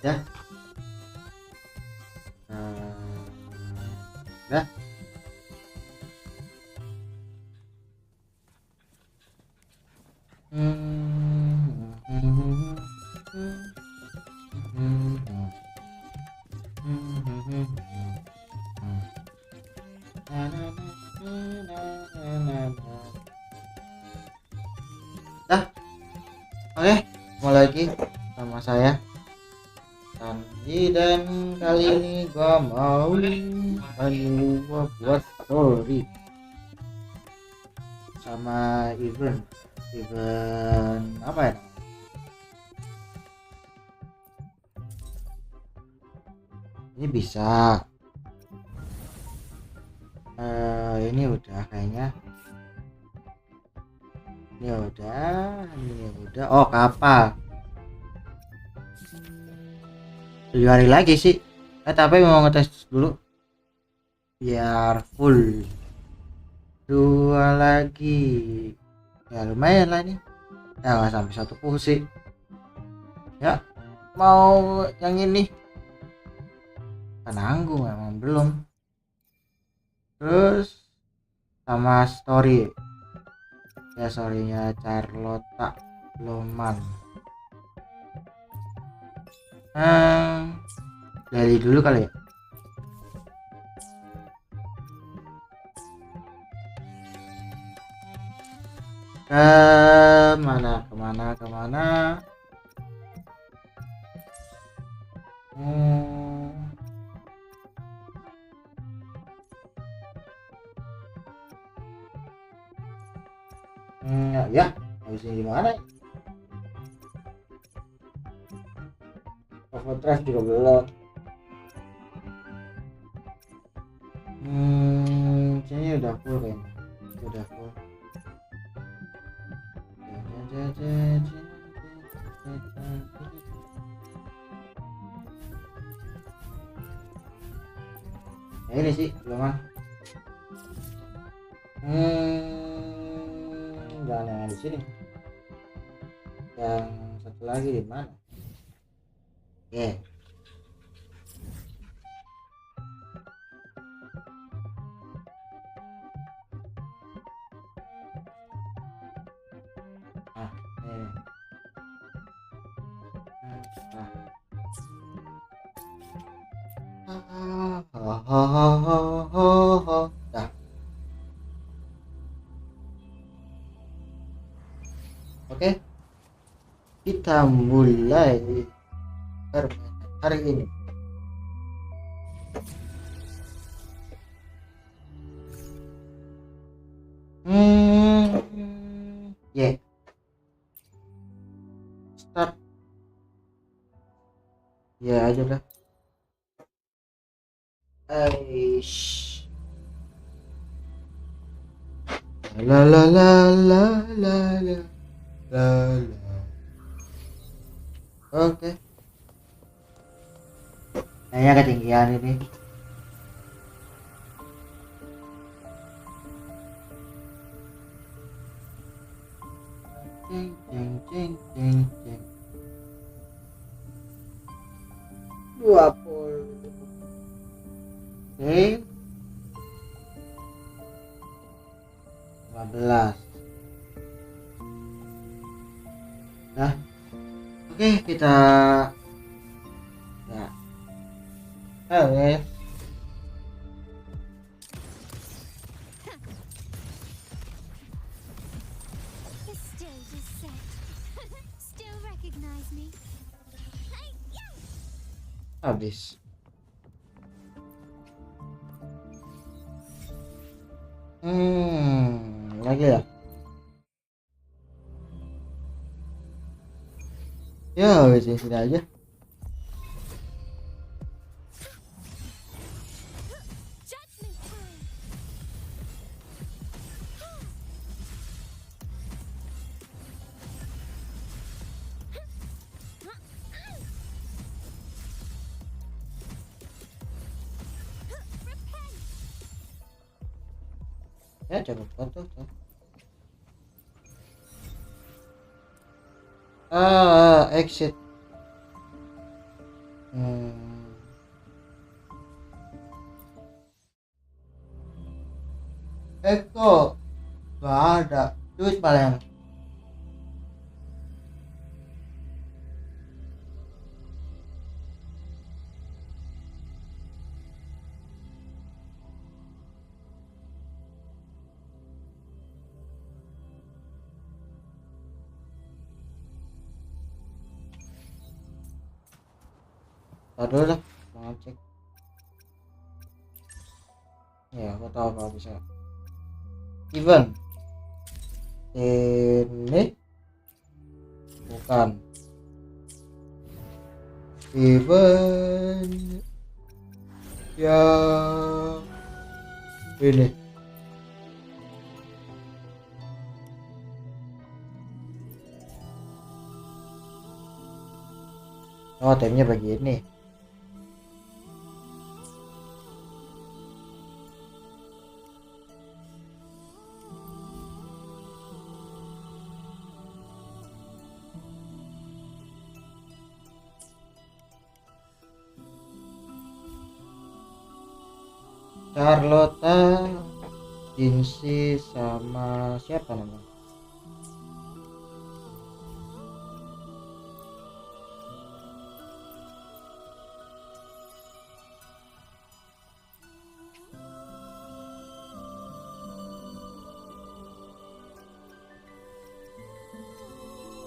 Dah. Dah. Dah. Oke, mulai lagi sama saya Sandi, dan kali ini gua mau buat story sama event apa ya, ini bisa ini udah kayaknya, ini udah oh kapal 7 hari lagi sih, tapi mau ngetes dulu biar full 2 lagi ya, lumayan lah ini ya, nggak sampai 1 sih ya. Mau yang ini penanggung emang belum, terus sama story ya, storynya Carlotta Loman. Dari dulu kali ya. Kemana ya, habis ini gimana? Overdraft juga belum. Kayaknya udah full kayaknya. Udah full. Nah, ini sih belum ah. Jangan yang di sini. Yang satu lagi di mana? Oke. Nah, ini. Dah. Oke. Kita mulai permainan hari ini. Yeah. Start. Ya aja dah. Aish. La la la la la la la la. Oke. Kayaknya ketinggian ini. Ceng. 20. Oke. 15. Nah, oke kita ya. Oke. Habis. Lagi ya. Ya wes sudah aja. Ya jangan foto tuh. Exit. Hmm. Eko gak ada. Terus paling aduh lah, mau cek. Ya, aku tahu kalau bisa. Even ini bukan. Even ya ini. Oh, timnya begini. Carlotta, Jinsi sama siapa namanya?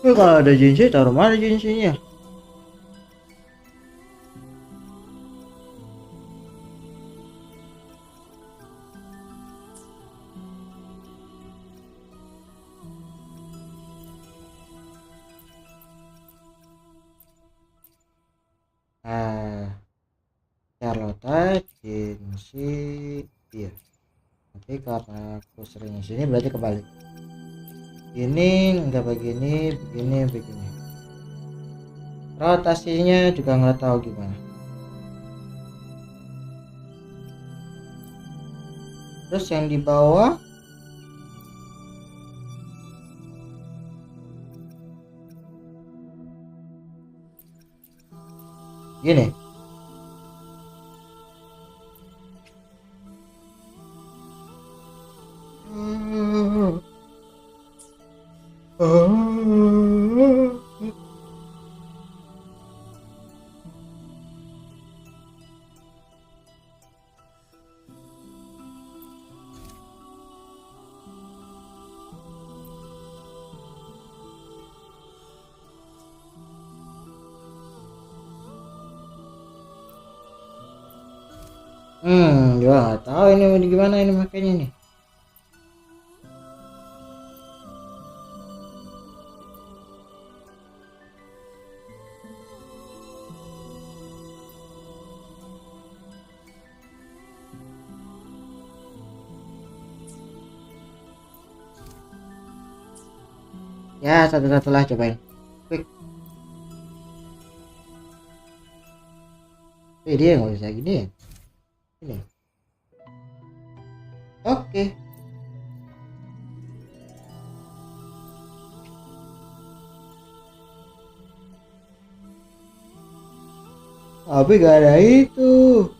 Kalau ada Jinsi, taruh mana Jinsinya? Nah, Carlotta, Jinsi, iya. Tapi karena aku sering sini berarti kebalik. Ini enggak begini. Rotasinya juga nggak tahu gimana. Terus yang di bawah gini. Gua nggak tahu ini mau gimana ini makanya nih. Ya, satu-satu lah cobain. Quick. Dia nggak bisa gini ya. Ini. Oke. Tapi gak ada itu.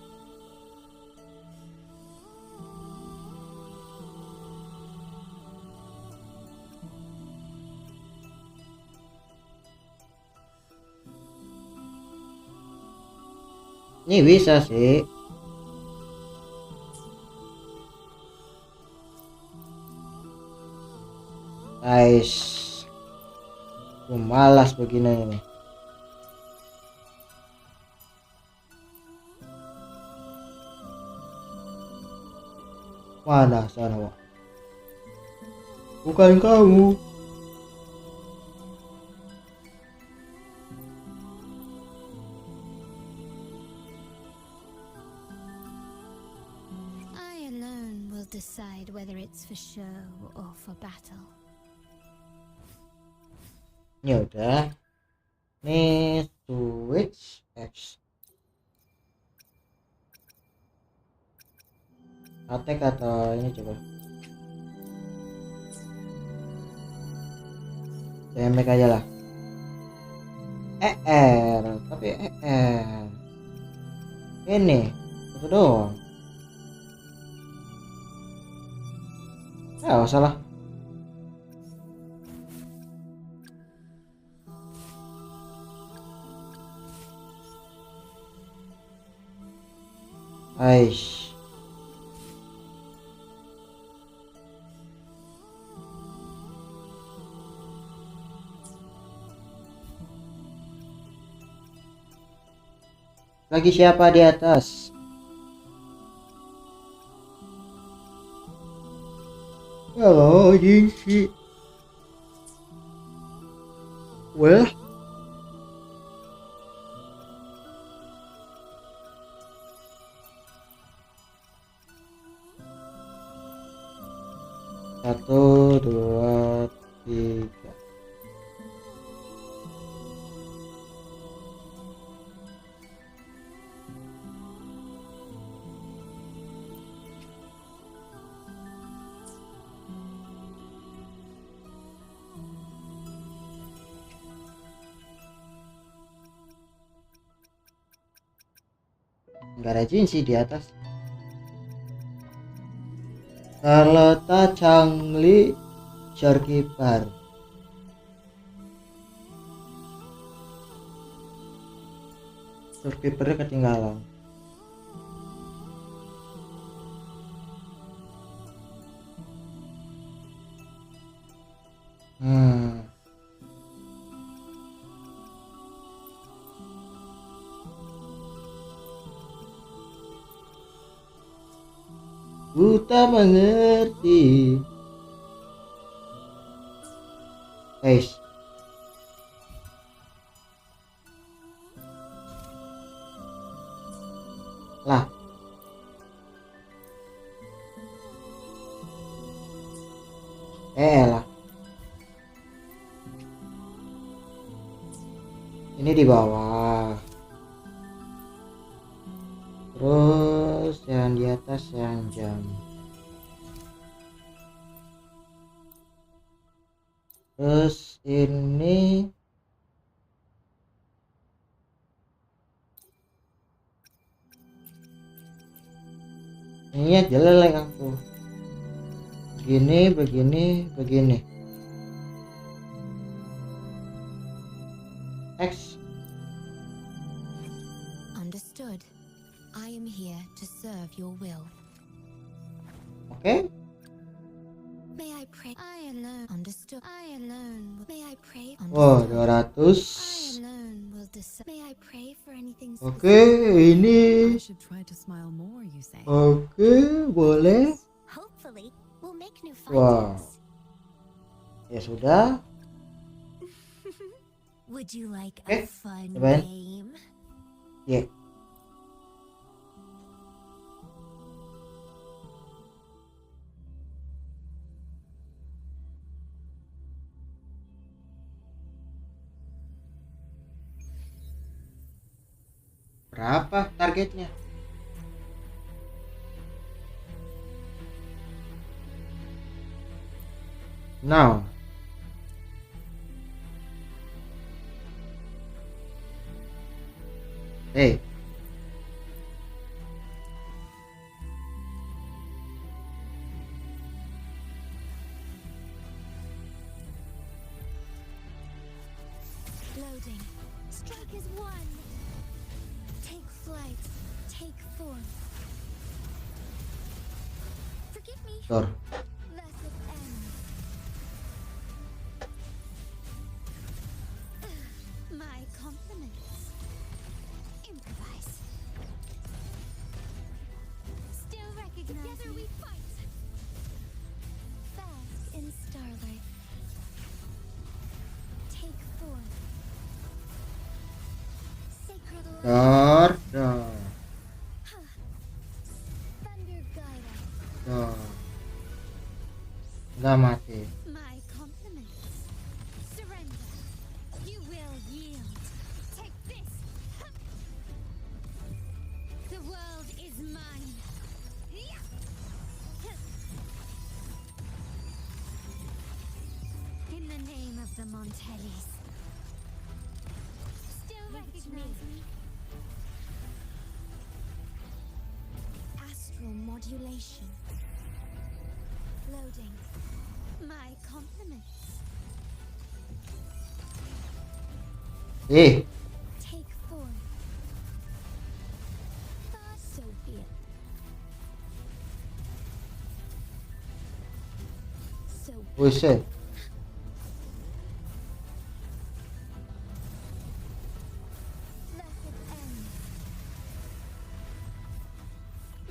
Ini bisa sih. Guys, aku malas begini ini. Mana sana, Wak? Bukan kamu. I alone will decide whether it's for show or for battle. Ya udah. Nih switch X. Attack atau ini coba. Damage aja lah. Tapi Ini itu doang. Ya salah. Aish. Lagi siapa di atas? Halo, Jinxi. Well, satu, dua, tiga. Nggak ada Jinxi di atas. Carlotta, Changli, Shorkeeper. Shorkeepernya ketinggalan. Buta mengerti. Guys. Lah. Lah. Ini di bawah. Terus yang di atas yang jam. Terus ini jelek aku. Begini. X. Understood. I am here to serve your will. Oke. May I pray? I alone. Understood. I alone. May I pray? Wow, Understood. 200. I alone will decide. May I pray for anything Oke, specific? ini. I should try to smile more, you say. Oke, boleh. Hopefully, we'll make new Wow. findings. Ya sudah. Would you like Okay, a fun cobain. game? Ya. Berapa targetnya? Now. Hey. Loading. Strike is one. Take flight. Take form. Forgive me. Dor. Thus it ends. My compliments. Improvise. Still recognize. Together we fight. Bask in starlight. Take form. Sacred light. Dor. Thunder guide us. Dor. Nggak mati. My compliments. Surrender. You will yield. Take this. The world is mine. In the name of the Montellis. Still recognize me. Subtle modulation. Loading. My compliments. Eh, Take form. So be it. So be it. buset. Blessed end.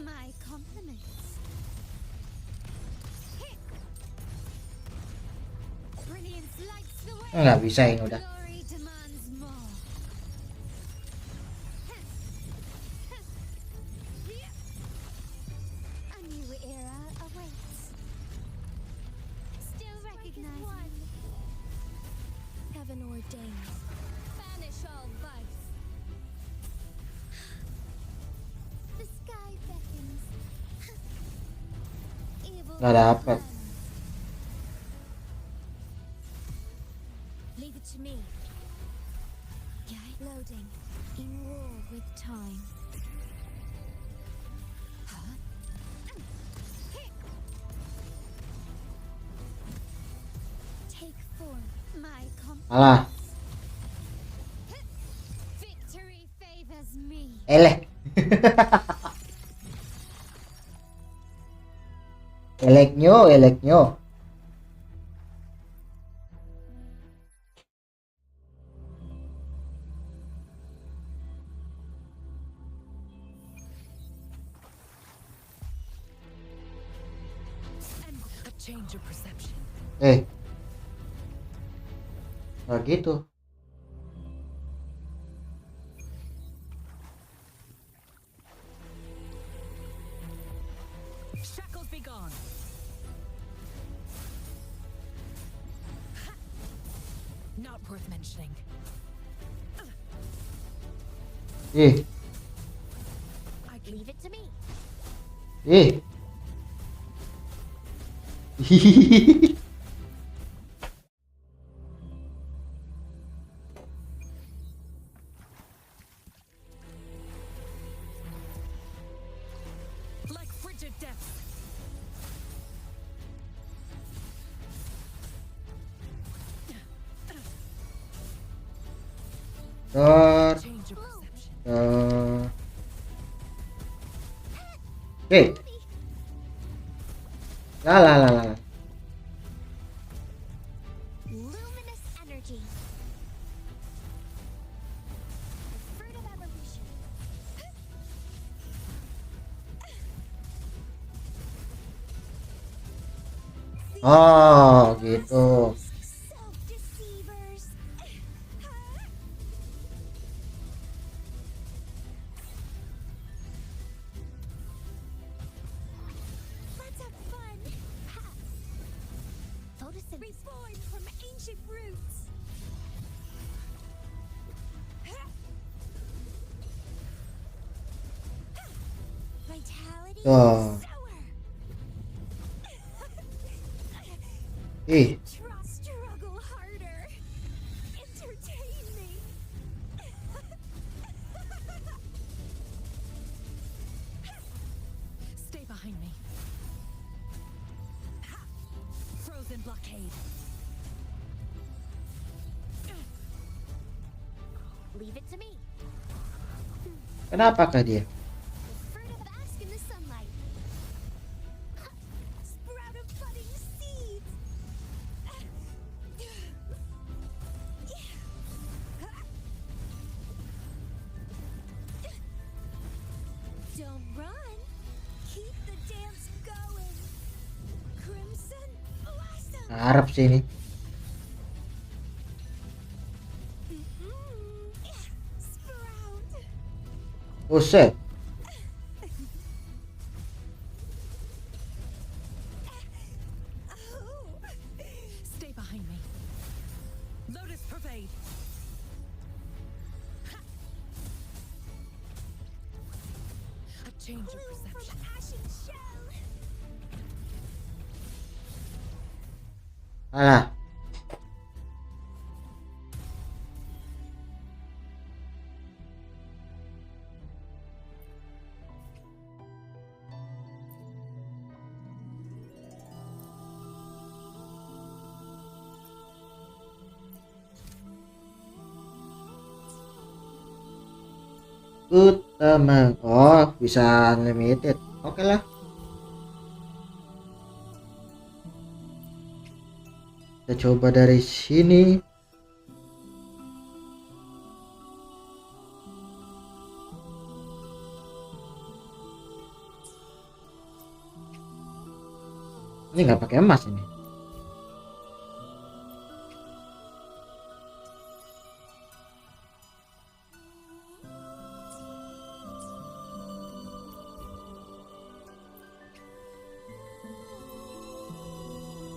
My compliments. Hit. Brilliance lights the way. Nggak bisa ini udah. Glory demands more. A new era awaits. Still recognizing. Heaven ordained. Banish all vice. The sky beckons. Evil Nggak dapet. plans. Leave it to me. Loading. In war with time. Huh? Take form. My Alah, victory favors me. eleh. Eleknyo, eleknyo. And a change of perception. Nggak gitu. Shackles be gone. Ha! Not worth mentioning. Ih, I can Leave it to me. ih. like frigid depths. Dor, Change of perception. dor. Eh, lah lah lah lah. Luminous energy. The fruit of evolution. Oh, gitu. Self-deceivers. Let's have fun. Photosynthesis. Reborn from ancient roots. Vitality. Tuh. Sour. Ih, Struggle harder. Entertain me. Stay behind me. Ha! Frozen blockade. Leave it to me. kenapa kah dia? The fruit of ask in the sunlight. Sprout of budding seeds. Don't run. Keep the dance going. Crimson blossom. Harap sih ini. Sprout. Buset. Oh. Stay behind me. Lotus pervade. Ha! A change of Bloom perception. from ashen shell. Alah. utama. Oh, bisa unlimited. Oke lah. Kita coba dari sini. Ini nggak pakai emas ini.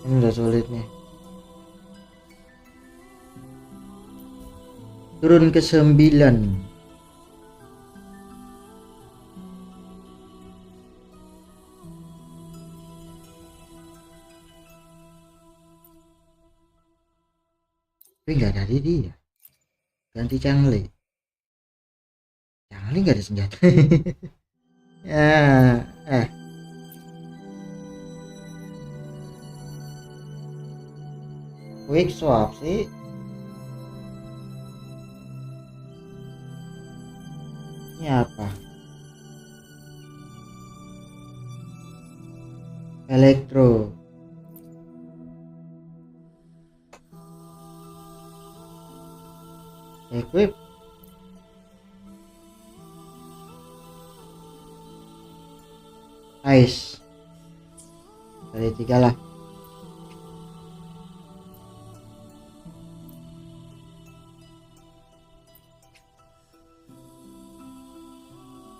Ini udah sulit nih. Turun ke 9. Tapi nggak dari dia. Ganti Cangli. Cangli nggak ada senjata. Ya, quick swap sih. Ini apa? Elektro. Equip. Ice. Dari 3 lah.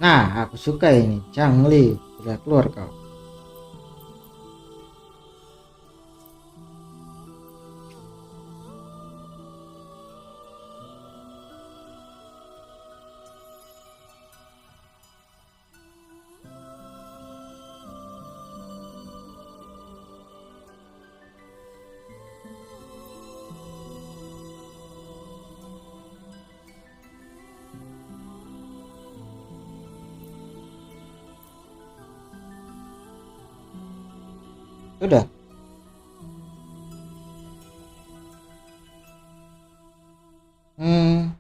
Nah, aku suka ini. Cangli. Sudah keluar kau. Sudah. Hmm.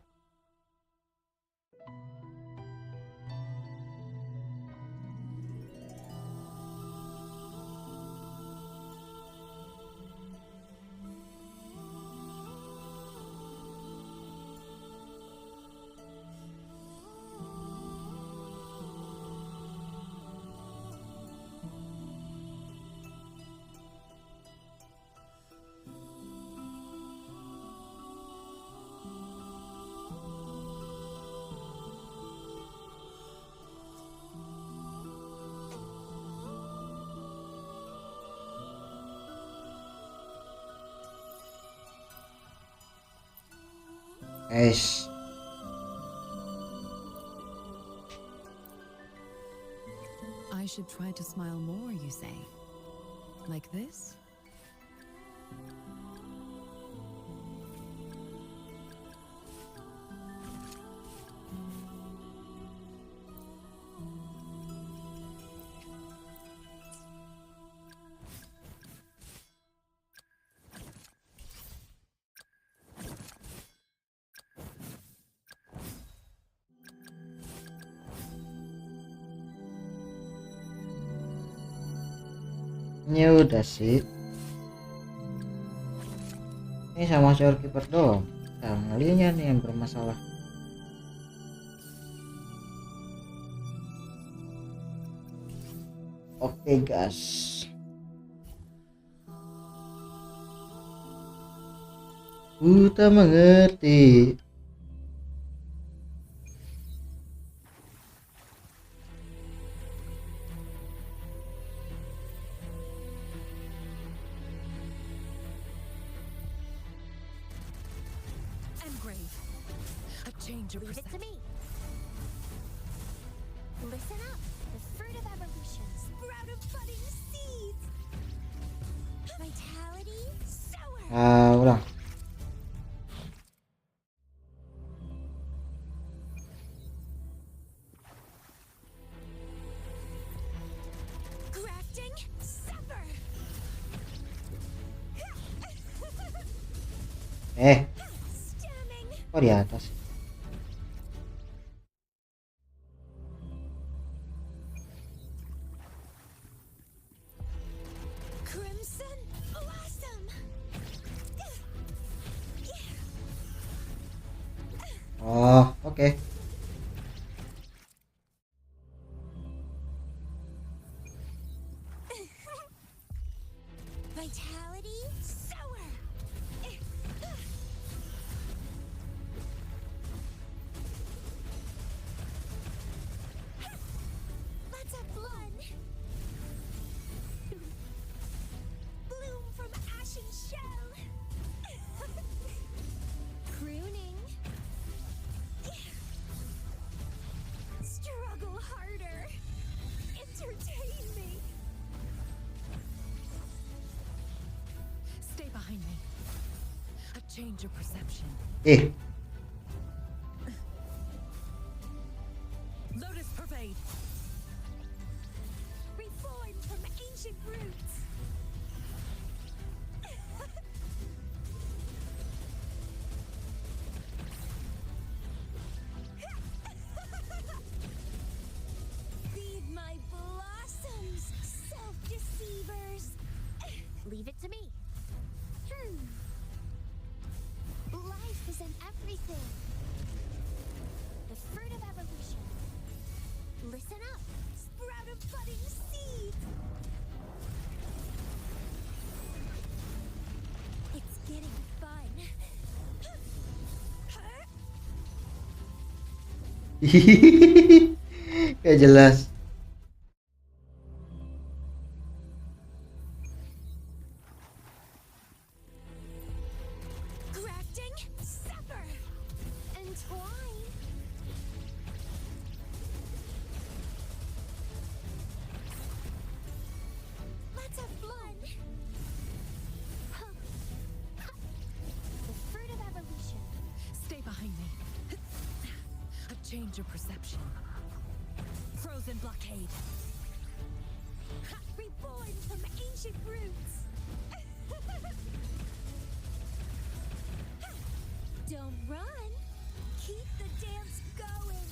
Guys. I should try to smile more, you say? Like this? Ini udah sih. Ini sama keeper doang. Tanglinya nih yang bermasalah. Oke guys. Tak mengerti. Engrave. A change of Leave it to perception. me. Listen up. The fruit of evolution. Sprout of budding seeds. Vitality. Sower. Ulang. Grafting. Sever. Stemming. Stemming. Kok di atas? Oh, oke. Vitality sower. Let's have fun. Bloom from ashen shell. Crooning. Struggle harder. Entertain me. Stay behind me. A change of perception. Eh, Lotus pervade. Reborn from ancient roots. Feed my blossoms, self-deceivers. Leave it to me. Life is in everything. The fruit of evolution. Listen up, sprout of budding seeds. It's getting fun. gak jelas. Grafting, supper, entwine. Let's have fun. The fruit of evolution. Stay behind me. A change of perception. Frozen blockade. Reborn from ancient roots. Don't run. Keep the dance going.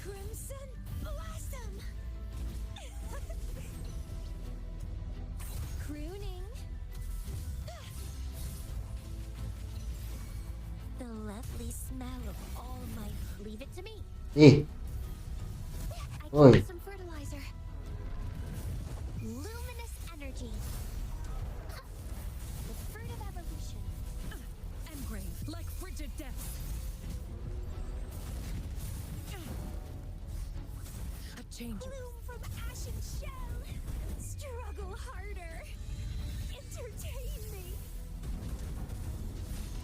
Crimson blossom. Crooning. The lovely smell of all my. Leave it to me. Ih, I can Oi. use some fertilizer. Luminous energy. The fruit of evolution. Engrave like frigid depth. A change of Bloom from ashen shell. Struggle harder. Entertain me.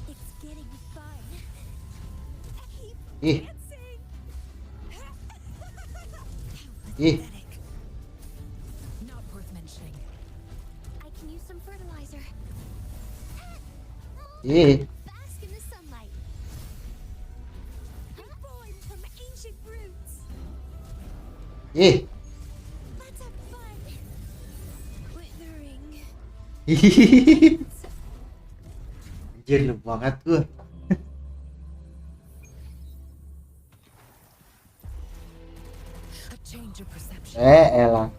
It's getting fun. Keep ih, dancing. ih, pathetic. Not worth mentioning. I can use some fertilizer. ih, Bask in the sunlight. Reborn from ancient roots. ih. Let's have fun. Wuthering. Anjir, lu banget gua. A change of perception. Elah.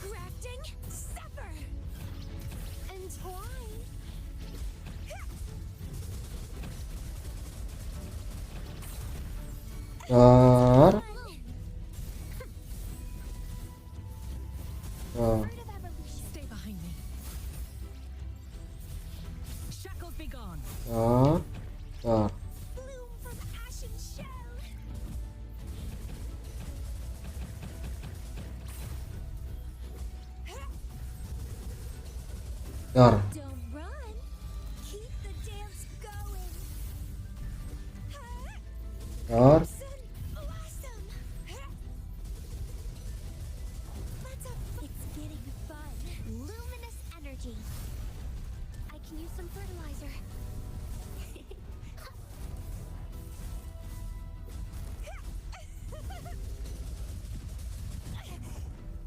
Grafting, supper, entwine. Dor, dor. Fruit of evolution. Stay behind me. Shackles be gone. Dor, dor. Bloom from ashen shell. Dor. Don't run. Keep the dance going. Dor. Sun blossom. Let's have fun. It's getting fun. Luminous energy. I can use some fertilizer.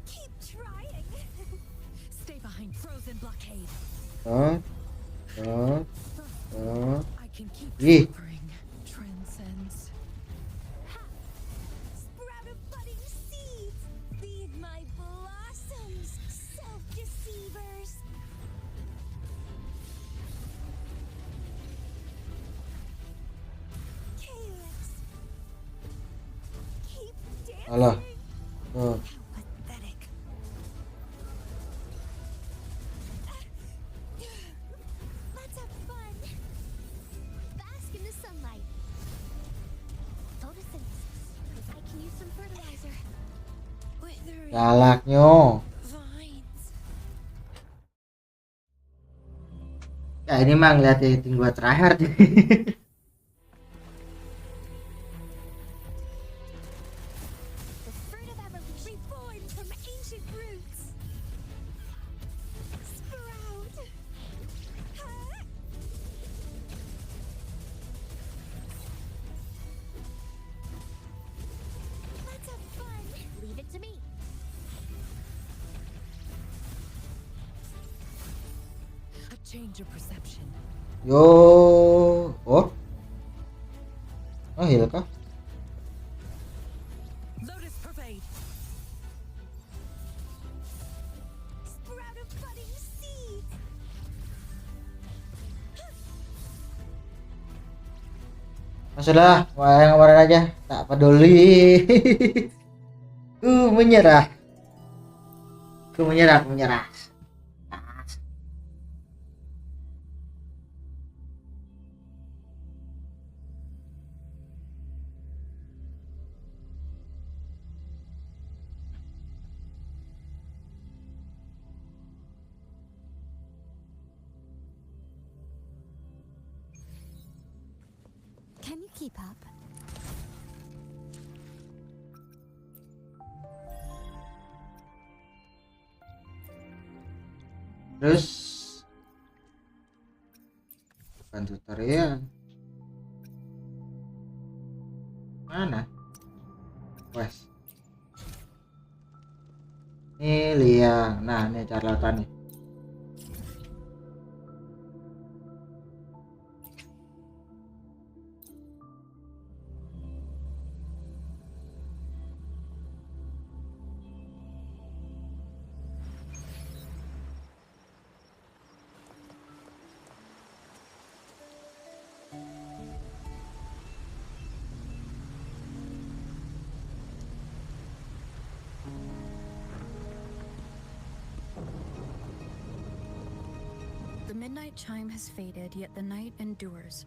Keep trying. Stay behind frozen blockade. Dor, dor, dor. I can keep Ih. suffering. Transcends. Alah. Tuh. Pathetic. Let's have fun. Bask in the sunlight. Photosynthesis. I can use some fertilizer. Wuthering Galaknya. vines. Ya ini mah ngeliatin gua terakhir nih. The fruit of evolution reborn from ancient roots. Sprout. Huh? Let's have fun. Leave it to me. A change of perception. Yo. Oh. Oh, heal kah? Lotus pervade. Sprout of budding seeds. Masalah, yang kemarin aja, tak peduli. Menyerah. Menyerah. Can you keep up? Terus bukan tutorial. Mana? Wes. Ini liang. Nah, ini Carlotta nih. The midnight chime has faded, yet the night endures.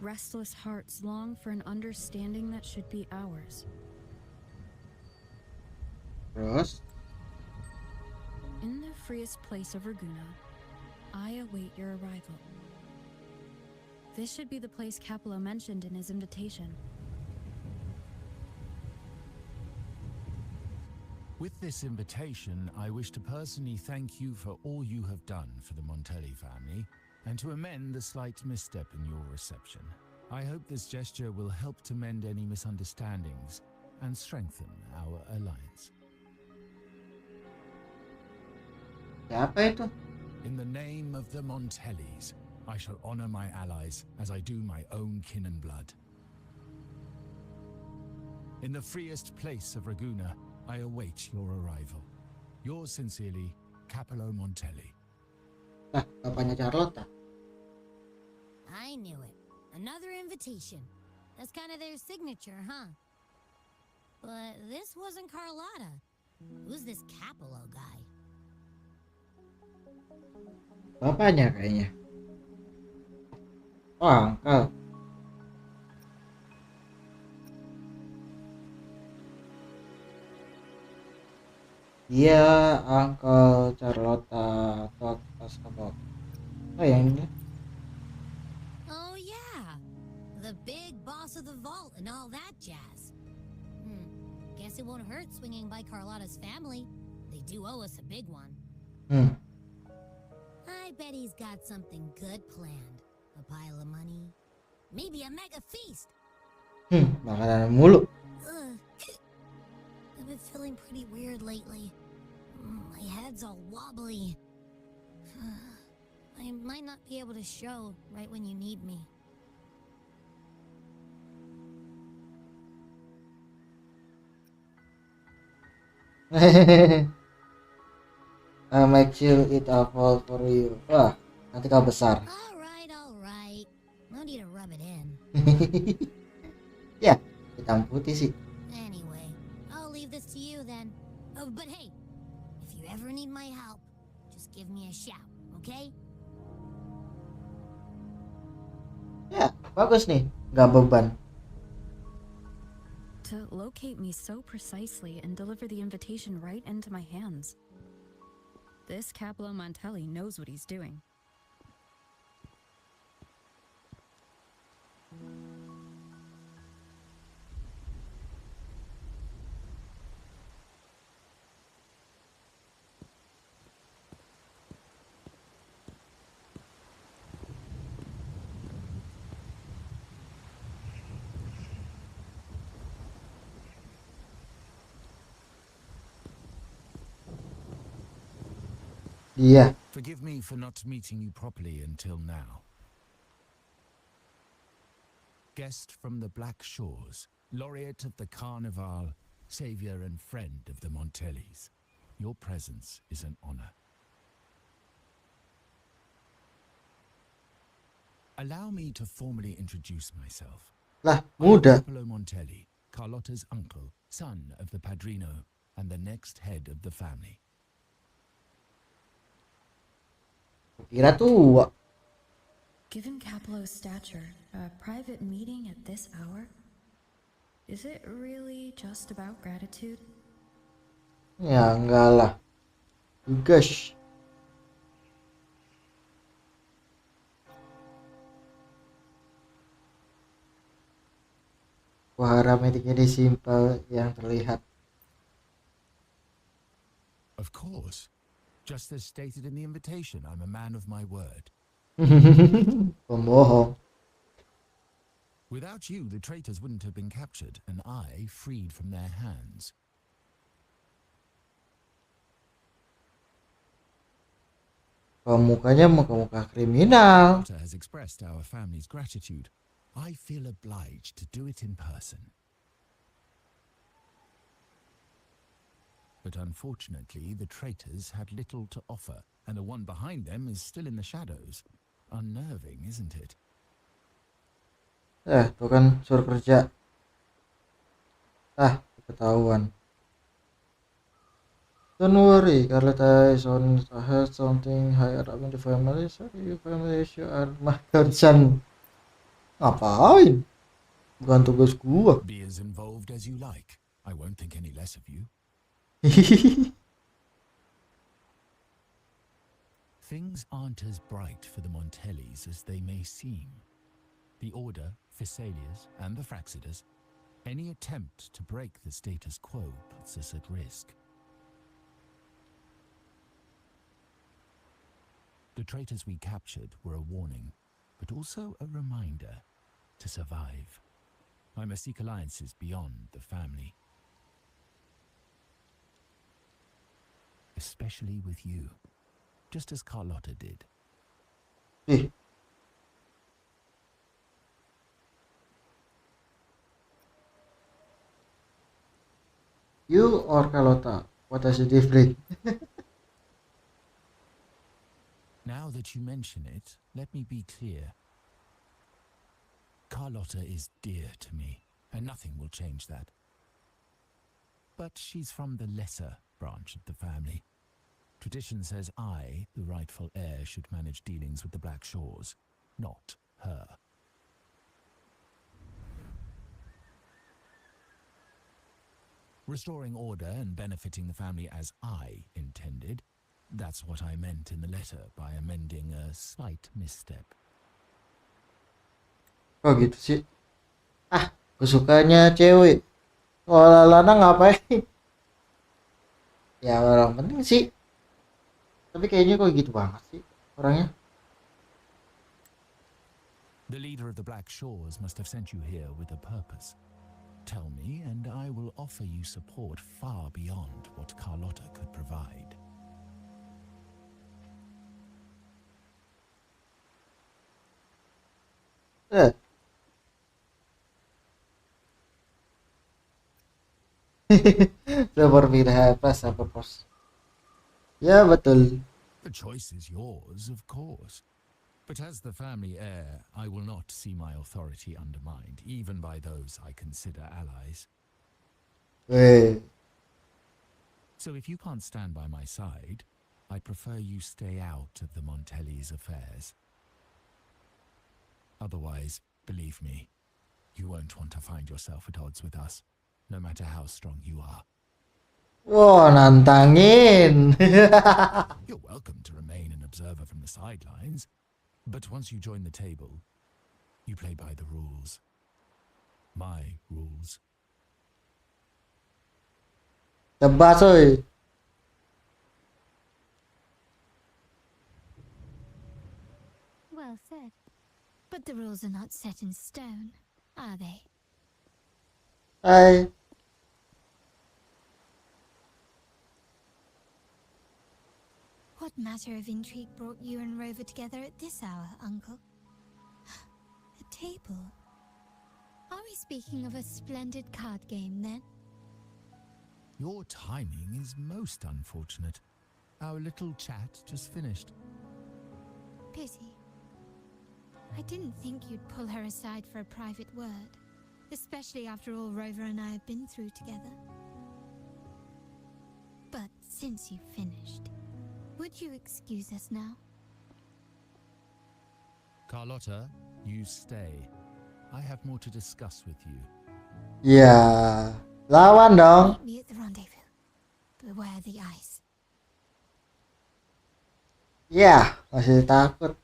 Restless hearts long for an understanding that should be ours. Terus In the freest place of Raguna, I await your arrival. This should be the place Kalo mentioned in his invitation. With this invitation, I wish to personally thank you for all you have done for the Montelli family, and to amend the slight misstep in your reception. I hope this gesture will help to mend any misunderstandings and strengthen our alliance. siapa itu? In the name of the Montellis, I shall honor my allies as I do my own kin and blood. In the freest place of Raguna, I await your arrival. Yours sincerely, Kalo Montelli. Lah, bapaknya Carlotta. I knew it. Another invitation. That's kind of their signature, huh? But this wasn't Carlotta. Who's this Kalo guy? Bapaknya kayaknya. Oh, angkel. Iya, Uncle Carlotta atau apa? Oh, yang ini. Oh yeah, the big boss of the vault and all that jazz. Guess it won't hurt swinging by Carlotta's family. They do owe us a big one. I bet he's got something good planned. A pile of money. Maybe a mega feast. Makanan mulu. Ugh. I've been feeling pretty weird lately. My head's all wobbly. I might not be able to show right when you need me. I make sure it fall for you. Wah, nanti kau besar. All right. No need to rub it in. Ya, hitam putih sih. Anyway, But hey, if you ever need my help, just give me a shout, okay? Ya, bagus nih. Nggak beban. To locate me so precisely and deliver the invitation right into my hands. This Capolo Mantelli knows what he's doing. Iya. Forgive me for not meeting you properly until now. Guest from the Black Shores, laureate of the Carnival, savior and friend of the Montellis. Your presence is an honor. Allow me to formally introduce myself. Lah, I am muda. Capolo Montelli, Carlotta's uncle, son of the Padrino, and the next head of the family. Kira tua. Given Capolo's stature, a private meeting at this hour? Is it really just about gratitude? Ya, enggak lah. Guys. Gua harap meetingnya di simpel yang terlihat. Of course. Just as stated in the invitation, I'm a man of my word. Pembohong. Without you, the traitors wouldn't have been captured, and I freed from their hands. Mukanya muka-muka kriminal. Carlotta has expressed our family's gratitude. I feel obliged to do it in person. But unfortunately, the traitors had little to offer, and the one behind them is still in the shadows. Unnerving, isn't it? Tuh kan suruh kerja. Ketahuan. Don't worry, Carlotta is on ahead something higher up in the family. Sorry, your family issue are my concern. Ngapain? Bukan tugas gua. Be as involved as you like. I won't think any less of you. Things aren't as bright for the Montellis as they may seem. The Order, Phasaelius, and the Fraxidas, any attempt to break the status quo puts us at risk. The traitors we captured were a warning, but also a reminder to survive. I must seek alliances beyond the family. Especially with you, just as Carlotta did. You or Carlotta? What is the difference? Now that you mention it, let me be clear. Carlotta is dear to me, and nothing will change that. But she's from the lesser branch of the family. Tradition says I, the rightful heir, should manage dealings with the Black Shores, not her. Restoring order and benefiting the family as I intended, that's what I meant in the letter by amending a slight misstep. Oh gitu sih. Kesukaannya cewek. Kalau lanang ngapain? Ya orang penting sih. Tapi kayaknya kok gitu banget sih orangnya. The leader of the Black Shores must have sent you here with a purpose. Tell me, and I will offer you support far beyond what Carlotta could provide. Berbeda apa sama pos? Ya betul. The choice is yours, of course. But as the family heir, I will not see my authority undermined, even by those I consider allies. So if you can't stand by my side, I'd prefer you stay out of the Montelli's affairs. Otherwise, believe me, you won't want to find yourself at odds with us, no matter how strong you are. Wow, nantangin. You're welcome to remain an observer from the sidelines, but once you join the table, you play by the rules. My rules. Tebas oi. Well said. But the rules are not set in stone, are they? Hai. What matter of intrigue brought you and Rover together at this hour, Uncle? A table? Are we speaking of a splendid card game, then? Your timing is most unfortunate. Our little chat just finished. Pity. I didn't think you'd pull her aside for a private word, especially after all Rover and I have been through together. But since you've finished, would you excuse us now? Carlotta, you stay. I have more to discuss with you. Ya, lawan dong. Meet me at the rendezvous. Beware the ice. Ya, masih takut.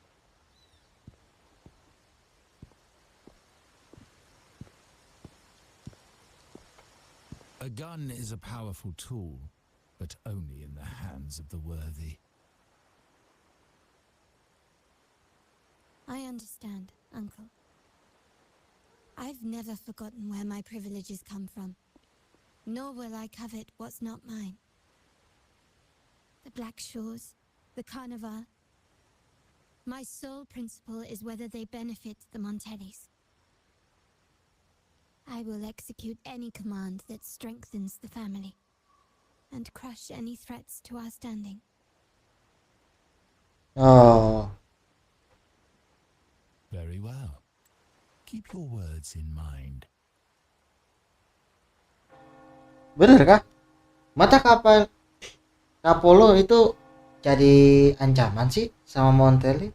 A gun is a powerful tool, but only in the hands of the worthy. I understand, Uncle. I've never forgotten where my privileges come from, nor will I covet what's not mine. The Black Shores, the Carnival. My sole principle is whether they benefit the Montellis. I will execute any command that strengthens the family, and crush any threats to our standing. Oh, Very well. Keep your words in mind. bener kah? Mata kapal Kapolo itu jadi ancaman sih sama Montelli?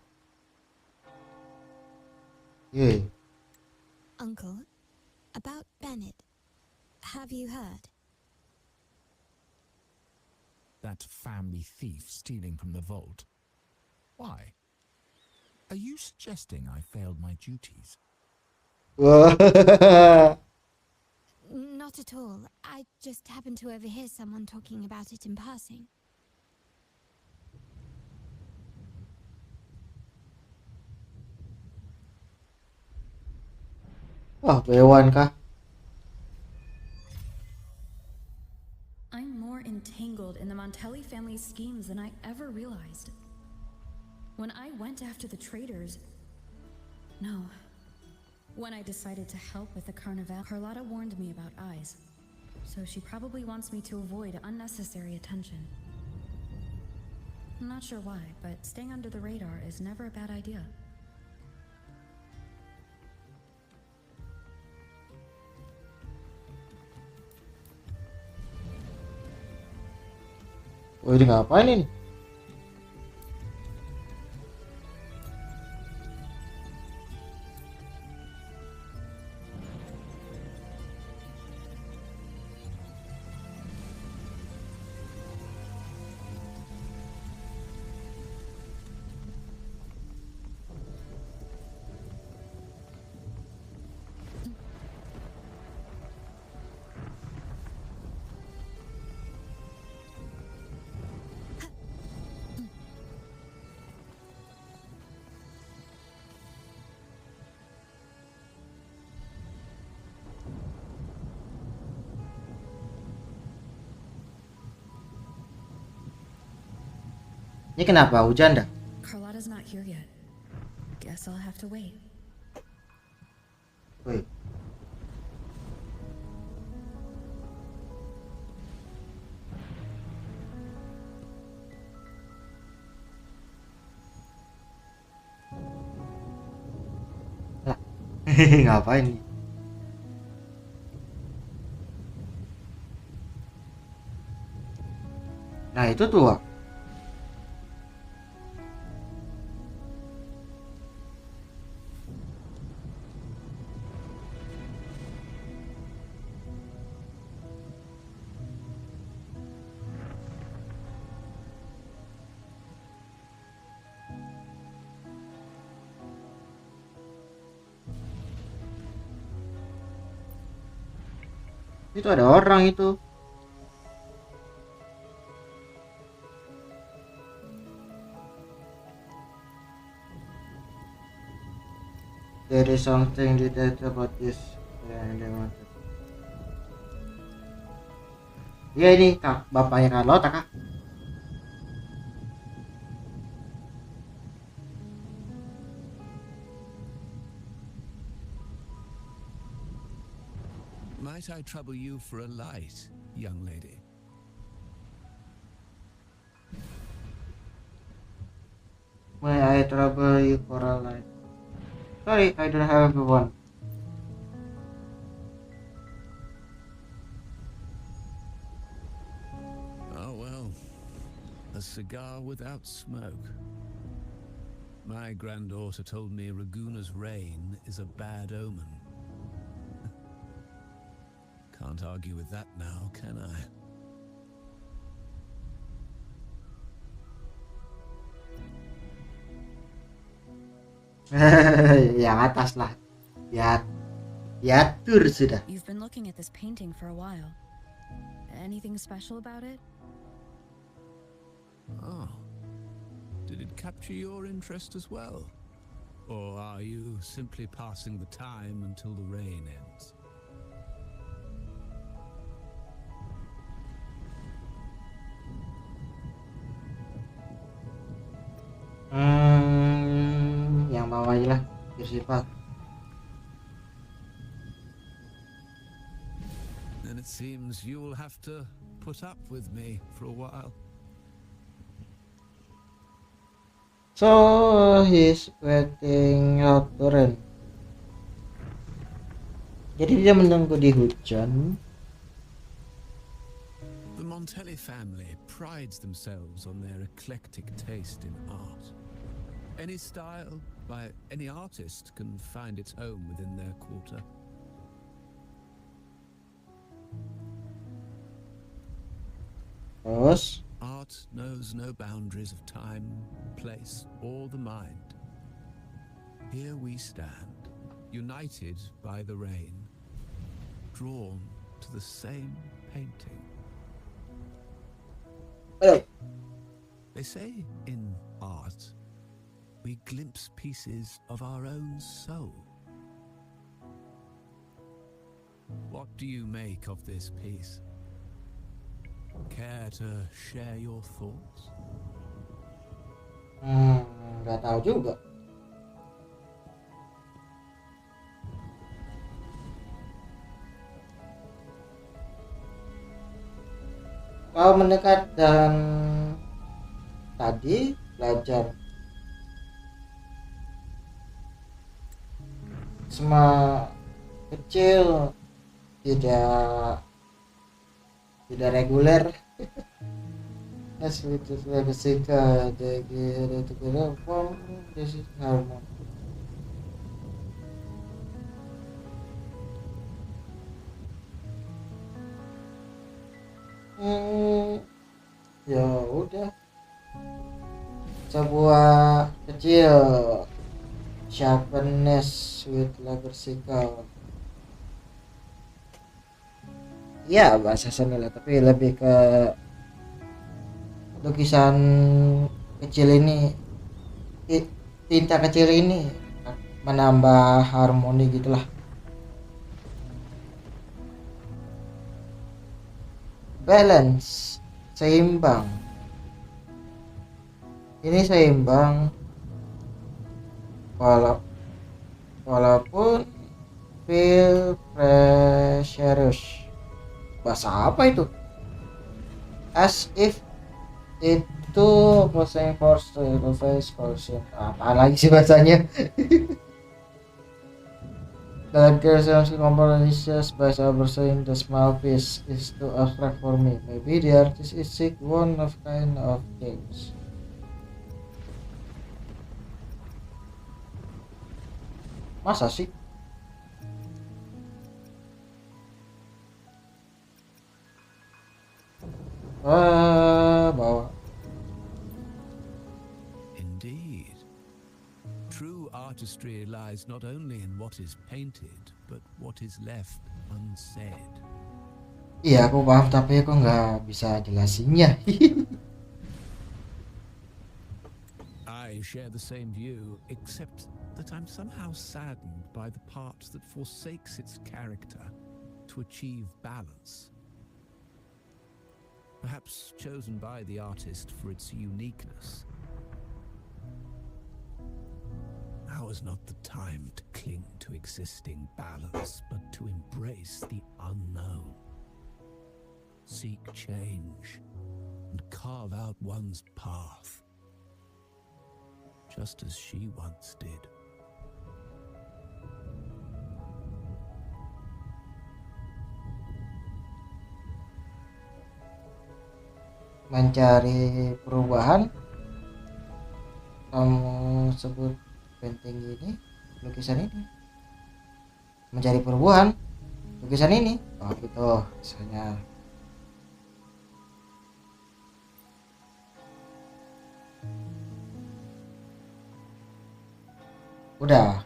Iya. Uncle, about Bennett, have you heard? That family thief stealing from the vault. Why? Are you suggesting I failed my duties? Wah. Not at all. I just happened to overhear someone talking about it in passing. Wah, Bewan kah? I'm more entangled in the Montelli family's schemes than I ever realized. When I went after the traitors... No. When I decided to help with the Carnival, Carlotta warned me about eyes. So she probably wants me to avoid unnecessary attention. I'm not sure why, but staying under the radar is never a bad idea. Wah, ini ngapain ini? Ini kenapa hujan dah? Carlotta's not here yet. Guess I'll have to wait. Wih. Lah. Ngapain nih? Nah itu tuh Wak. Itu ada orang itu. There is something that about this and they wanted. Ya ini kak, bapaknya Carlotta kak. Might I trouble you for a light, young lady? May I trouble you for a light? Sorry, I don't have one. Oh well, a cigar without smoke. My granddaughter told me Raguna's rain is a bad omen. Can't argue with that now, can I? Yang atas lah. Ya, ya tur sudah. You've been looking at this painting for a while. Anything special about it? Oh, did it capture your interest as well? Or are you simply passing the time until the rain ends? Yang bawah aja lah, bersifat. Then it seems you will have to put up with me for a while. So he's waiting out the rain. Jadi dia menunggu di hujan. The Montelli family prides themselves on their eclectic taste in art. Any style by any artist can find its home within their quarter. Terus Art knows no boundaries of time, place, or the mind. Here we stand, united by the rain, drawn to the same painting. They say in art, we glimpse pieces of our own soul. What do you make of this piece? Care to share your thoughts? Nggak tahu juga. Kau mendekat dan tadi belajar semua kecil, tidak reguler. Yes, it is like a suka, together form this is harmony. Ya udah, sebuah kecil sharpness with lager sikal. Ya bahasa seni lah, tapi lebih ke lukisan kecil ini, tinta kecil ini menambah harmoni gitulah. Balance, seimbang. Ini seimbang walaupun feel pressures. Bahasa apa itu? As if itu posing force to the face caution. Apa lagi sih bahasanya? The lecture compositions by overseeing the small piece is too abstract for me. Maybe the artist is sick one of kind of things. Masa sih? Bawa. Indeed. True artistry lies not only in what is painted, but what is left unsaid. Iya, aku paham tapi aku nggak bisa jelasinnya. I share the same view, except that I'm somehow saddened by the part that forsakes its character to achieve balance. Perhaps chosen by the artist for its uniqueness. Now is not the time to cling to existing balance, but to embrace the unknown. Seek change and carve out one's path, just as she once did. Mencari perubahan, kamu sebut painting ini, lukisan ini. Mencari perubahan, lukisan ini. Oh itu misalnya. Udah.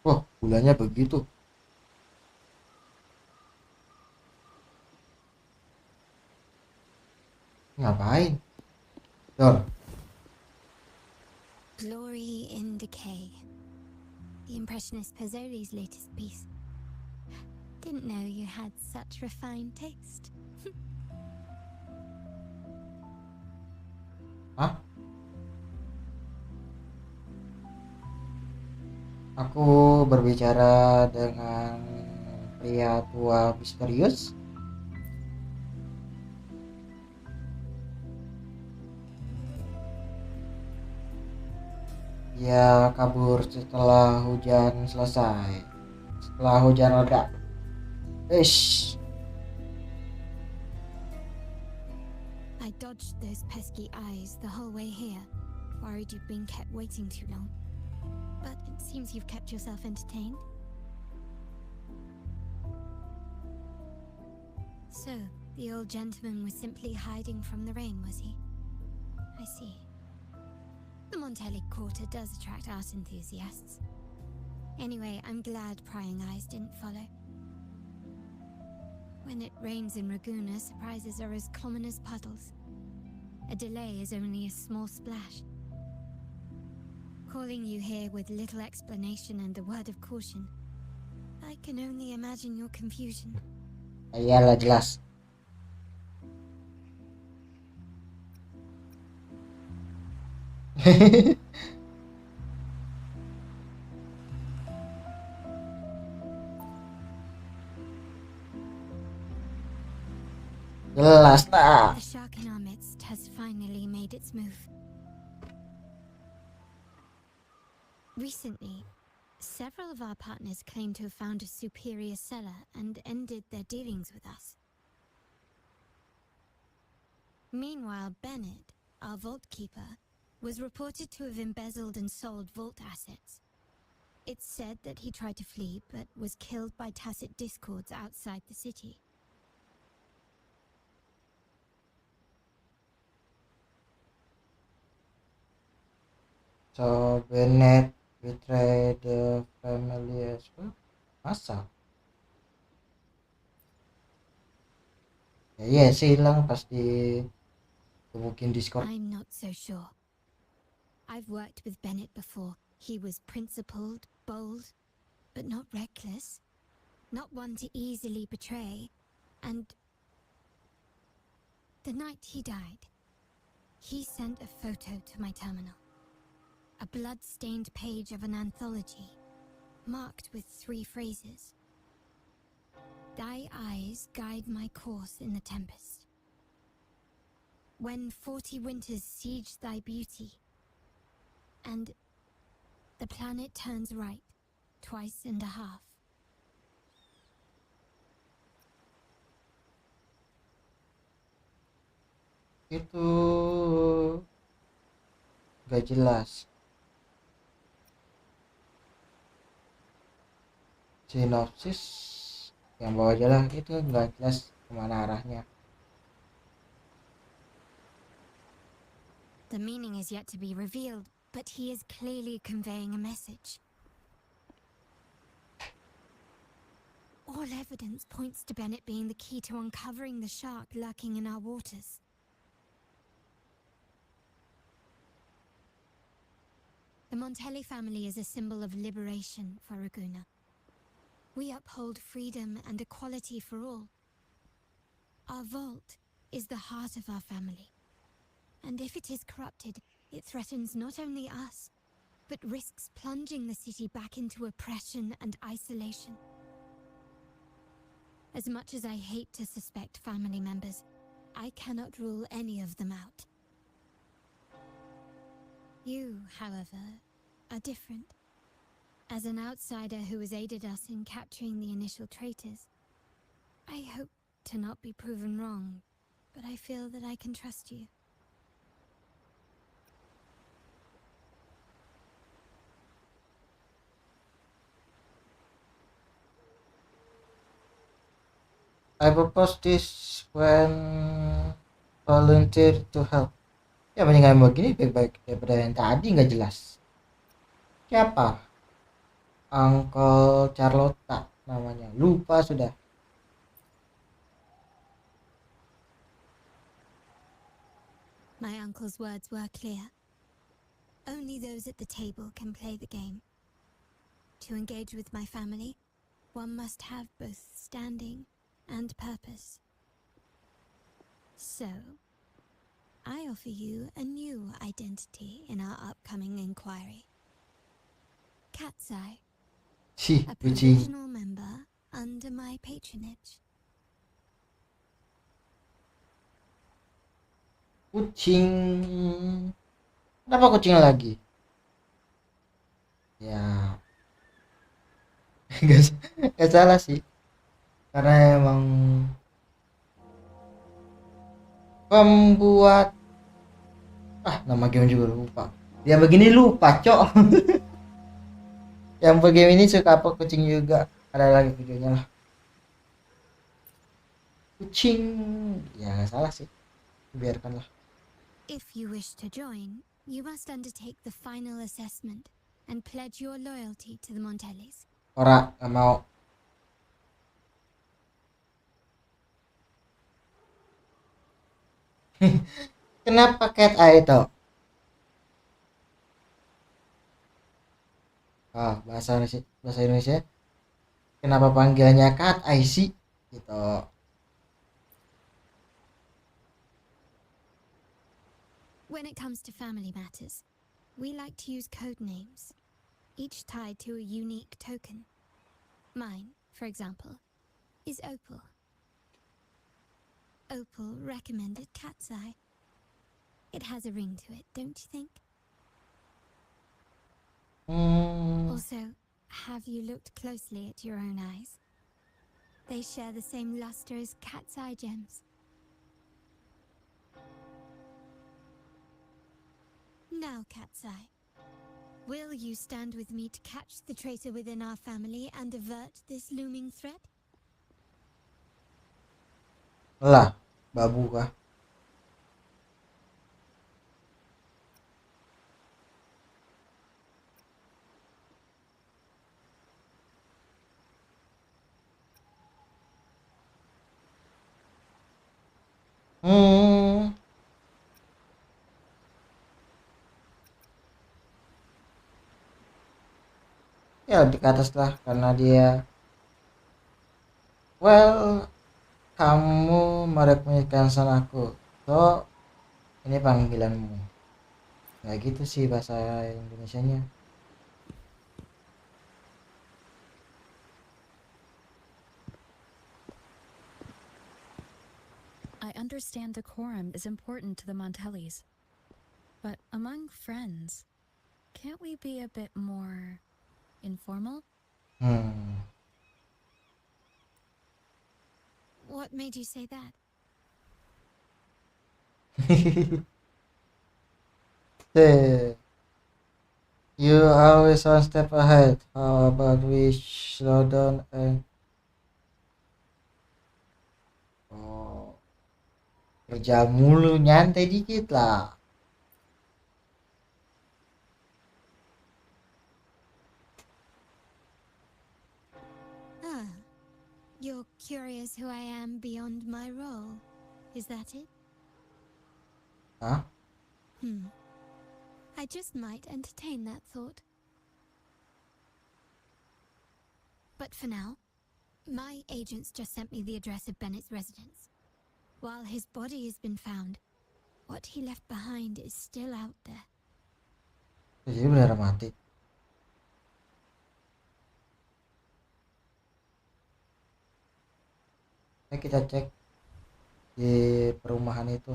Wah, bulannya begitu. Ngapain? Dor. Glory in Decay. The Impressionist Pazzoli's latest piece. Didn't know you had such refined taste. Hah? Aku berbicara dengan pria tua misterius. Dia kabur setelah hujan selesai. Setelah hujan reda. Ish. I dodged those pesky eyes the whole way here, worried you'd been kept waiting too long. But it seems you've kept yourself entertained. So, the old gentleman was simply hiding from the rain, was he? I see. The Montelli Quarter does attract art enthusiasts. Anyway, I'm glad prying eyes didn't follow. When it rains in Ragusa, surprises are as common as puddles. A delay is only a small splash. Calling you here with little explanation and a word of caution, I can only imagine your confusion. Iyalah jelas. Jelas lah. The shark in our midst has finally made its move. Recently, several of our partners claim to have found a superior seller and ended their dealings with us. Meanwhile, Bennett, our vault keeper, was reported to have embezzled and sold vault assets. It's said that he tried to flee, but was killed by tacit discords outside the city. So Bennett betrayed the family as well. Masa? Ya iya sih hilang pas di gebukin Discord. I'm not so sure. I've worked with Bennett before. He was principled, bold, but not reckless. Not one to easily betray. And the night he died, he sent a photo to my terminal. A blood-stained page of an anthology. marked with 3 phrases. Thy eyes guide my course in the tempest. When 40 winters siege thy beauty, and the planet turns right twice and a half. Itu gak jelas. Sinopsis yang bawah aja lah, itu nggak jelas kemana arahnya. The meaning is yet to be revealed, but he is clearly conveying a message. All evidence points to Bennett being the key to uncovering the shark lurking in our waters. The Montelli family is a symbol of liberation for Raguna. We uphold freedom and equality for all. Our vault is the heart of our family. And if it is corrupted, it threatens not only us, but risks plunging the city back into oppression and isolation. As much as I hate to suspect family members, I cannot rule any of them out. You, however, are different. As an outsider who has aided us in capturing the initial traitors, I hope to not be proven wrong, but I feel that I can trust you. I propose this when volunteer to help. Ya mendingan begini baik-baik daripada yang tadi nggak jelas. Siapa? Uncle Carlotta namanya. Lupa sudah. My uncle's words were clear. Only those at the table can play the game. To engage with my family, one must have both standing and purpose. So, I offer you a new identity in our upcoming inquiry. Cat's Eye, a Kucing. provisional member under my patronage. Kucing. Kenapa kucing lagi? Ya. Gak salah sih. Karena emang pembuat nama game juga lupa. Dia begini lupa, cok. Yang game ini suka apa kucing juga. Ada lagi videonya lah. Kucing. Ya gak salah sih. Biarkanlah. If you wish to join, you must undertake the final assessment and pledge your loyalty to the Montellis. Ora, gak mau. Kenapa cat eye itu? Bahasa Indonesia. Kenapa panggilannya cat eye sih? Gitu. When it comes to family matters, we like to use code names, each tied to a unique token. Mine, for example, is Opal. Opal recommended Cat's Eye. It has a ring to it, don't you think? Also, have you looked closely at your own eyes? They share the same luster as Cat's Eye gems. Now, Cat's Eye, will you stand with me to catch the traitor within our family and avert this looming threat? Lah, babu kah? Ya lebih ke atas lah karena dia kamu merekomendasikan aku, so ini panggilanmu. Nggak gitu sih bahasa Indonesianya. understand decorum is important to the Montellis. But among friends, can't we be a bit more informal? What made you say that? Say, you always one step ahead. How about we slow down and kerja mulu, nyantai dikit lah. Ah, you're curious who I am beyond my role. Is that it? Hah? I just might entertain that thought. But for now, my agents just sent me the address of Bennett's residence. While his body has been found, what he left behind is still out there. Jadi beneran mati. Kita cek di perumahan itu.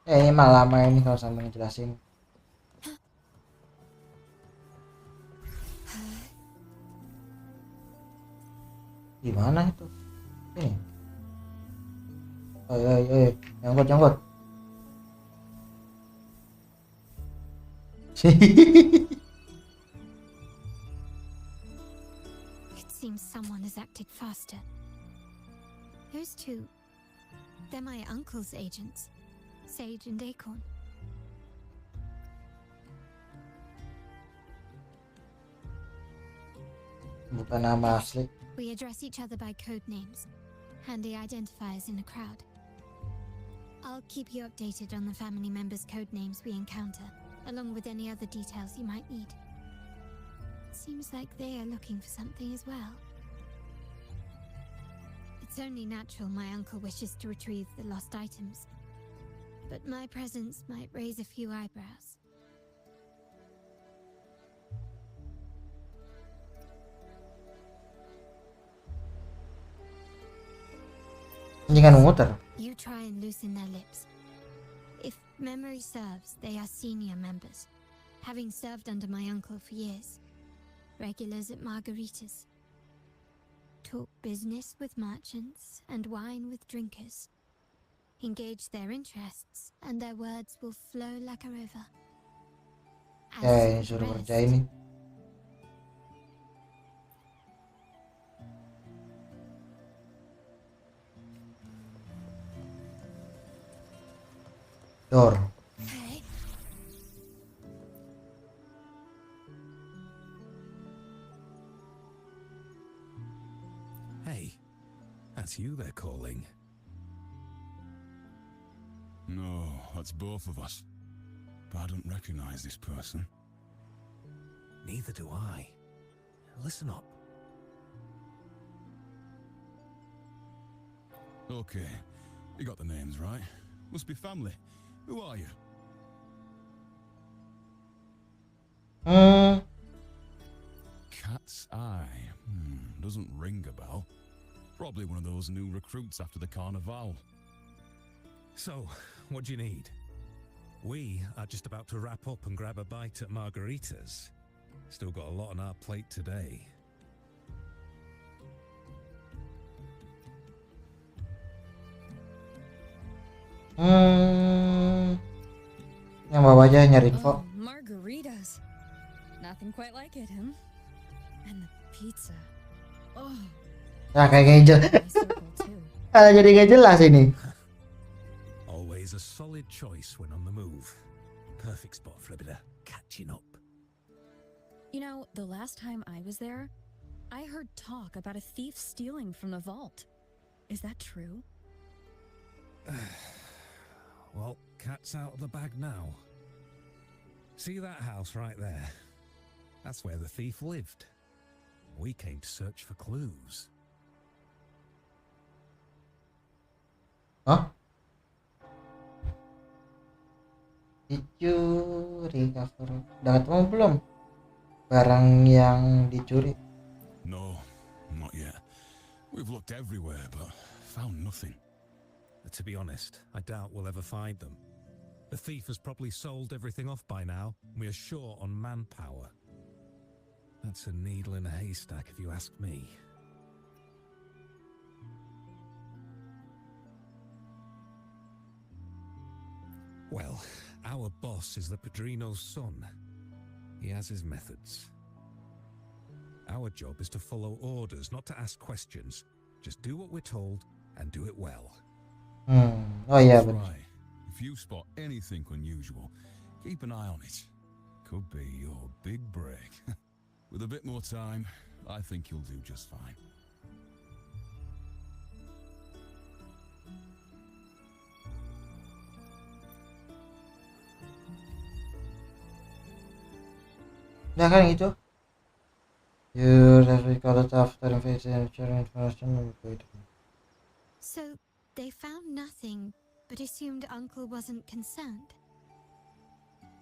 Ini mah lama ini kalau sampai ngejelasin. Gimana itu? Ini. Nyangkut. It seems someone has acted faster. Those two, they're my uncle's agents, Sage and Acorn. Bukan nama asli. We address each other by code names, handy identifiers in a crowd. I'll keep you updated on the family members' code names we encounter, along with any other details you might need. It seems like they are looking for something as well. It's only natural my uncle wishes to retrieve the lost items, but my presence might raise a few eyebrows. Jangan muter. You try and loosen their lips. If memory serves, they are senior members, having served under my uncle for years. Regulars at margaritas. Talk business with merchants and wine with drinkers. Engage their interests and their words will flow like a river. Ini suruh kerja ini. Door. Hey, that's you they're calling. No, that's both of us. But I don't recognize this person. Neither do I. Listen up. Okay, you got the names right. Must be family. Who are you? Cat's Eye. Doesn't ring a bell. Probably one of those new recruits after the carnival. So, what do you need? We are just about to wrap up and grab a bite at margaritas. Still got a lot on our plate today. Yang bawa aja nyari info. Oh, margaritas. Nothing quite like it, huh? And the pizza. Oh. Nah, kayak jelas. My circle too. Jadi gak jelas ini. Always a solid choice when on the move. Perfect spot for a bit of catching up. You know, the last time I was there, I heard talk about a thief stealing from the vault. Is that true? Well, cat's out of the bag now. See that house right there? That's where the thief lived. We came to search for clues. Hah? Dicuri cover. Udah ketemu belum barang yang dicuri? No, Not yet. We've looked everywhere, but found nothing. To be honest, I doubt we'll ever find them. The thief has probably sold everything off by now. We are short on manpower. That's a needle in a haystack, if you ask me. Well, our boss is the Padrino's son. He has his methods. Our job is to follow orders, not to ask questions. Just do what we're told and do it well. Oh iya That's benar. right. If you spot anything unusual, keep an eye on it. Could be your big break. With a bit more time, I think you'll do just fine. Udah kan gitu. You have recorded after investigation sharing information. So, they found nothing, but assumed Uncle wasn't concerned.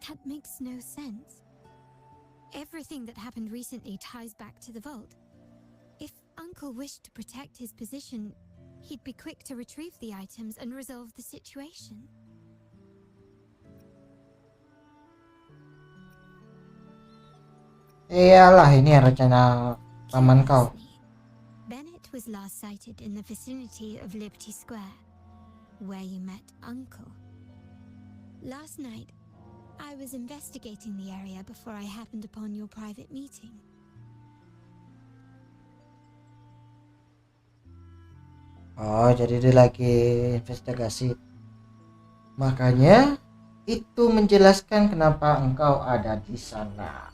That makes no sense. Everything that happened recently ties back to the vault. If Uncle wished to protect his position, he'd be quick to retrieve the items and resolve the situation. Iyalah ini rencana paman kau. Curiously, Bennett was last sighted in the vicinity of Liberty Square, where you met Uncle. Last night, I was investigating the area before I happened upon your private meeting. Oh, jadi dia lagi investigasi. Makanya itu menjelaskan kenapa engkau ada di sana.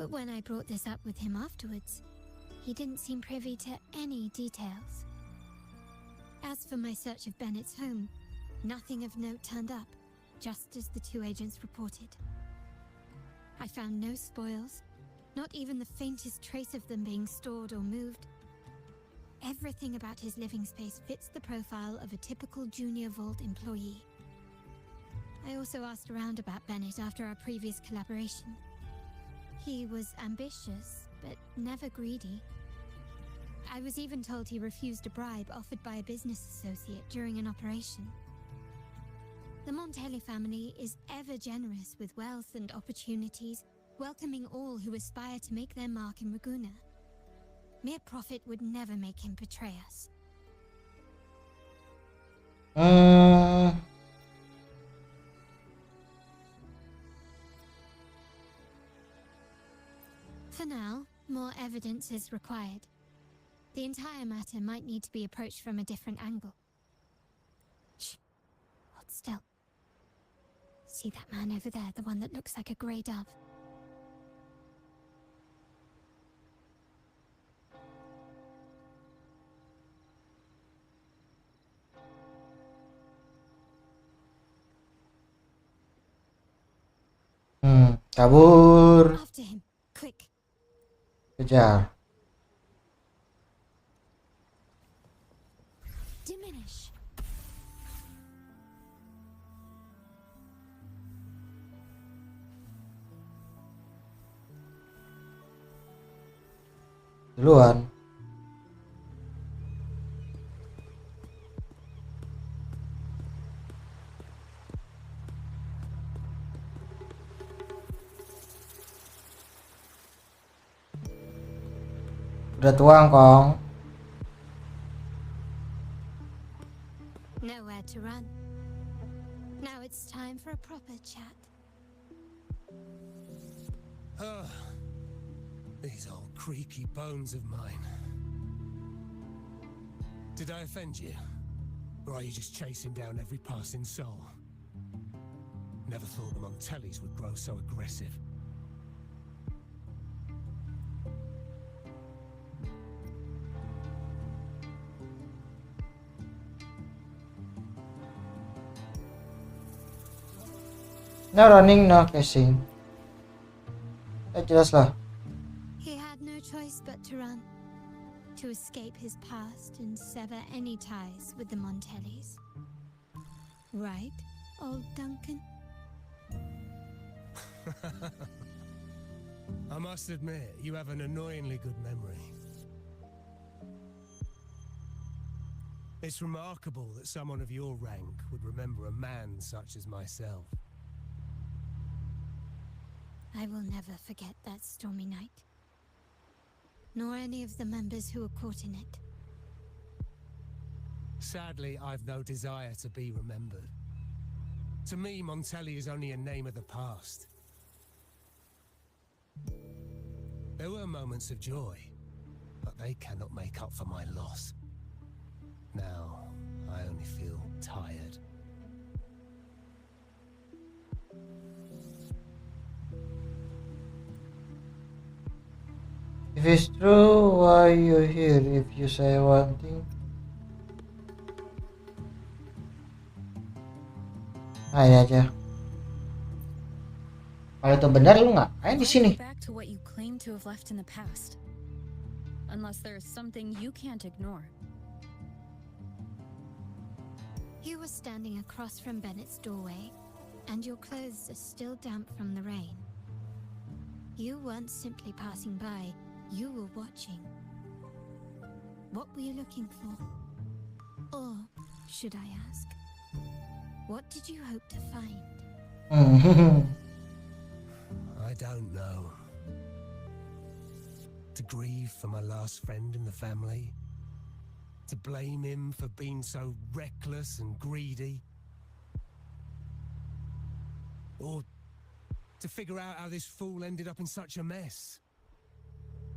But when I brought this up with him afterwards, he didn't seem privy to any details. As for my search of Bennett's home, nothing of note turned up, just as the two agents reported. I found no spoils, not even the faintest trace of them being stored or moved. Everything about his living space fits the profile of a typical junior vault employee. I also asked around about Bennett after our previous collaboration. He was ambitious, but never greedy. I was even told he refused a bribe offered by a business associate during an operation. The Montelli family is ever generous with wealth and opportunities, welcoming all who aspire to make their mark in Ragusa. Mere profit would never make him betray us. For now, more evidence is required. The entire matter might need to be approached from a different angle. Shh. Hold still. See that man over there, the one that looks like a grey dove? Kabur. After him, quick. Kejar. Diminish. Duluan. Udah tuang kong. Nowhere to run. Now it's time for a proper chat. These old creaky bones of mine. Did I offend you? Or are you just chasing down every passing soul? Never thought the Montellis would grow so aggressive. No running, no casing. Jelas lah. He had no choice but to run. To escape his past and sever any ties with the Montellis. Right, old Duncan? I must admit, you have an annoyingly good memory. It's remarkable that someone of your rank would remember a man such as myself. I will never forget that stormy night. Nor any of the members who were caught in it. Sadly, I've no desire to be remembered. To me, Montelli is only a name of the past. There were moments of joy, but they cannot make up for my loss. Now, I only feel tired. If it's true, why you here? If you say one thing. Nah, ini aja. Kalau itu benar, lu ngapain di sini? Back to what you claim to have left in the past. Unless there's something you can't ignore. You were standing across from Bennett's doorway, and your clothes are still damp from the rain. You weren't simply passing by, you were watching. What were you looking for? Or, should I ask, what did you hope to find? I don't know. To grieve for my last friend in the family? To blame him for being so reckless and greedy? Or to figure out how this fool ended up in such a mess?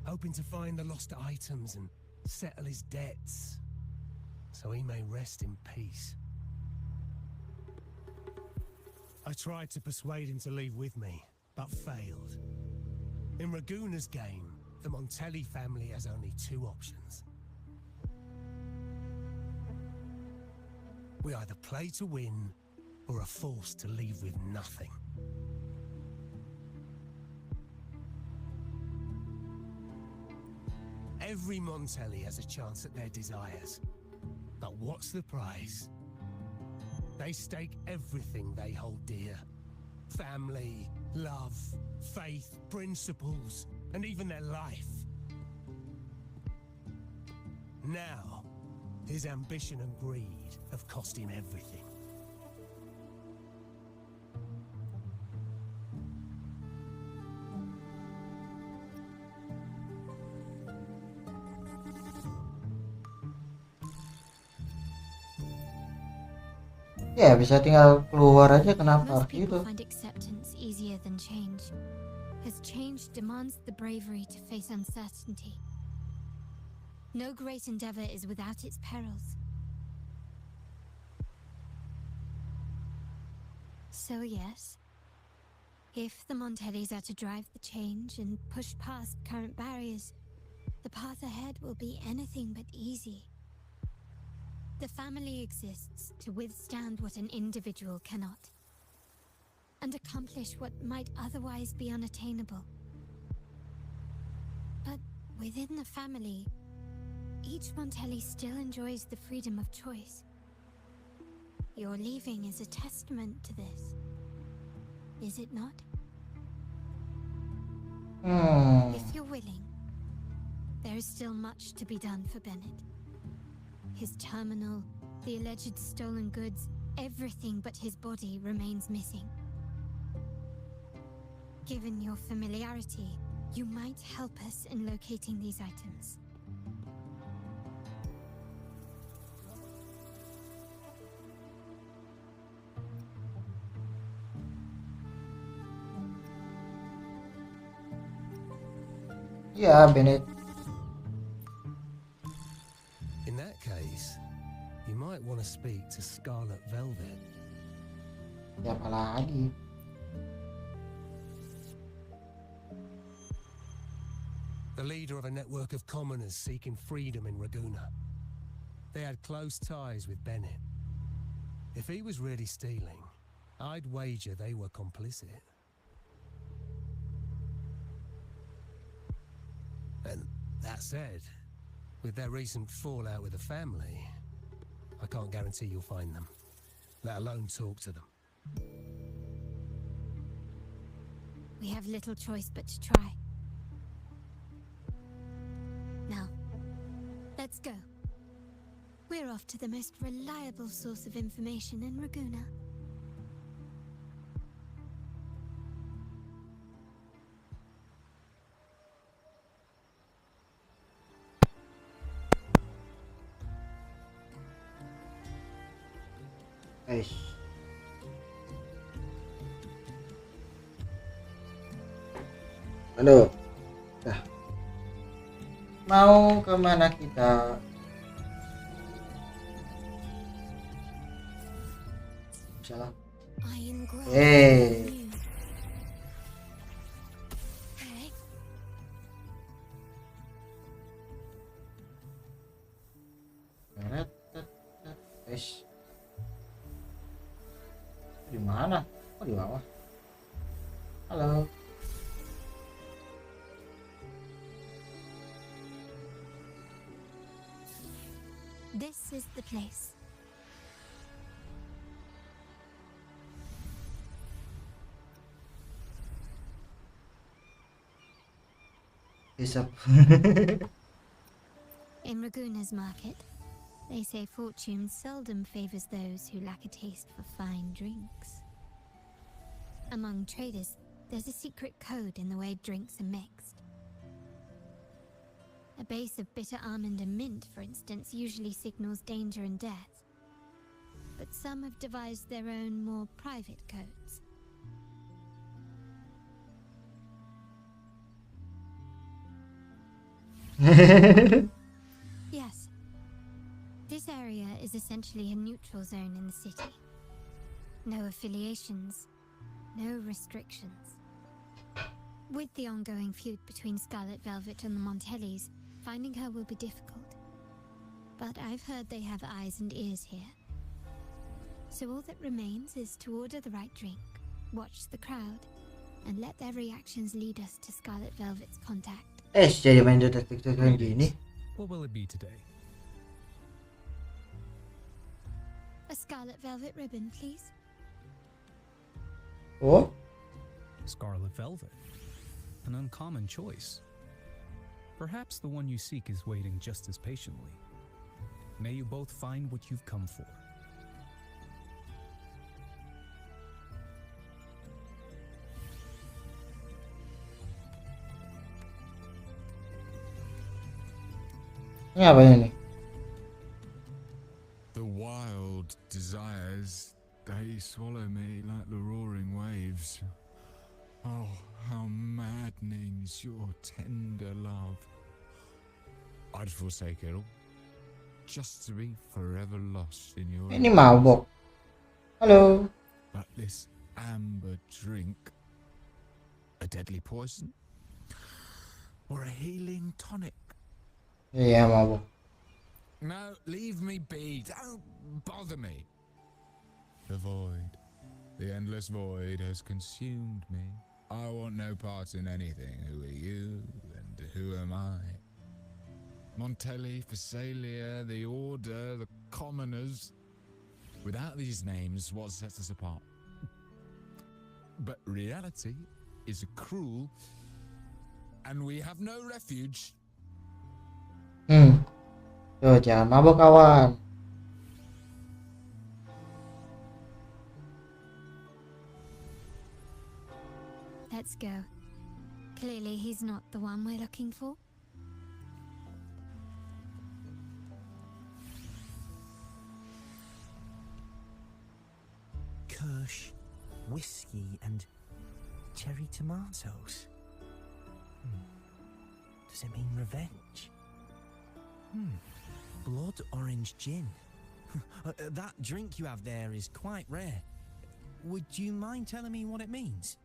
Hoping to find the lost items and settle his debts, so he may rest in peace. I tried to persuade him to leave with me, but failed. In Raguna's game, the Montelli family has only two options. We either play to win, or are forced to leave with nothing. Every Montelli has a chance at their desires. But what's the price? They stake everything they hold dear. Family, love, faith, principles, and even their life. Now, his ambition and greed have cost him everything. Ya bisa tinggal keluar aja, kenapa Most harus gitu? people find acceptance easier than change, as change demands the bravery to face uncertainty. No great endeavor is without its perils. So yes, if the Montellis are to drive the change and push past current barriers, the path ahead will be anything but easy. The family exists to withstand what an individual cannot, and accomplish what might otherwise be unattainable. But within the family, each Montelli still enjoys the freedom of choice. Your leaving is a testament to this, is it not? If you're willing, there is still much to be done for Bennett. His terminal, the alleged stolen goods, everything but his body remains missing. Given your familiarity, you might help us in locating these items. Ya, Bennett. In that case, you might want to speak to Scarlet Velvet. Siapa lagi? The leader of a network of commoners seeking freedom in Raguna. They had close ties with Bennett. If he was really stealing, I'd wager they were complicit. And that said, with their recent fallout with the family, I can't guarantee you'll find them, let alone talk to them. We have little choice but to try. Now, let's go. We're off to the most reliable source of information in Raguna. Guys. Halo. Dah. Mau kemana kita? Salah. Hey. Guys. Di mana? Oh, di bawah. Halo. This is the place. Hisap. In Raguna's market, they say fortune seldom favors those who lack a taste for fine drinks. Among traders, there's a secret code in the way drinks are mixed. A base of bitter almond and mint, for instance, usually signals danger and death. But some have devised their own more private codes. Yes. This area is essentially a neutral zone in the city. No affiliations, no restrictions. With the ongoing feud between Scarlet Velvet and the Montellis, finding her will be difficult. But I've heard they have eyes and ears here. So all that remains is to order the right drink, watch the crowd, and let their reactions lead us to Scarlet Velvet's contact. Jadi main detektif kayak gini. What will it be today? A Scarlet Velvet ribbon, please. Oh? Scarlet Velvet. An uncommon choice. Perhaps the one you seek is waiting just as patiently. May you both find what you've come for. Ini apa ini? The wild desires, they swallow me like the roaring waves. Oh, how maddening is your tender love. I'd forsake it all, just to be forever lost in your Ini mabok. Halo. But this amber drink, a deadly poison, or a healing tonic? Iya mabok. No, leave me be. Don't bother me. The void, the endless void has consumed me. I want no part in anything. Who are you and who am I? Montelli, Phasalia, the Order, the Commoners. Without these names, what sets us apart? But reality is cruel, and we have no refuge. Tuh, jangan mabok kawan. Let's go. Clearly he's not the one we're looking for. Kirsch, whiskey, and cherry tomatoes. Does it mean revenge? Blood orange gin. That drink you have there is quite rare. Would you mind telling me what it means?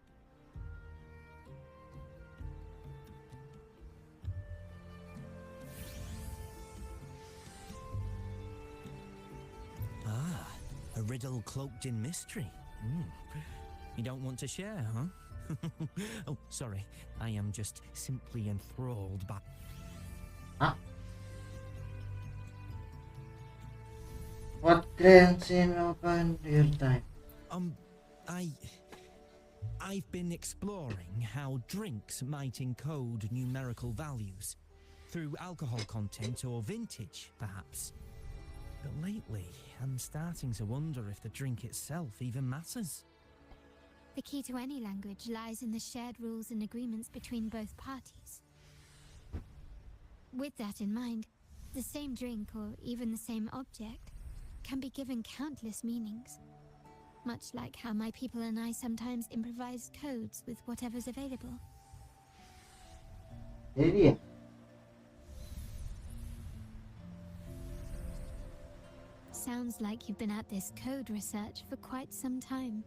Ah, a riddle cloaked in mystery. You don't want to share, huh? Oh, sorry. I am just simply enthralled by... What grants in open your time? I've been exploring how drinks might encode numerical values through alcohol content or vintage, perhaps. But lately, I'm starting to wonder if the drink itself even matters. The key to any language lies in the shared rules and agreements between both parties. With that in mind, the same drink or even the same object can be given countless meanings. Much like how my people and I sometimes improvise codes with whatever's available. Jadi dia. Sounds like you've been at this code research for quite some time.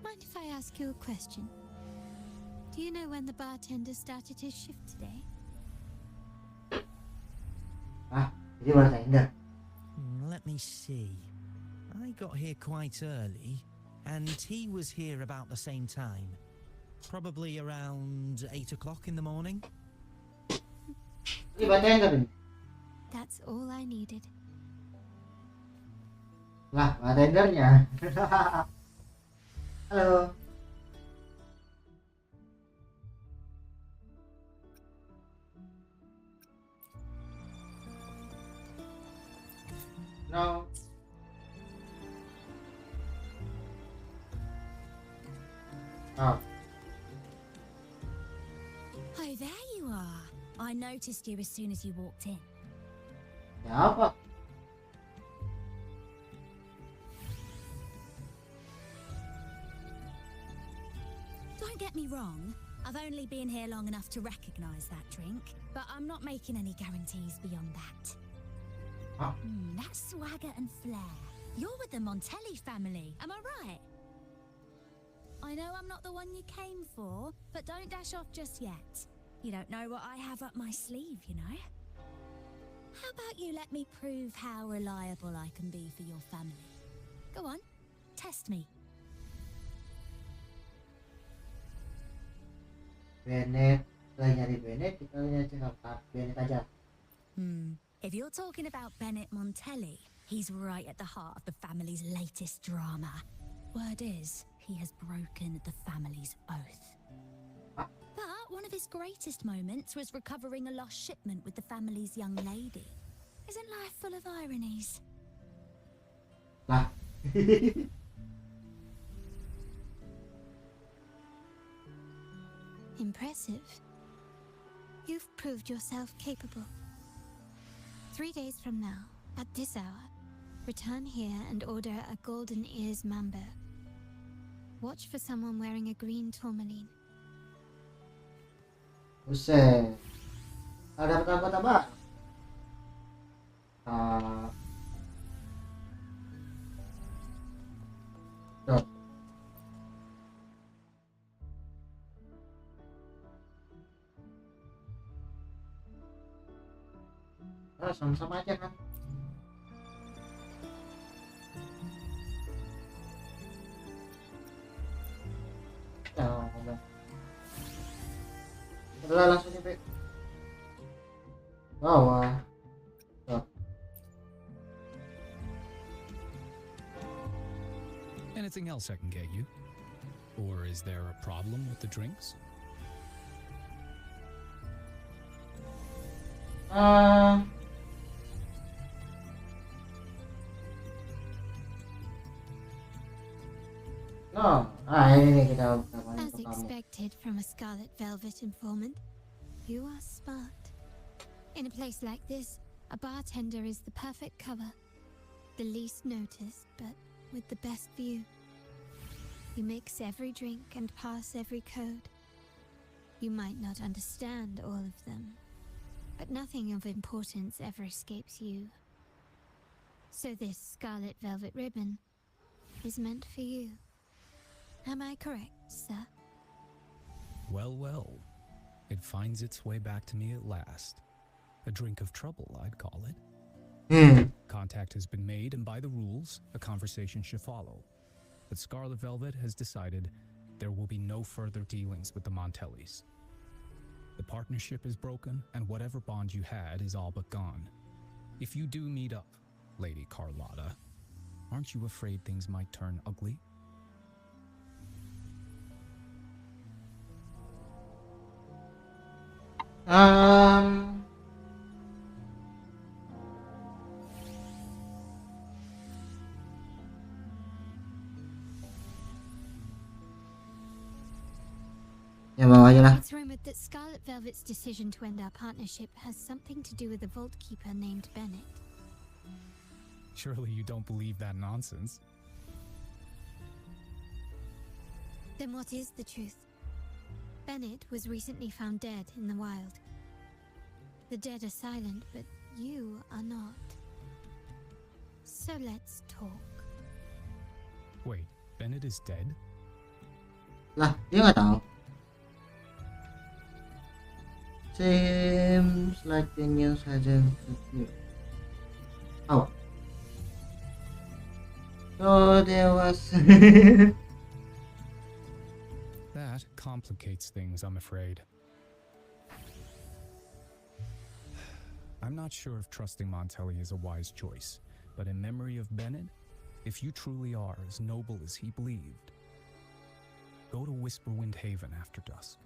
Mind if I ask you a question? Do you know when the bartender started his shift today? Ah, jadi bartender. Let me see. I got here quite early, and he was here about the same time. Probably around 8 o'clock in the morning. Ini bartender ini. That's all I needed. Lah, bartendernya. Halo. No. Oh. Oh, there you are. I noticed you as soon as you walked in. Ya apa? Don't get me wrong. I've only been here long enough to recognize that drink, but I'm not making any guarantees beyond that. Huh? That swagger and flair. You're with the Montelli family, am I right? I know I'm not the one you came for, but don't dash off just yet. You don't know what I have up my sleeve, you know? How about you let me prove how reliable I can be for your family? Go on, test me. Bennett, lagi nyari Bennett, kita nyari Bennett aja. If you're talking about Bennett Montelli, he's right at the heart of the family's latest drama. Word is, he has broken the family's oath. But one of his greatest moments was recovering a lost shipment with the family's young lady. Isn't life full of ironies? Lah. Impressive. You've proved yourself capable. 3 days from now, at this hour, return here and order a golden ears mambo. Watch for someone wearing a green tourmaline. Buset. Ada kota baru. Tuh. Sama-sama aja kan. Udah langsung nyampe bawah. Tuh. Anything else I can get you? Or is there a problem with the drinks? No, ini kita As expected from a Scarlet Velvet informant, you are smart. In a place like this, a bartender is the perfect cover. The least noticed, but with the best view. You mix every drink and pass every code. You might not understand all of them, but nothing of importance ever escapes you. So this Scarlet Velvet ribbon is meant for you. Am I correct, sir? Well, well. It finds its way back to me at last. A drink of trouble, I'd call it. Contact has been made, and by the rules, a conversation should follow. But Scarlet Velvet has decided there will be no further dealings with the Montellis. The partnership is broken, and whatever bond you had is all but gone. If you do meet up, Lady Carlotta, aren't you afraid things might turn ugly? It's rumored that Scarlet Velvet's decision to end our partnership has something to do with a vault keeper named Bennett. Surely you don't believe that nonsense. Then what is the truth? Bennett was recently found dead in the wild. The dead are silent, but you are not. So let's talk. Wait, Bennett is dead? Lah, dia nggak tahu. Seems like the news hasn't revealed. Oh. So there was. That complicates things, I'm afraid. I'm not sure if trusting Montelli is a wise choice, but in memory of Bennett, if you truly are as noble as he believed, go to Whisperwind Haven after dusk.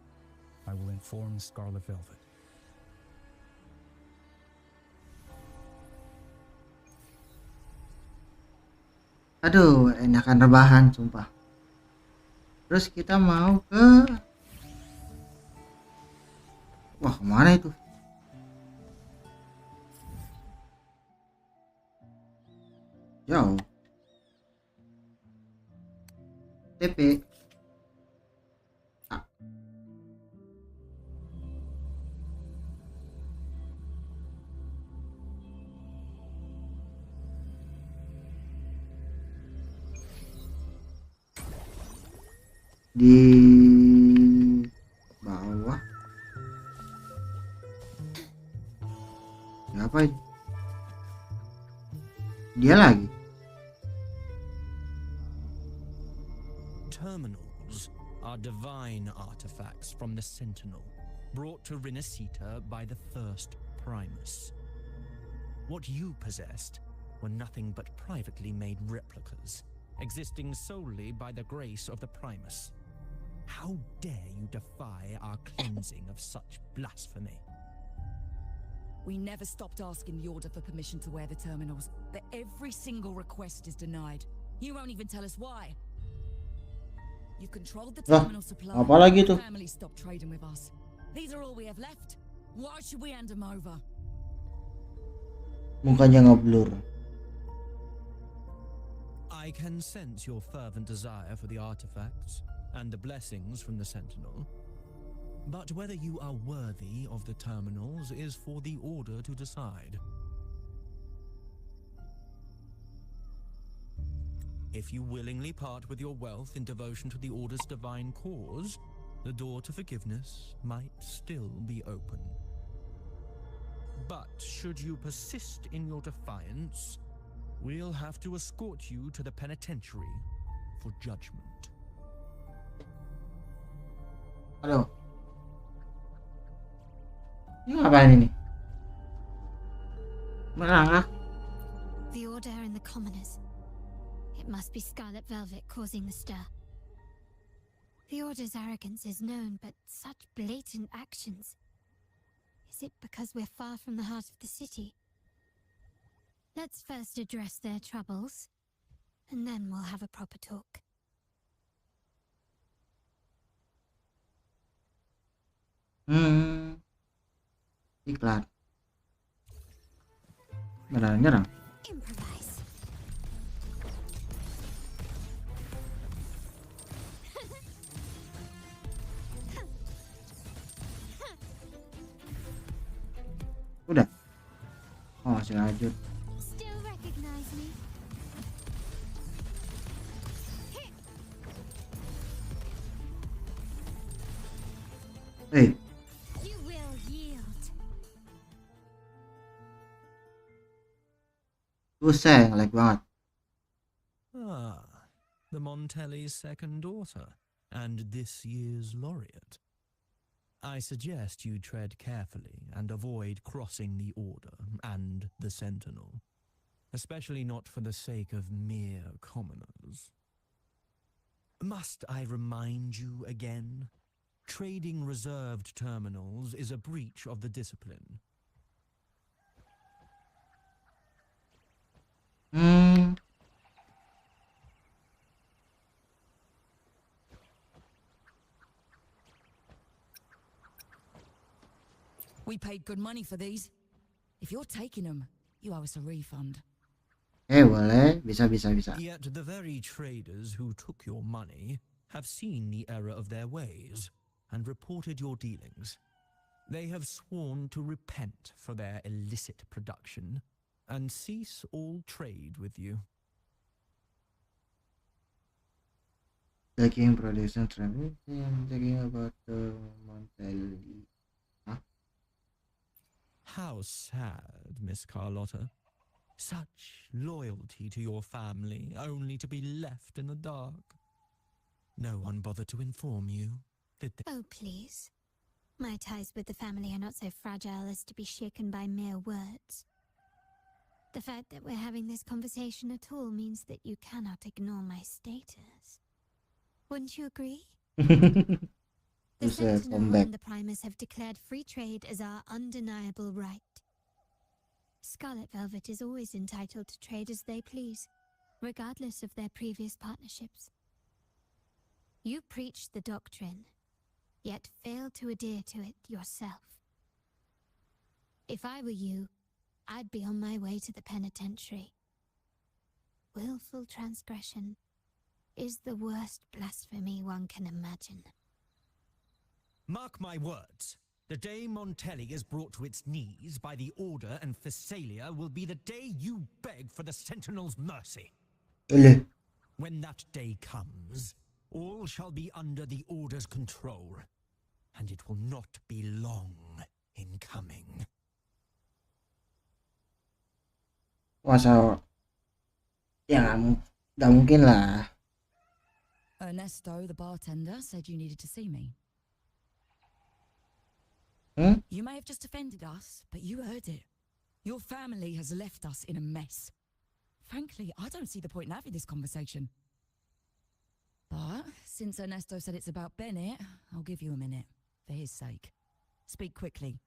I will inform Scarlet Velvet. Aduh, enakan rebahan sumpah. Terus kita mau ke wah, kemana itu? Jauh. TP. Ah. Di bawah. Siapa ini? Dia lagi. Terminals are divine artifacts from the Sentinel, brought to Rinasita by the first Primus. What you possessed were nothing but privately made replicas, existing solely by the grace of the Primus. How dare you defy our cleansing of such blasphemy? We never stopped asking the Order for permission to wear the terminals, but every single request is denied. You won't even tell us why. You controlled the terminal supply. Apalagi tuh? Family stopped trading with us. These are all we have left. Why should we hand them over? Mukanya ngeblur. I can sense your fervent desire for the artifacts and the blessings from the Sentinel. But whether you are worthy of the terminals is for the Order to decide. If you willingly part with your wealth in devotion to the Order's divine cause, the door to forgiveness might still be open. But should you persist in your defiance, we'll have to escort you to the penitentiary for judgment. Halo. Ini ngapain ini? Merangkak. The Order and the Commoners. It must be Scarlet Velvet causing the stir. The Order's arrogance is known, but such blatant actions. Is it because we're far from the heart of the city? Let's first address their troubles, and then we'll have a proper talk. Iklan. Nyerang. Improvise. Udah. Oh, masih lanjut. Still recognize me? Hey. You will yield. Susah, nge-lag banget. Ah, the Montelli's second daughter, and this year's laureate. I suggest you tread carefully and avoid crossing the Order and the Sentinel, especially not for the sake of mere commoners. Must I remind you again? Trading reserved terminals is a breach of the discipline. We paid good money for these. If you're taking them, you owe us a refund. Boleh, bisa. Yet the very traders who took your money have seen the error of their ways and reported your dealings. They have sworn to repent for their illicit production and cease all trade with you. Taking production travel, I'm talking about the Montelli. Huh? How sad, Miss Carlotta. Such loyalty to your family, only to be left in the dark. No one bothered to inform you, did they? Oh, please. My ties with the family are not so fragile as to be shaken by mere words. The fact that we're having this conversation at all means that you cannot ignore my status. Wouldn't you agree? The Sentinel and the Primus have declared free trade as our undeniable right. Scarlet Velvet is always entitled to trade as they please, regardless of their previous partnerships. You preach the doctrine, yet fail to adhere to it yourself. If I were you, I'd be on my way to the penitentiary. Willful transgression is the worst blasphemy one can imagine. Mark my words. The day Montelli is brought to its knees by the Order and Thessalia will be the day you beg for the Sentinel's mercy. When that day comes, all shall be under the Order's control, and it will not be long in coming. Masa ya nggak mungkin lah. Ernesto, the bartender, said you needed to see me. You may have just offended us, but you heard it. Your family has left us in a mess. Frankly, I don't see the point in having this conversation. But since Ernesto said it's about Bennett, I'll give you a minute, for his sake. Speak quickly.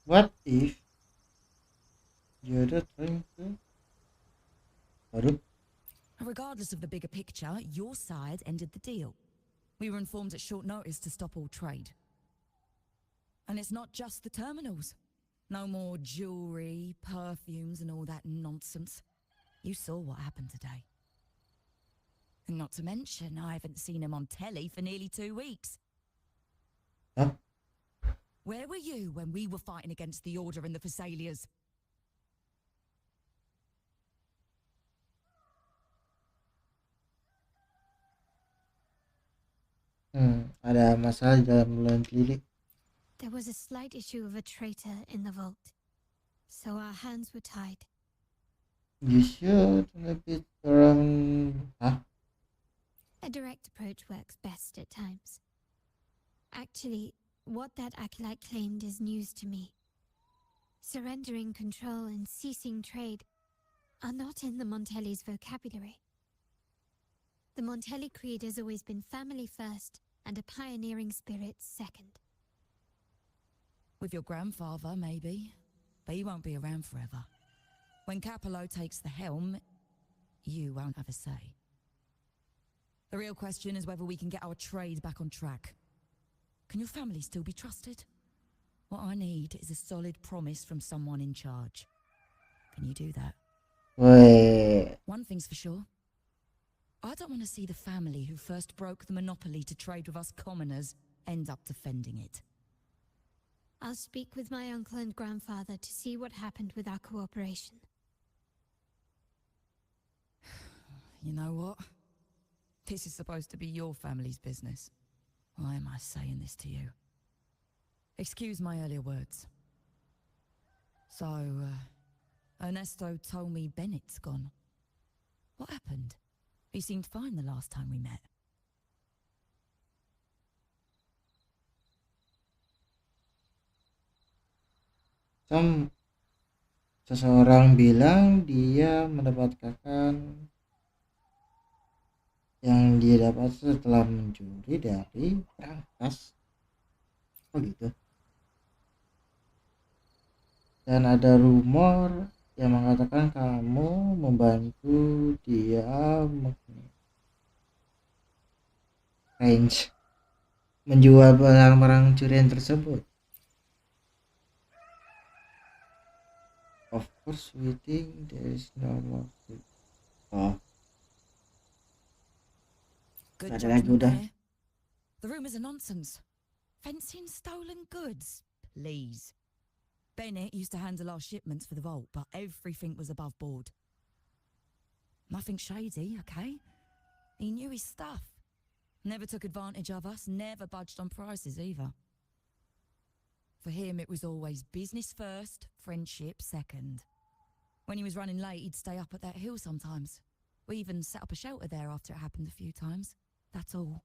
What if you're trying to? Waduh. Regardless of the bigger picture, your side ended the deal. We were informed at short notice to stop all trade. And it's not just the terminals. No more jewelry, perfumes, and all that nonsense. You saw what happened today. And not to mention, I haven't seen him on telly for nearly 2 weeks. Huh? Where were you when we were fighting against the Order and the Thessalias? Ada masalah di dalam bulan lilik. There was a slight issue of a traitor in the vault, so our hands were tied. You should a bit around. Huh? A direct approach works best at times. Actually, what that acolyte claimed is news to me. Surrendering control and ceasing trade are not in the Montelli's vocabulary. The Montelli creed has always been family first and a pioneering spirit second. With your grandfather, maybe, but he won't be around forever. When Kalo takes the helm, you won't have a say. The real question is whether we can get our trade back on track. Can your family still be trusted? What I need is a solid promise from someone in charge. Can you do that? Wait. One thing's for sure. I don't want to see the family who first broke the monopoly to trade with us commoners end up defending it. I'll speak with my uncle and grandfather to see what happened with our cooperation. You know what? This is supposed to be your family's business. Why am I saying this to you? Excuse my earlier words. So, Ernesto told me Bennett's gone. What happened? He seemed fine the last time we met. Seseorang bilang dia mendapatkan yang dia dapat setelah mencuri dari brankas. Oh gitu. Dan ada rumor yang mengatakan kamu membantu dia range menjual barang-barang curian tersebut. Of course, we think there is no more. Oh, Good ada lagi judgment udah. there. The rumours are nonsense. Fencing stolen goods. Please. Bennett used to handle our shipments for the vault, but everything was above board. Nothing shady, okay? He knew his stuff. Never took advantage of us, never budged on prices either. For him, it was always business first, friendship second. When he was running late, he'd stay up at that hill sometimes. We even set up a shelter there after it happened a few times. That's all.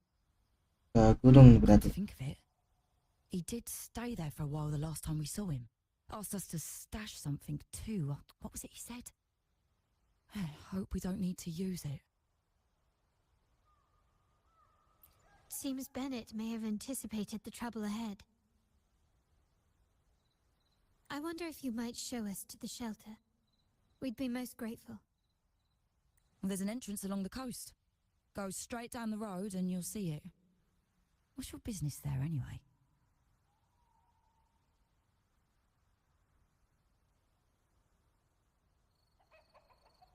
Gunung Come to berarti. think of it, he did stay there for a while the last time we saw him. Asked us to stash something too. What was it he said? Hope we don't need to use it. Seems Bennett may have anticipated the trouble ahead. I wonder if you might show us to the shelter. We'd be most grateful. Well, there's an entrance along the coast. Go straight down the road and you'll see it. What's your business there anyway?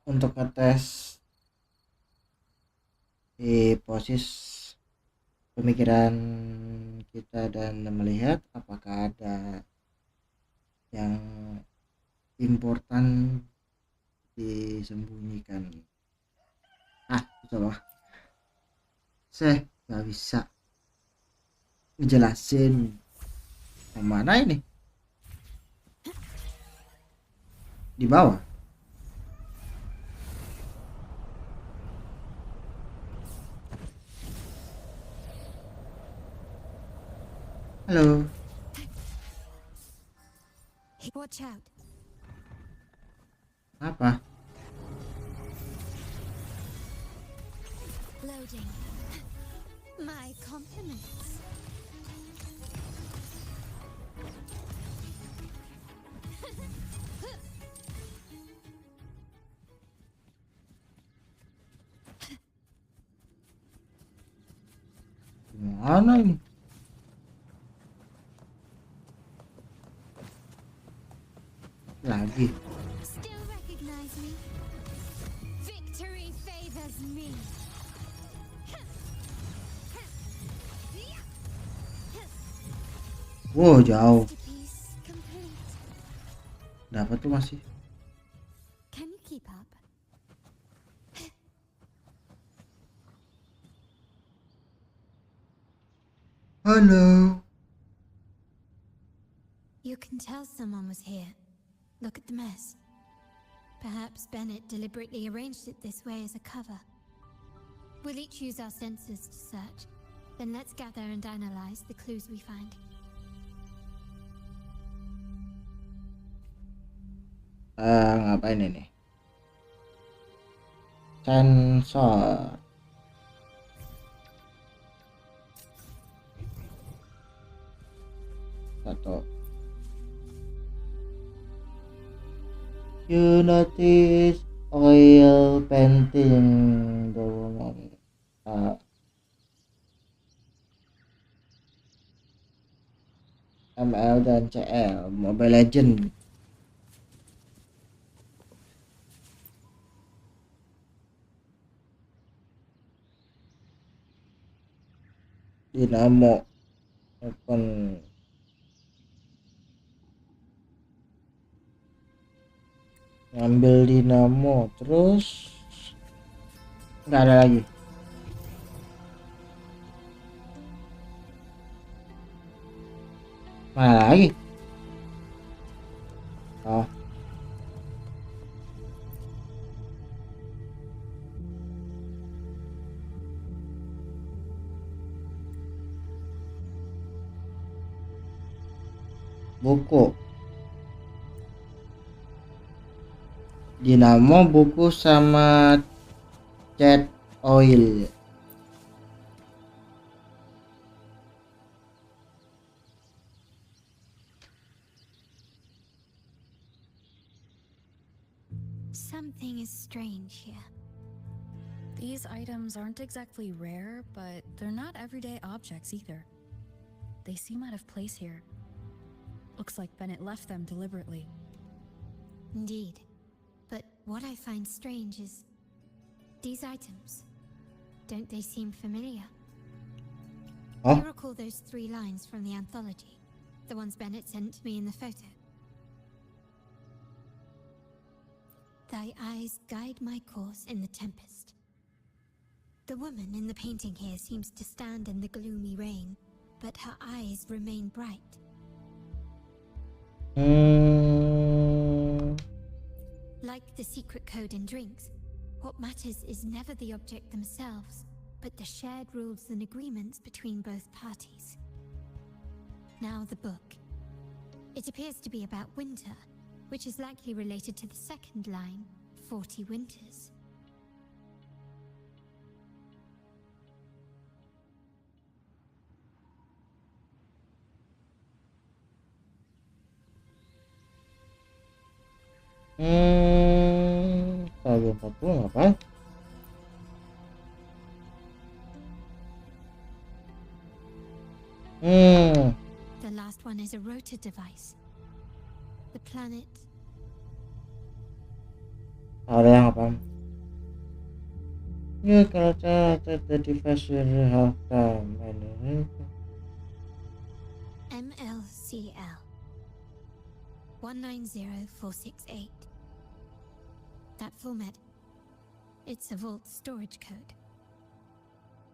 Untuk ngetes di posisi pemikiran kita dan melihat apakah ada yang important disembunyikan. Coba saya nggak bisa ngejelasin yang mana ini di bawah. Halo. Watch out. Apa? Loading. My compliments. Gimana ini? Lagi. Still recognize me? Victory favors me. Wow, jauh. Masterpiece complete. Dapat tuh masih. Can you keep up? Halo. You can tell someone was here. Look at the mess. Perhaps Bennett deliberately arranged it this way as a cover. We'll each use our senses to search. Then let's gather and analyze the clues we find. Ngapain ini? Sensor. Satu. You notice oil painting the woman. ML dan CL Mobile Legend. Dinamo open. Ngambil dinamo terus nggak ada lagi. Mana lagi? Oh, buku dinamo, buku sama cat oil. Something is strange here. These items aren't exactly rare, but they're not everyday objects either. They seem out of place here. Looks like Bennett left them deliberately. Indeed. But what I find strange is these items. Don't they seem familiar? Huh? Do you recall those 3 lines from the anthology? The ones Bennett sent me in the photo? Thy eyes guide my course in the tempest. The woman in the painting here seems to stand in the gloomy rain, but her eyes remain bright. Like the secret code in drinks, what matters is never the object themselves, but the shared rules and agreements between both parties. Now the book. It appears to be about winter, which is likely related to the second line, 40 winters. Kalian 40 apa? The last one is a rotor device. The planet. Ada yang apa? Ya kalau the device will have time and MLCL 190468. That format. It's a vault storage code.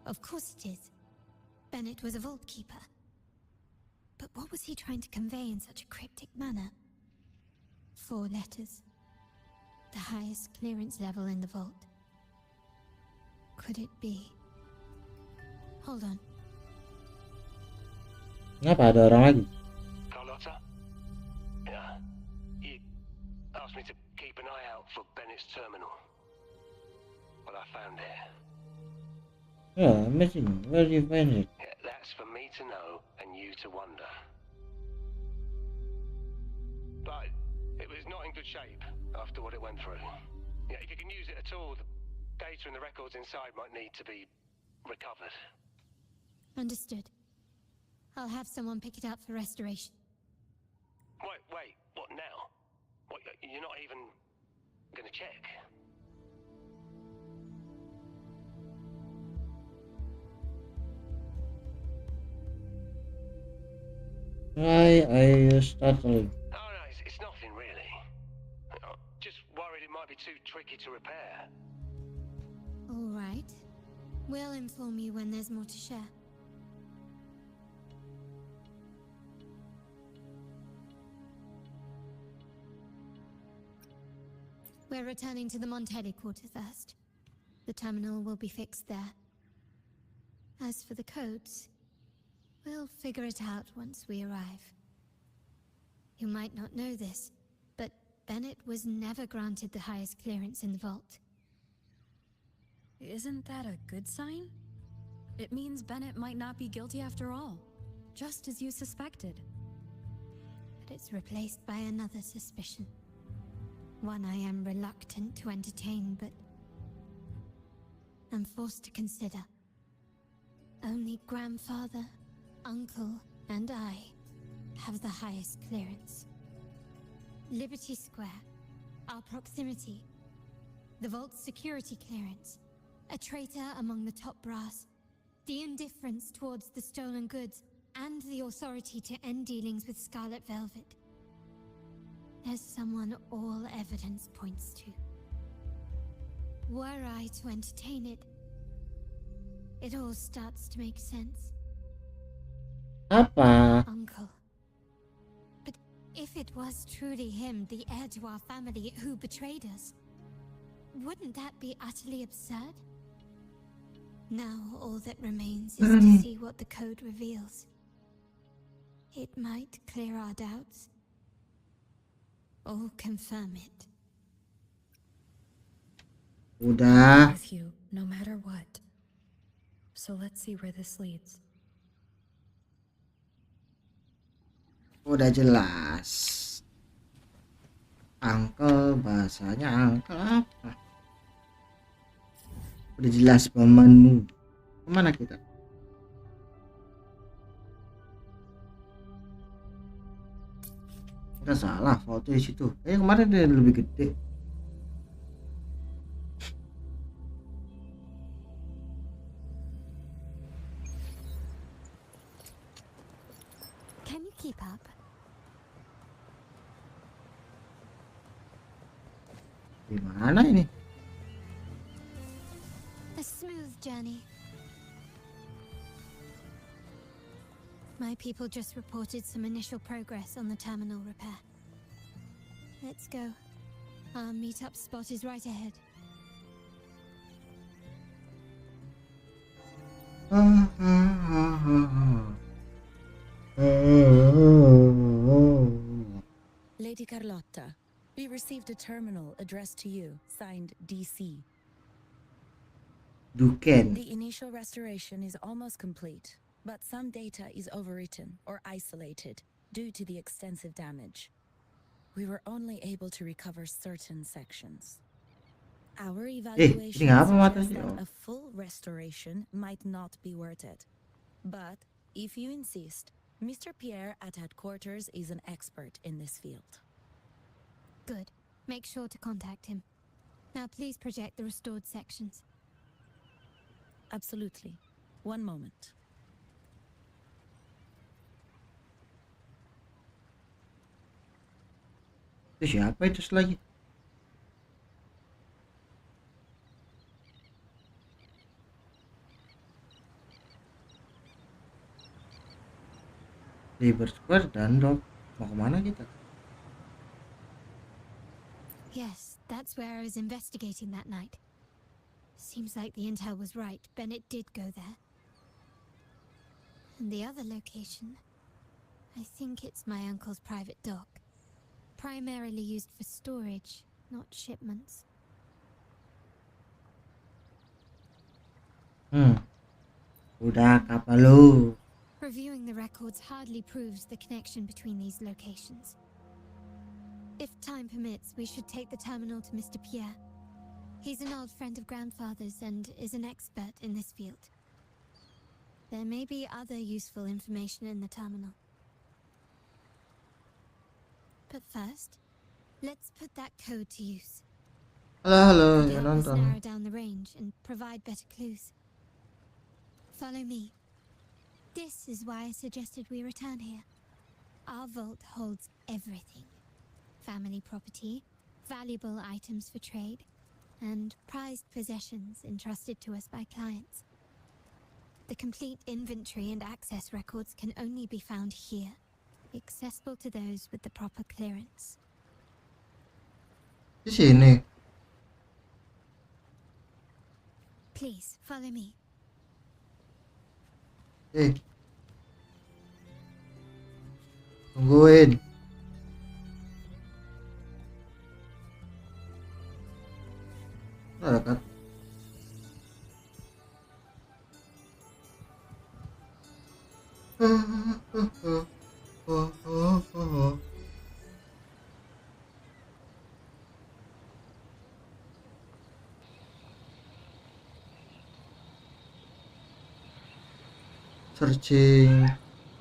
Of course it is. Bennett was a vault keeper. But what was he trying to convey in such a cryptic manner? 4 letters. The highest clearance level in the vault. Could it be? Hold on. Kenapa ada orang lagi? Carlotta? Yeah. You asked me to keep an eye out for Bennett's terminal. Well, I found it. Yeah, amazing. Where did you find it? Yeah, that's for me to know and you to wonder. But it was not in good shape after what it went through. Yeah, if you can use it at all, the data and the records inside might need to be recovered. Understood. I'll have someone pick it up for restoration. Wait, what now? What, you're not even gonna check? Why are you startled? Oh no, it's nothing really. I'm just worried it might be too tricky to repair. All right. We'll inform you when there's more to share. We're returning to the Montelli quarter first. The terminal will be fixed there. As for the codes, we'll figure it out once we arrive. You might not know this, but Bennett was never granted the highest clearance in the vault. Isn't that a good sign? It means Bennett might not be guilty after all, just as you suspected. But it's replaced by another suspicion. One I am reluctant to entertain, but I'm forced to consider. Only grandfather, uncle, and I have the highest clearance. Liberty Square, our proximity, the vault's security clearance, a traitor among the top brass, the indifference towards the stolen goods, and the authority to end dealings with Scarlet Velvet. There's someone all evidence points to. Were I to entertain it, it all starts to make sense. Apa? Uncle. But if it was truly him, the heir to our family, who betrayed us, wouldn't that be utterly absurd? Now all that remains is to see what the code reveals. It might clear our doubts, or confirm it. Udah. With you, no matter what. So let's see where this leads. Udah jelas. Uncle, bahasanya uncle apa? Udah jelas pamanmu. Kemana kita? Kita salah foto di situ. Kemarin dia lebih gede. Can you keep up? Gimana ini? A smooth journey. My people just reported some initial progress on the terminal repair. Let's go. Our meetup spot is right ahead. Lady Carlotta, we received a terminal addressed to you, signed DC. Duken. The initial restoration is almost complete, but some data is overwritten or isolated due to the extensive damage. We were only able to recover certain sections. Our evaluation suggests that a full restoration might not be worth it. But if you insist, Mr. Pierre at headquarters is an expert in this field. Good. Make sure to contact him. Now please project the restored sections. Absolutely. One moment. Itu siapa itu lagi? Liber Square dan Dog. Mau kemana kita? Yes, that's where I was investigating that night. Seems like the intel was right. Bennett did go there. And the other location, I think it's my uncle's private dock. Primarily used for storage, not shipments. Udah kapal lu. Reviewing the records hardly proves the connection between these locations. If time permits, we should take the terminal to Mr. Pierre. He's an old friend of grandfather's and is an expert in this field. There may be other useful information in the terminal. But first, let's put that code to use. Halo, It'll ya help us nonton. narrow down the range and provide better clues. Follow me. This is why I suggested we return here. Our vault holds everything. Family property, valuable items for trade, and prized possessions entrusted to us by clients. The complete inventory and access records can only be found here, accessible to those with the proper clearance. Di sini. Please, follow me. Tungguin. Ada kan? Searching.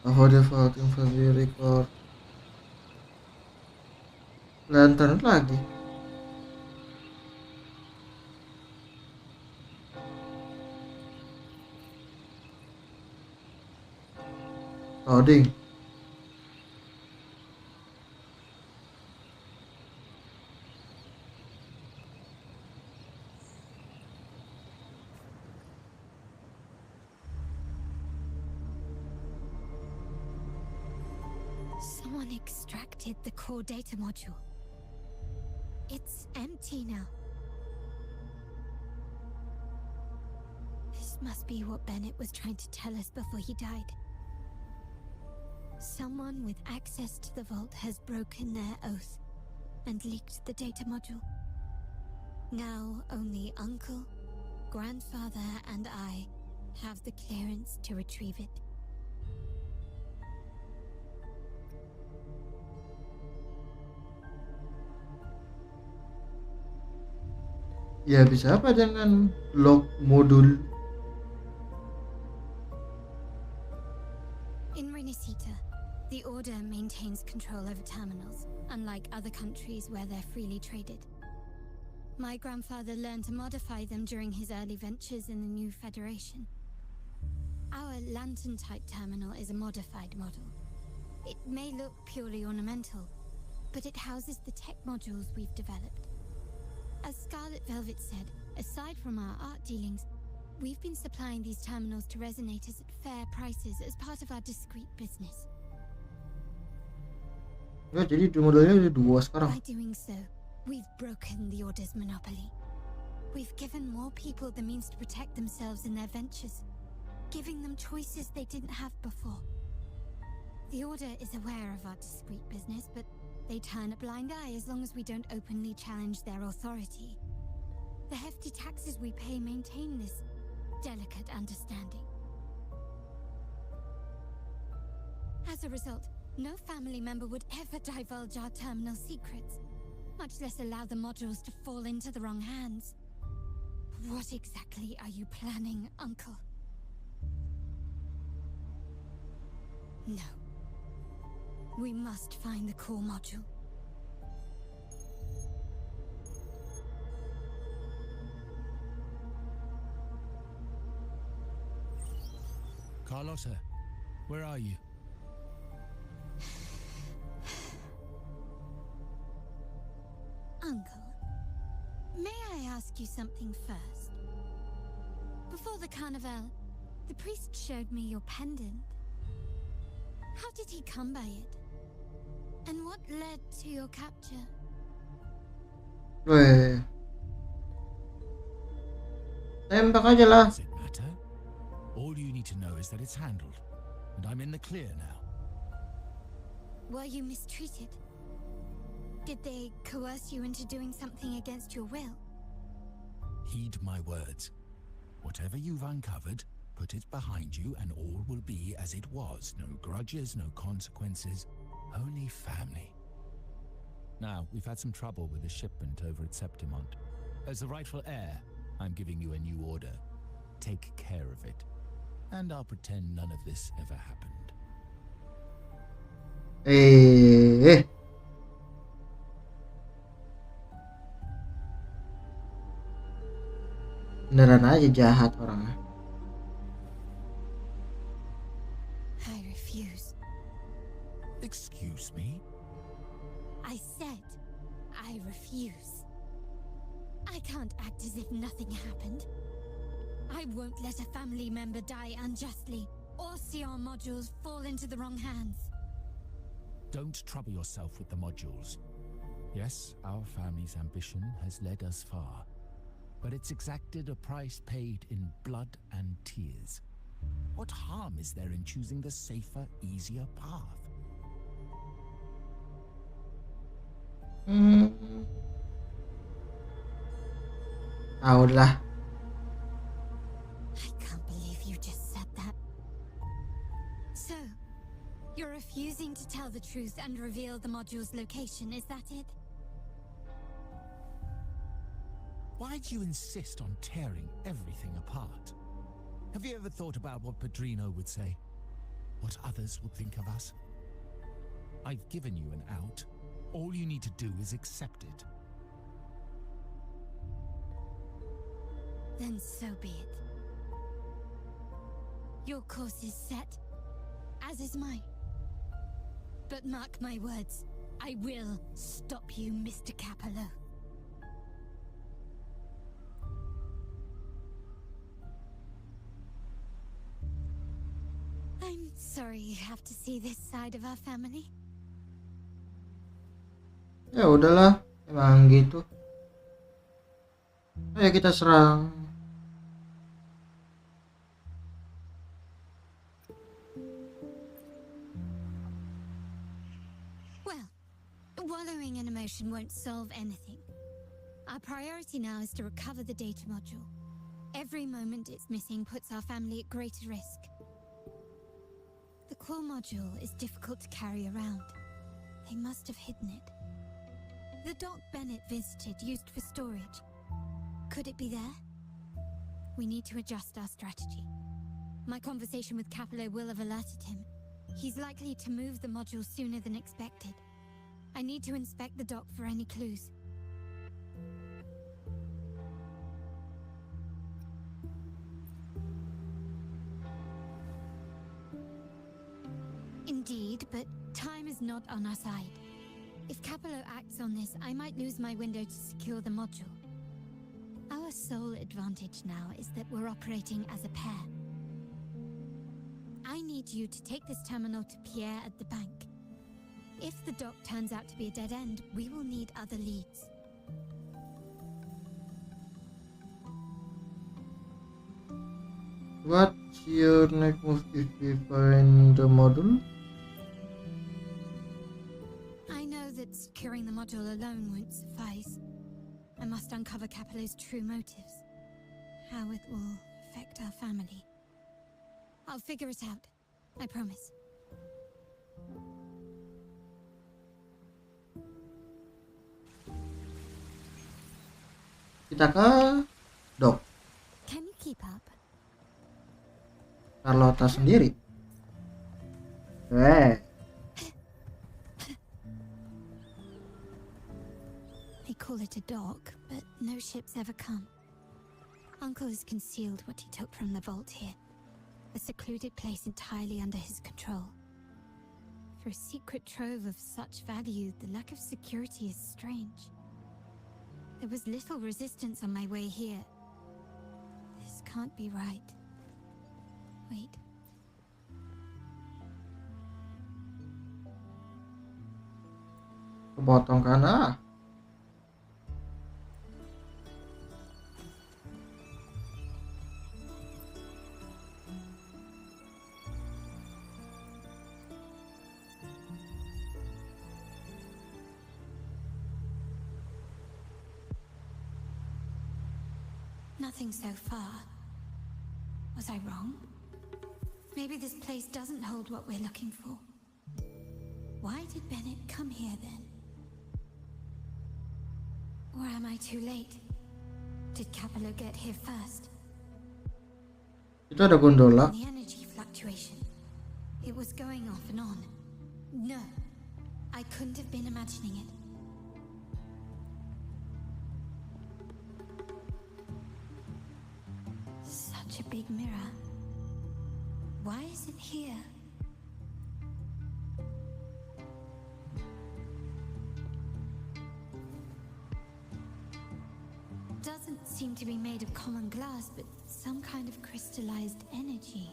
How the fucking family record. Lantern lagi. Loading. Someone extracted the core data module. It's empty now. This must be what Bennett was trying to tell us before he died. Someone with access to the vault has broken their oath and leaked the data module. Now only Uncle, Grandfather, and I have the clearance to retrieve it. Ya bisa apa dengan lock modul? In Renisita, the Order maintains control over terminals, unlike other countries where they're freely traded. My grandfather learned to modify them during his early ventures in the new Federation. Our lantern-type terminal is a modified model. It may look purely ornamental, but it houses the tech modules we've developed. As Scarlet Velvet said, aside from our art dealings, we've been supplying these terminals to resonators at fair prices as part of our discreet business. Ya, jadi modalnya ada 2 sekarang. By doing so, we've broken the Order's monopoly. We've given more people the means to protect themselves in their ventures, giving them choices they didn't have before. The Order is aware of our discreet business, but they turn a blind eye as long as we don't openly challenge their authority. The hefty taxes we pay maintain this delicate understanding. As a result, no family member would ever divulge our terminal secrets, much less allow the modules to fall into the wrong hands. What exactly are you planning, Uncle? No. We must find the core module. Carlotta, where are you? Uncle, may I ask you something first? Before the carnival, the priest showed me your pendant. How did he come by it? And what led to your capture? Weh. Tembak aja lah. Does it matter? All you need to know is that it's handled, and I'm in the clear now. Were you mistreated? Did they coerce you into doing something against your will? Heed my words. Whatever you've uncovered, put it behind you and all will be as it was. No grudges, no consequences, only family. Now, we've had some trouble with a shipment over at Septimont. As the rightful heir, I'm giving you a new order. Take care of it. And I'll pretend none of this ever happened. Beneran aja jahat orangnya. I refuse. Excuse me? I said I refuse. I can't act as if nothing happened. I won't let a family member die unjustly or see our modules fall into the wrong hands. Don't trouble yourself with the modules. Yes, our family's ambition has led us far, but it's exacted a price paid in blood and tears. What harm is there in choosing the safer, easier path? Lah. I can't believe you just said that. So, you're refusing to tell the truth and reveal the module's location, is that it? Why do you insist on tearing everything apart? Have you ever thought about what Padrino would say? What others would think of us? I've given you an out. All you need to do is accept it. Then so be it. Your course is set, as is mine. But mark my words, I will stop you, Mr. Capello. I'm sorry you have to see this side of our family. Ya udahlah, emang gitu. Ayo kita serang. Well, wallowing in emotion won't solve anything. Our priority now is to recover the data module. Every moment it's missing puts our family at greater risk. The core module is difficult to carry around. They must have hidden it. The dock Bennett visited used for storage. Could it be there? We need to adjust our strategy. My conversation with Kalo will have alerted him. He's likely to move the module sooner than expected. I need to inspect the dock for any clues. Indeed, but time is not on our side. If Kalo acts on this, I might lose my window to secure the module. Our sole advantage now is that we're operating as a pair. I need you to take this terminal to Pierre at the bank. If the dock turns out to be a dead end, we will need other leads. What's your next move if we find the module? I know that securing the module alone won't suffice. I must uncover Kalo's true motives. How it will affect our family. I'll figure it out. I promise. Kita ke dock. Can you keep up? Carlotta sendiri. They call it a dock, but no ships ever come. Uncle has concealed what he took from the vault here. A secluded place entirely under his control. For a secret trove of such value, the lack of security is strange. There was little resistance on my way here. This can't be right. Wait. Kepotong kan ah. Nothing so far. Was I wrong? Maybe this place doesn't hold what we're looking for. Why did Bennett come here then? Or am I too late? Did Kalo get here first? Itu ada gondola. The energy fluctuation. It was going off and on. No, I couldn't have been imagining it. Such a big mirror. Why is it here? Doesn't seem to be made of common glass, but some kind of crystallized energy.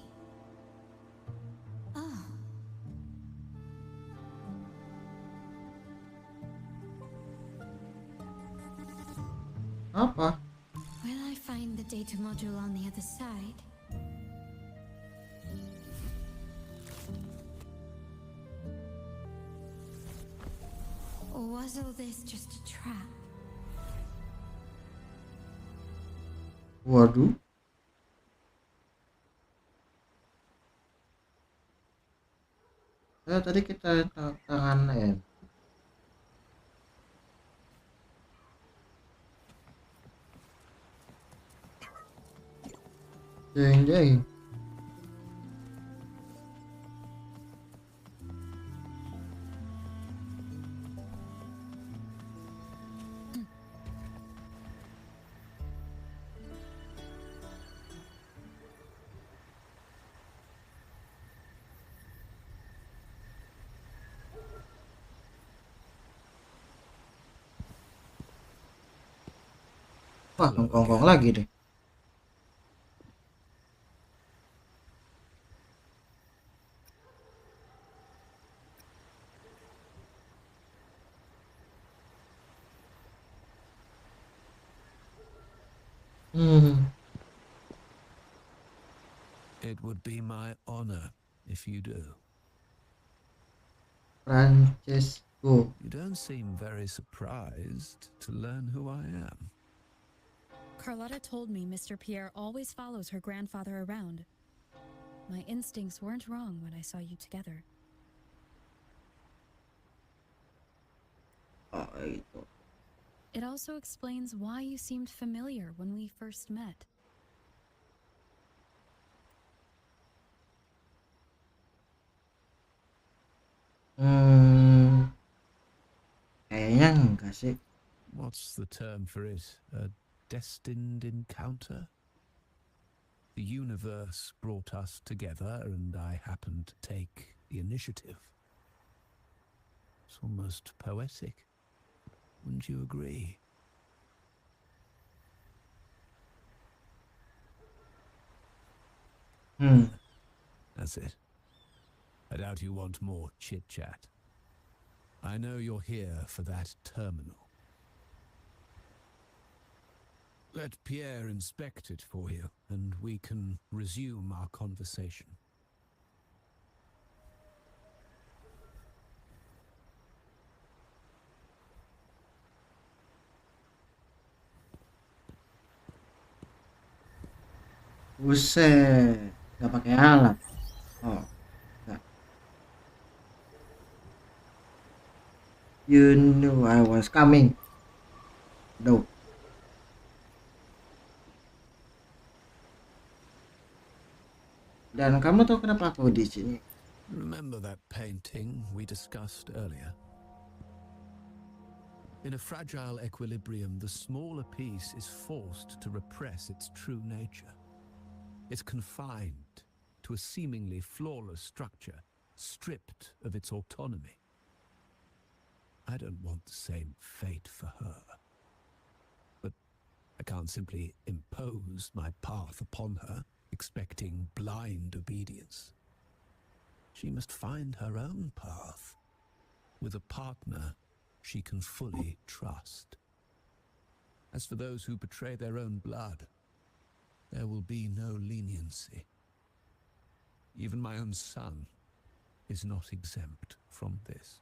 Ah. Apa? Will I find the data module on the other side? Or was all this just a trap? Waduh. Tadi kita tangan jeng. Wah, ngongkong lagi deh. It would be my honor if you do. Francesco. You don't seem very surprised to learn who I am. Carlotta told me Mr. Pierre always follows her grandfather around. My instincts weren't wrong when I saw you together. Oh, itu. It also explains why you seemed familiar when we first met. Kayaknya enggak sih. What's the term for it? A destined encounter? The universe brought us together, and I happened to take the initiative. It's almost poetic. Wouldn't you agree? That's it. I doubt you want more chit-chat. I know you're here for that terminal. Let Pierre inspect it for you, and we can resume our conversation. Buset, nggak pakai alat. Oh, enggak. You knew I was coming. No. Dan kamu tahu kenapa aku di sini? Remember that painting we discussed earlier? In a fragile equilibrium, the smaller piece is forced to repress its true nature. It's confined to a seemingly flawless structure, stripped of its autonomy. I don't want the same fate for her. But I can't simply impose my path upon her, expecting blind obedience. She must find her own path, with a partner she can fully trust. As for those who betray their own blood, there will be no leniency. Even my own son is not exempt from this.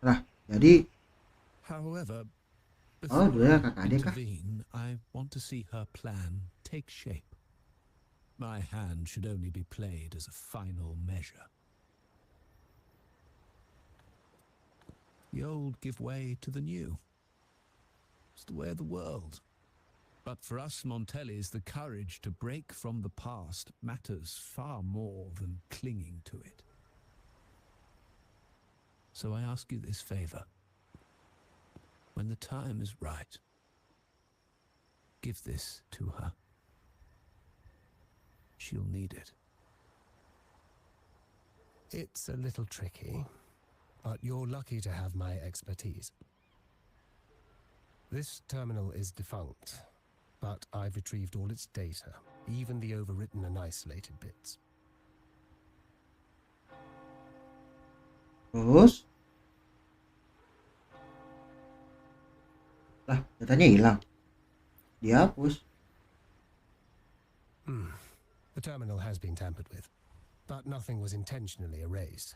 Nah, jadi However, oh, before dia I kakak adik kah? intervene, I want to see her plan take shape. My hand should only be played as a final measure. The old give way to the new. It's the way of the world. But for us Montellis, the courage to break from the past matters far more than clinging to it. So I ask you this favor. When the time is right, give this to her. She'll need it. It's a little tricky, but you're lucky to have my expertise. This terminal is defunct, but I've retrieved all its data, even the overwritten and isolated bits. Terus? Lah, datanya hilang. Dihapus. The terminal has been tampered with, but nothing was intentionally erased.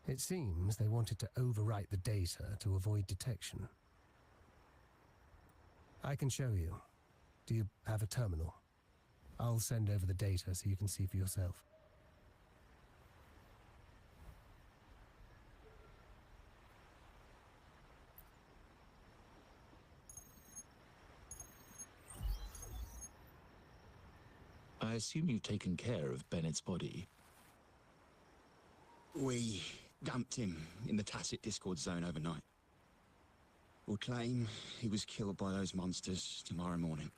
It seems they wanted to overwrite the data to avoid detection. I can show you. Do you have a terminal? I'll send over the data so you can see for yourself. I assume you've taken care of Bennett's body. We dumped him in the tacit discord zone overnight. We'll claim he was killed by those monsters tomorrow morning.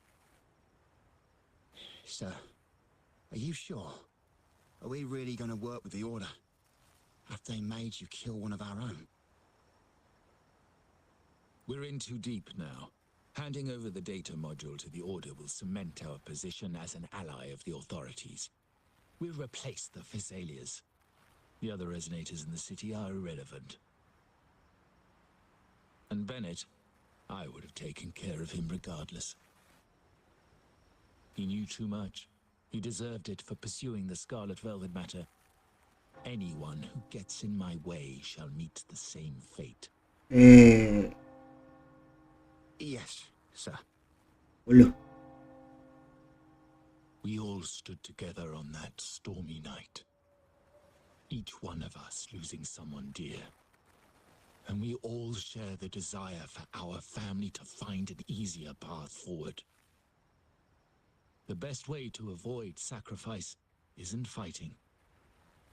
Sir, are you sure? Are we really going to work with the Order? Have they made you kill one of our own? We're in too deep now. Handing over the data module to the Order will cement our position as an ally of the authorities. We'll replace the Physaelias. The other resonators in the city are irrelevant. And Bennett, I would have taken care of him regardless. He knew too much. He deserved it for pursuing the Scarlet Velvet matter. Anyone who gets in my way shall meet the same fate. Yes, sir. Uluh. We all stood together on that stormy night. Each one of us losing someone dear. And we all share the desire for our family to find an easier path forward. The best way to avoid sacrifice isn't fighting,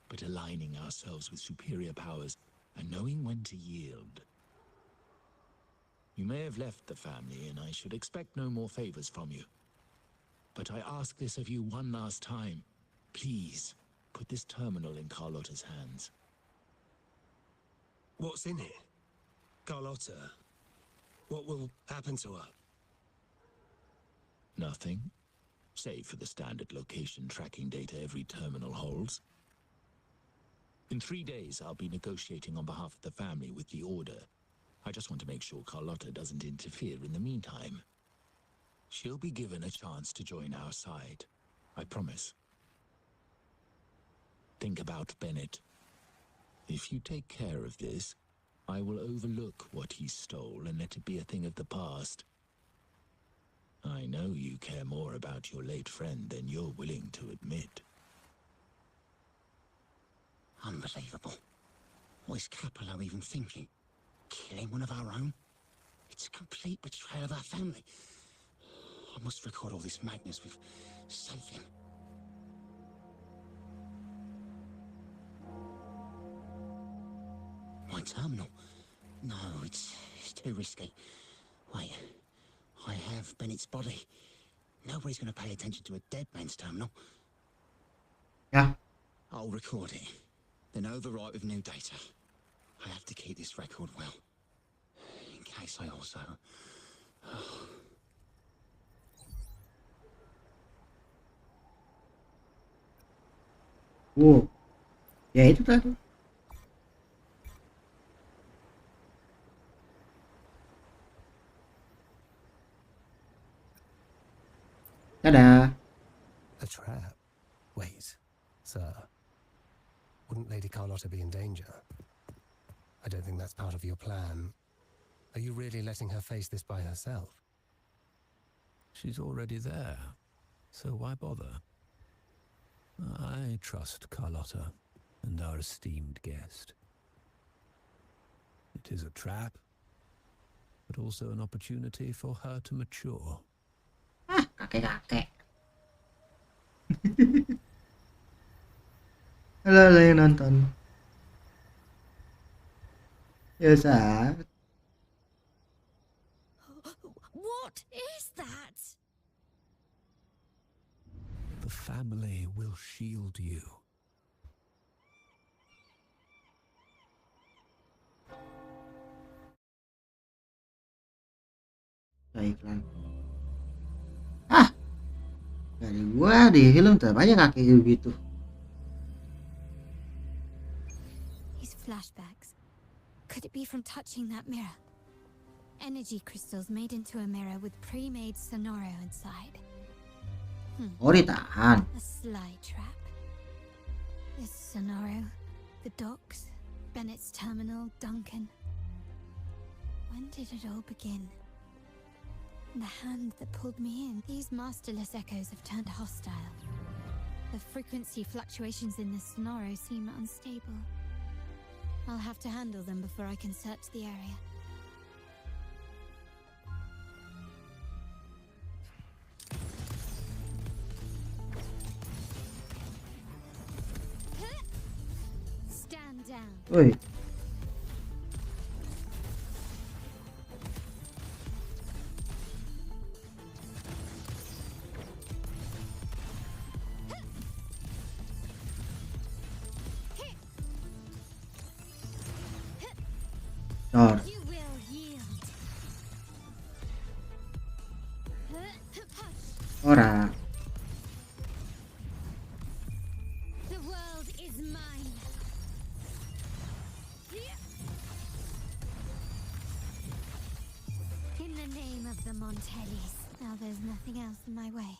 but aligning ourselves with superior powers and knowing when to yield. You may have left the family, and I should expect no more favors from you. But I ask this of you one last time. Please, put this terminal in Carlotta's hands. What's in it? Carlotta? What will happen to her? Nothing, save for the standard location tracking data every terminal holds. In 3 days, I'll be negotiating on behalf of the family with the Order. I just want to make sure Carlotta doesn't interfere in the meantime. She'll be given a chance to join our side. I promise. Think about Bennett. If you take care of this, I will overlook what he stole and let it be a thing of the past. I know you care more about your late friend than you're willing to admit. Unbelievable. What is Capello even thinking? Killing one of our own? It's a complete betrayal of our family. I must record all this madness with something. My terminal? No, it's too risky. Wait, I have Bennett's body. Nobody's going to pay attention to a dead man's terminal. Yeah. I'll record it, then overwrite with new data. I have to keep this record well, in case I also... Wow. Ya itu tadi. Dadah. A trap? Wait, sir. Wouldn't Lady Carlotta be in danger? I don't think that's part of your plan. Are you really letting her face this by herself? She's already there, so why bother? I trust Carlotta and our esteemed guest. It is a trap, but also an opportunity for her to mature. Ah, kakek-kakek. Halo yang nonton. Ya sahabat. What is that? The family will shield you. Iklan. Ah, dari gua di film terbanyak kakek gitu. These flashbacks. Could it be from touching that mirror? Energy crystals made into a mirror with pre-made sonoro inside. Oh, ditahan. A sly trap. This sonoro, the docks, Bennett's terminal, Duncan. When did it all begin? The hand that pulled me in. These masterless echoes have turned hostile. The frequency fluctuations in this sonoro seem unstable. I'll have to handle them before I can search the area. Stand down. Woi. Dor. You will yield. Ora. The world is mine. In the name of the Montellis. Now there's nothing else in my way.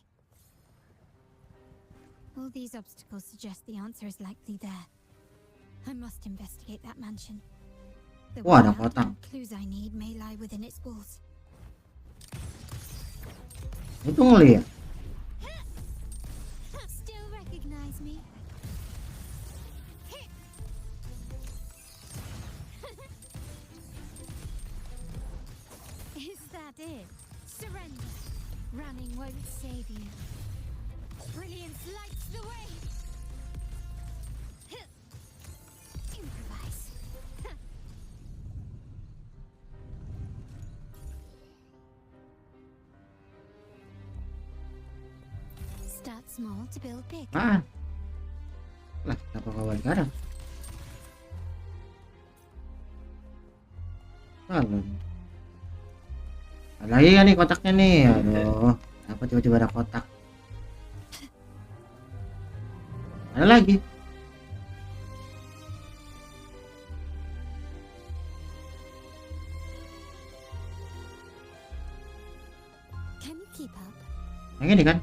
All these obstacles suggest the answer is likely there. I must investigate that mansion. The Wah, ada way out kotak. and clues I need may lie within its walls. Itu ngeliat. Still recognize me? Running won't save you. Brilliance lights the way. Improvise. Start small to build big. Lah, kenapa kawan garam? Halo. Ada lagi kan nih kotaknya nih? Aduh, apa tiba-tiba ada kotak? Ada lagi. Can you keep up? Yang ini kan?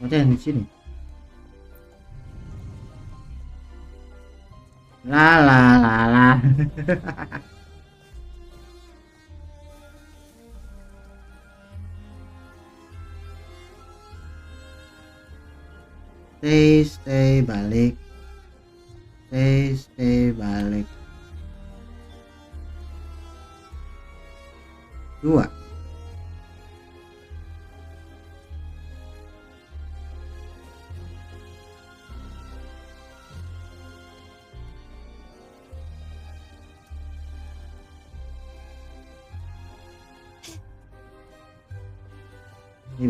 Ada yang di sini. La la la la. Stay balik. Stay balik. 2.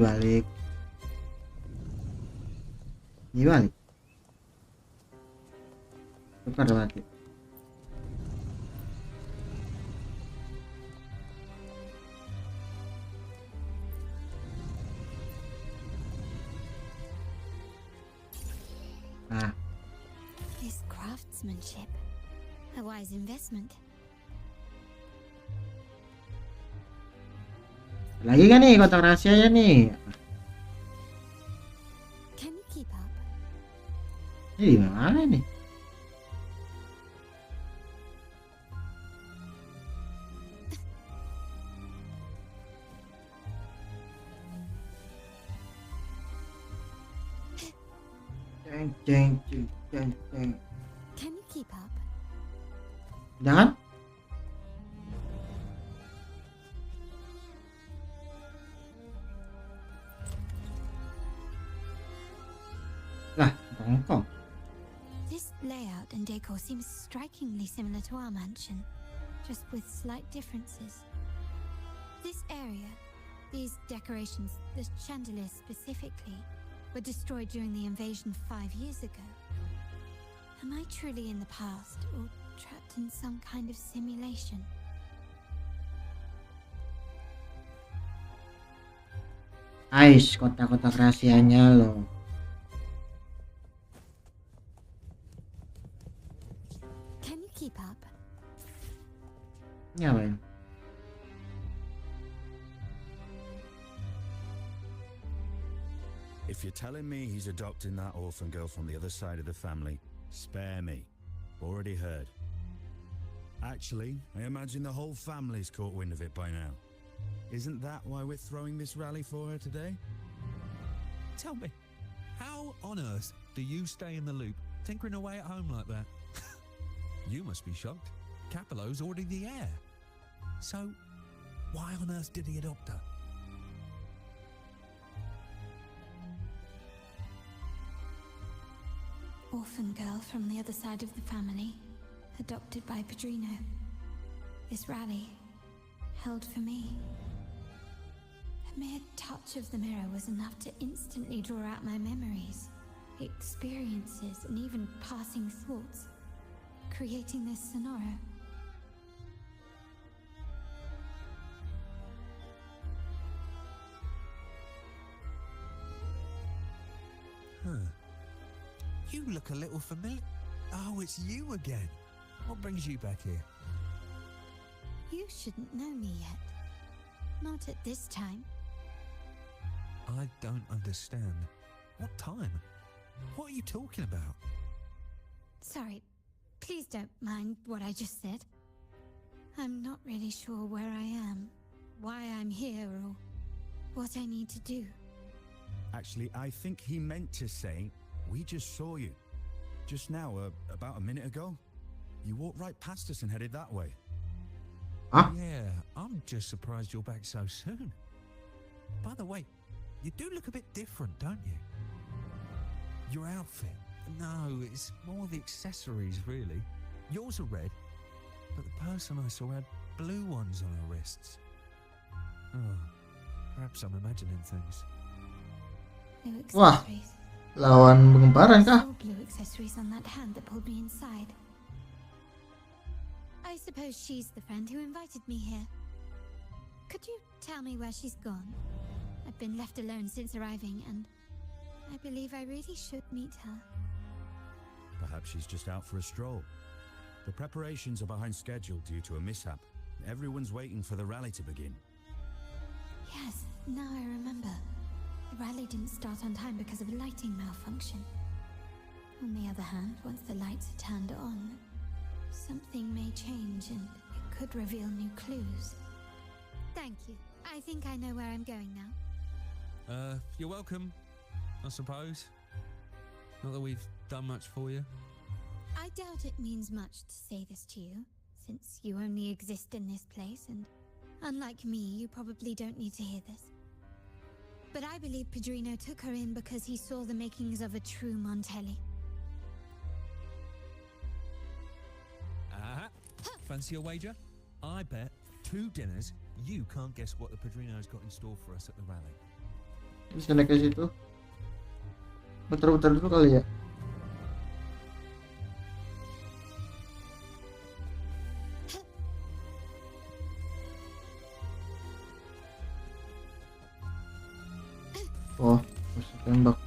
Dibalik. Tukar mati. Nah, This craftsmanship, a wise investment. lagi kan nih kotak rahasianya nih. Can you keep up? Ini di mana nih? Ceng. Can you keep up? Jangan. Lah, bongkong. This layout and decor seems strikingly similar to our mansion, just with slight differences. This area, these decorations, the chandeliers specifically, were destroyed during the invasion 5 years ago. Am I truly in the past, or trapped in some kind of simulation? Ais, kotak-kotak rahasianya loh. Can you keep up? Ngapain? If you're telling me he's adopting that orphan girl from the other side of the family, spare me. Already heard. Actually, I imagine the whole family's caught wind of it by now. Isn't that why we're throwing this rally for her today? Tell me, how on earth do you stay in the loop, tinkering away at home like that? You must be shocked. Capello's already the heir. So, why on earth did he adopt her? Orphan girl from the other side of the family, adopted by Padrino. This rally, held for me. A mere touch of the mirror was enough to instantly draw out my memories, experiences, and even passing thoughts, creating this scenario. Huh. You look a little familiar. Oh, it's you again. What brings you back here? You shouldn't know me yet. Not at this time. I don't understand. What time? What are you talking about? Sorry, please don't mind what I just said. I'm not really sure where I am, why I'm here, or what I need to do. Actually, I think he meant to say, we just saw you. Just now, about a minute ago. You walked right past us and headed that way. Huh? Yeah, I'm just surprised you're back so soon. By the way, you do look a bit different, don't you? Your outfit. No, it's more the accessories, really. Yours are red, but the person I saw had blue ones on her wrists. Oh, perhaps I'm imagining things. No Wah, accessories. lawan pengemparan I kah? saw blue accessories on that hand that pulled me inside. I suppose she's the friend who invited me here. Could you tell me where she's gone? I've been left alone since arriving, and I believe I really should meet her. Perhaps she's just out for a stroll. The preparations are behind schedule due to a mishap. Everyone's waiting for the rally to begin. Yes, now I remember. The rally didn't start on time because of a lighting malfunction. On the other hand, once the lights are turned on, something may change and it could reveal new clues. Thank you. I think I know where I'm going now. You're welcome, I suppose. Not that we've done much for you. I doubt it means much to say this to you, since you only exist in this place, and unlike me, you probably don't need to hear this. But I believe Pedrino took her in because he saw the makings of a true Montelli. Fancy a wager? I bet 2 dinners you can't guess what the Pedrino's got in store for us at the rally. Bisa naik ke situ. Putar-putar dulu kali ya. Oh, masih tembak.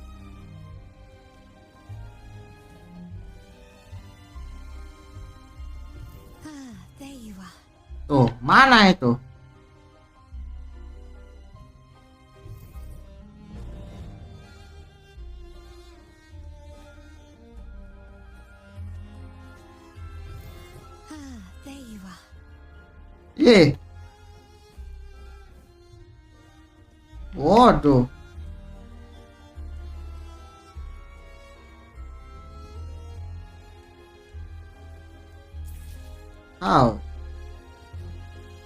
There you are. Tuh, mana itu? There you are. Ye. Waduh. How?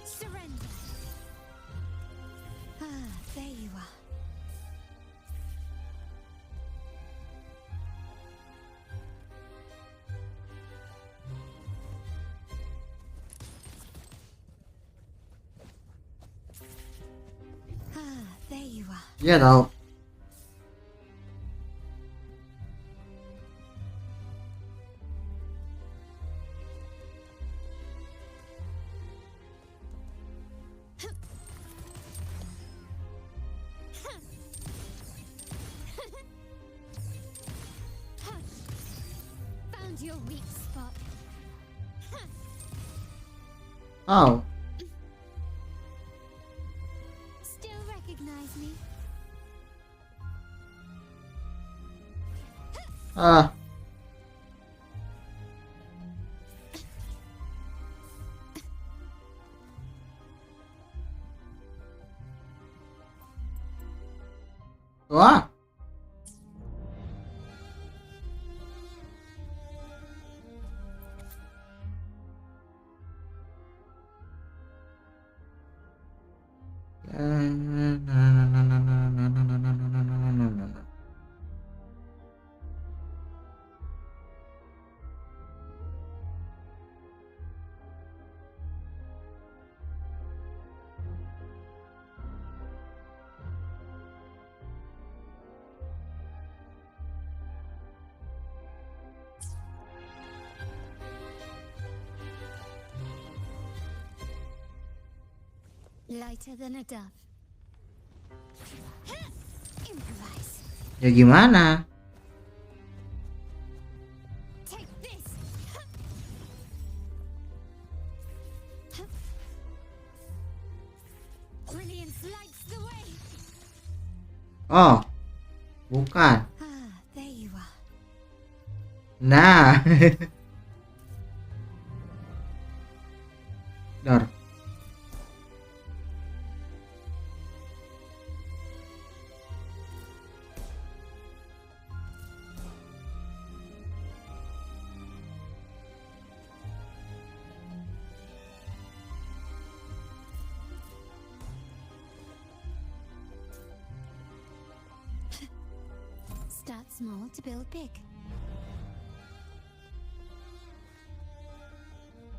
Surrender. There you are. There you are. Dia tahu. Found your weak spot. How? Still recognize me? Ah. Wah. Lighter than a dove. Improvise. Ya gimana? Take this. Brilliance lights the way. Oh. Bukan. There you are. Nah. Dar. Start small to build big.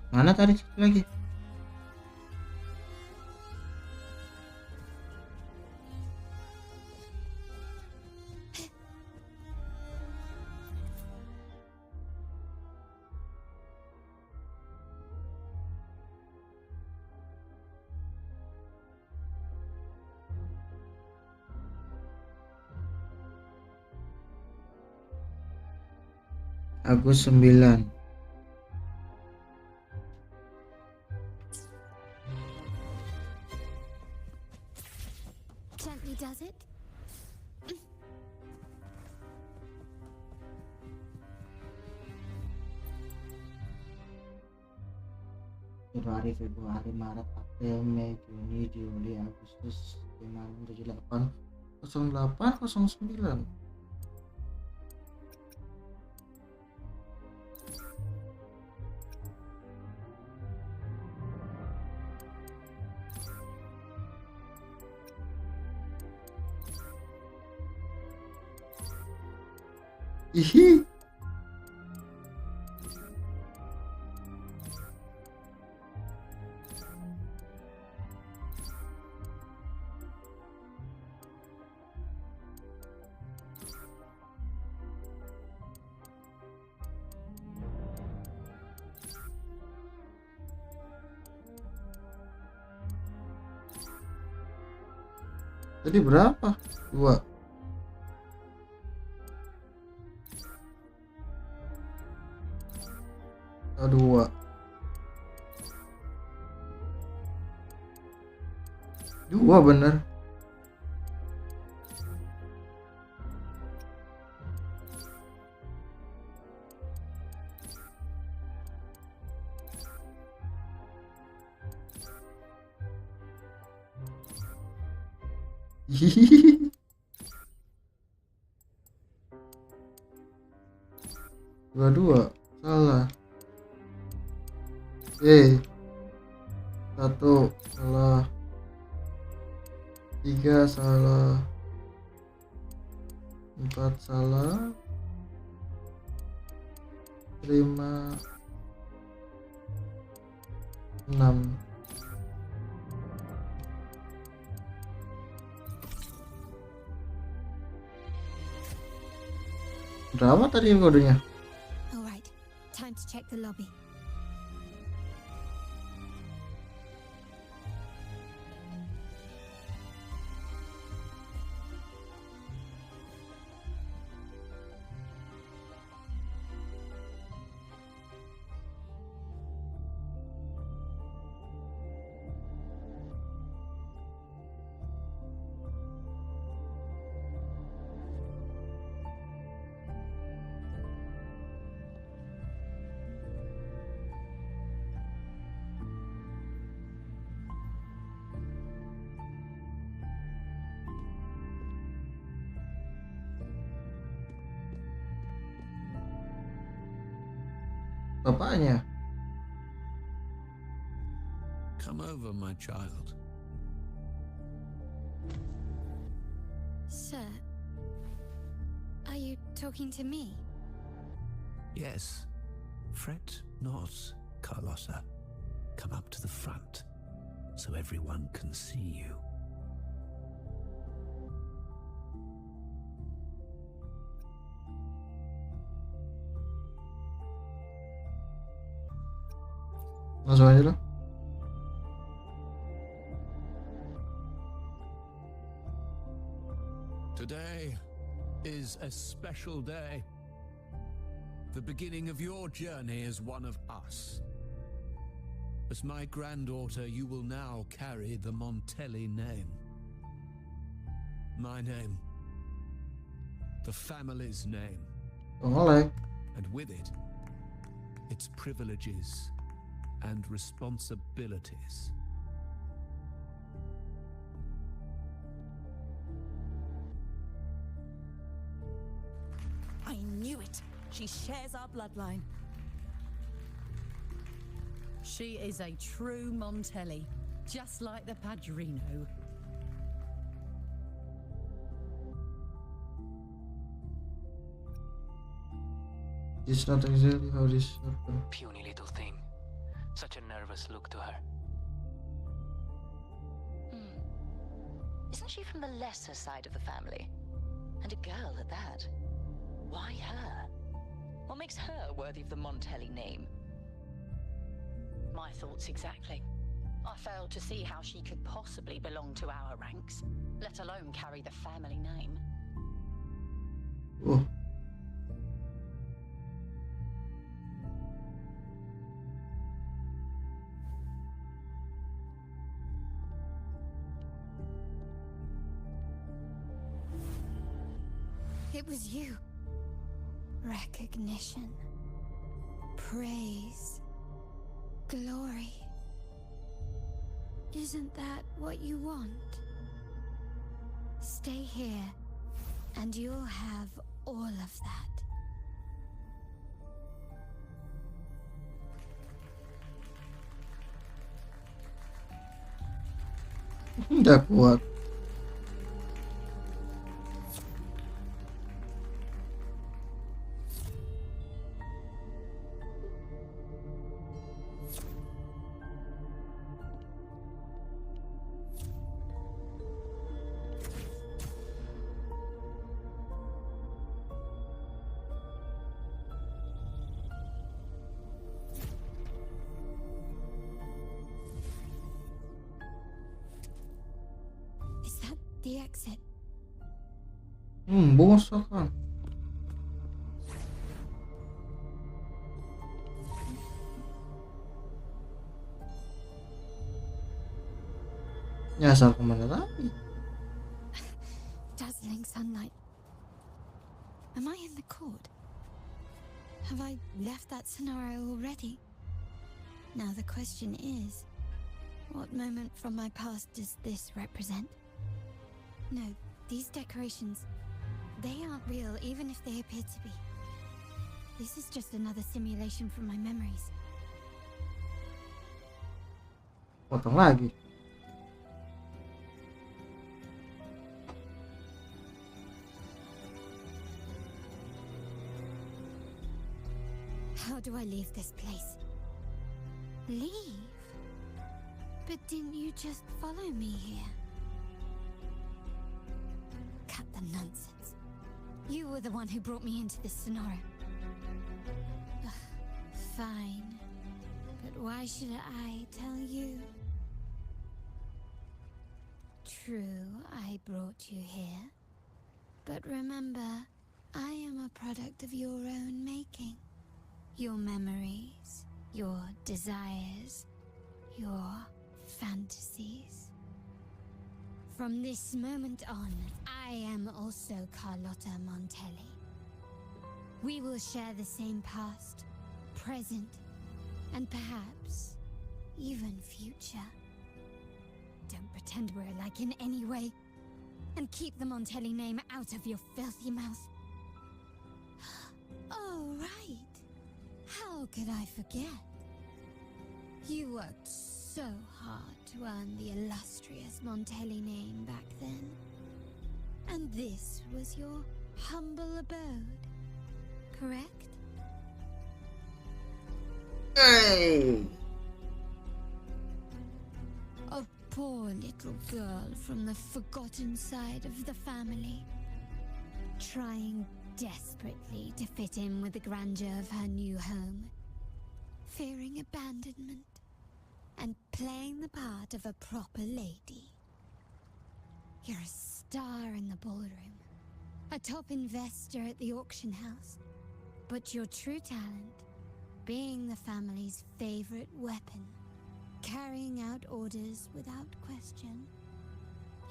Mana tadi situ lagi? Agus 9. Gently does it. Februari, Maret, April, Mei, Juni, Juli, Agustus 578 08 09. Ihi. Tadi berapa? 2. Dua. Dua bener. Dua salah. 1 salah. 3 salah. 4 salah. 5 6. Berapa tadi kodenya? Alright, time to check the lobby. Bapaknya. Come over, my child. Sir, are you talking to me? Yes. Fret not, Carlotta. Come up to the front, so everyone can see you. Langsung aja lah. Today is a special day. The beginning of your journey as one of us. As my granddaughter, you will now carry the Montelli name. My name. The family's name. Oleh. And with it, its privileges and responsibilities. I knew it. She shares our bloodline. She is a true Montelli, just like the Padrino. It's not exactly how this happened. Puny little thing. Such a nervous look to her. Isn't she from the lesser side of the family? And a girl at that. Why her? What makes her worthy of the Montelli name? My thoughts exactly. I failed to see how she could possibly belong to our ranks, let alone carry the family name. Oh. It was you. Recognition. Praise. Glory. Isn't that what you want? Stay here, and you'll have all of that. Nggak kuat. Is that the exit? Bosok kan. Nyasar kemana lagi? Dazzling sunlight. Am I in the court? Have I left that scenario already? Now the question is, what moment from my past does this represent? No, these decorations, they aren't real even if they appear to be. This is just another simulation from my memories. Potong lagi. How do I leave this place? Leave? But didn't you just follow me here? Cut the nonsense. You were the one who brought me into this scenario. Ugh, fine. But why should I tell you? True, I brought you here. But remember, I am a product of your own making. Your memories, your desires, your fantasies. From this moment on, I am also Carlotta Montelli. We will share the same past, present, and perhaps even future. Don't pretend we're alike in any way, and keep the Montelli name out of your filthy mouth. Oh, right. How could I forget? You worked so hard to earn the illustrious Montelli name back then. And this was your humble abode, correct? Hey! A poor little girl from the forgotten side of the family, trying desperately to fit in with the grandeur of her new home, fearing abandonment, and playing the part of a proper lady. You're a star in the ballroom, a top investor at the auction house, but your true talent, being the family's favorite weapon, carrying out orders without question.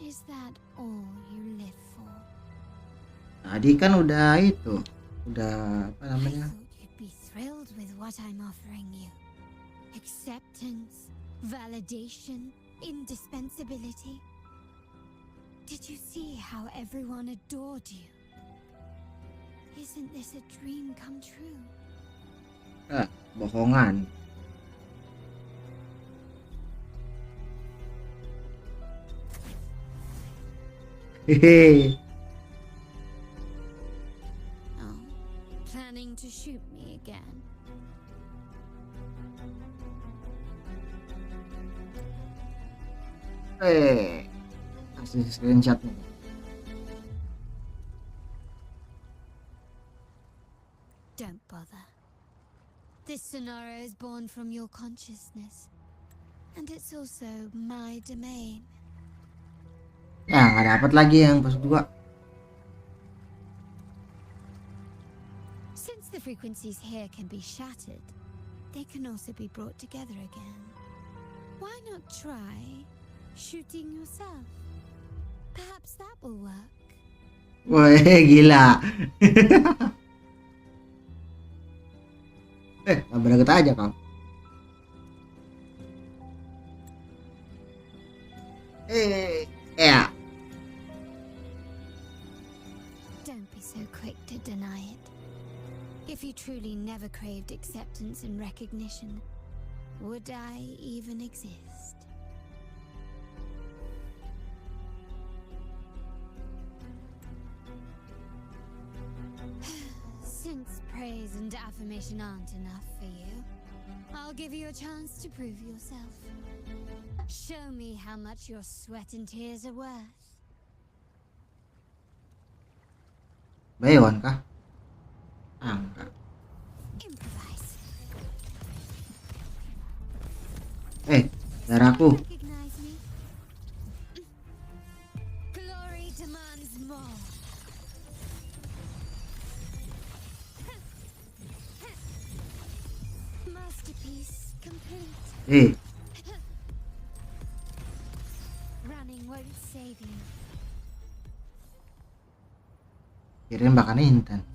Is that all you live for? Tadi kan udah itu, udah apa namanya? You'd be thrilled with what I'm offering you. Acceptance, validation, indispensability. Did you see how everyone adored you? Isn't this a dream come true? Bohongan. Hehe. Planning to shoot me Kasih screenshotnya. Don't bother. This scenario is born from your consciousness. And it's also my domain. Ya, nggak dapat lagi yang pas 2. Since the frequencies here can be shattered, they can also be brought together again. Why not try shooting yourself? Perhaps that will work. Woi, gila. Nabrak aja kau. Ya. Don't be so quick to deny it. If you truly never craved acceptance and recognition, would I even exist? Since praise and affirmation aren't enough for you, I'll give you a chance to prove yourself. Show me how much your sweat and tears are worth. Bayon kah? Enggak. Improvise. Darahku. Recognize me? Glory demands more. Masterpiece complete. Running won't save you. Kirain bakal intens.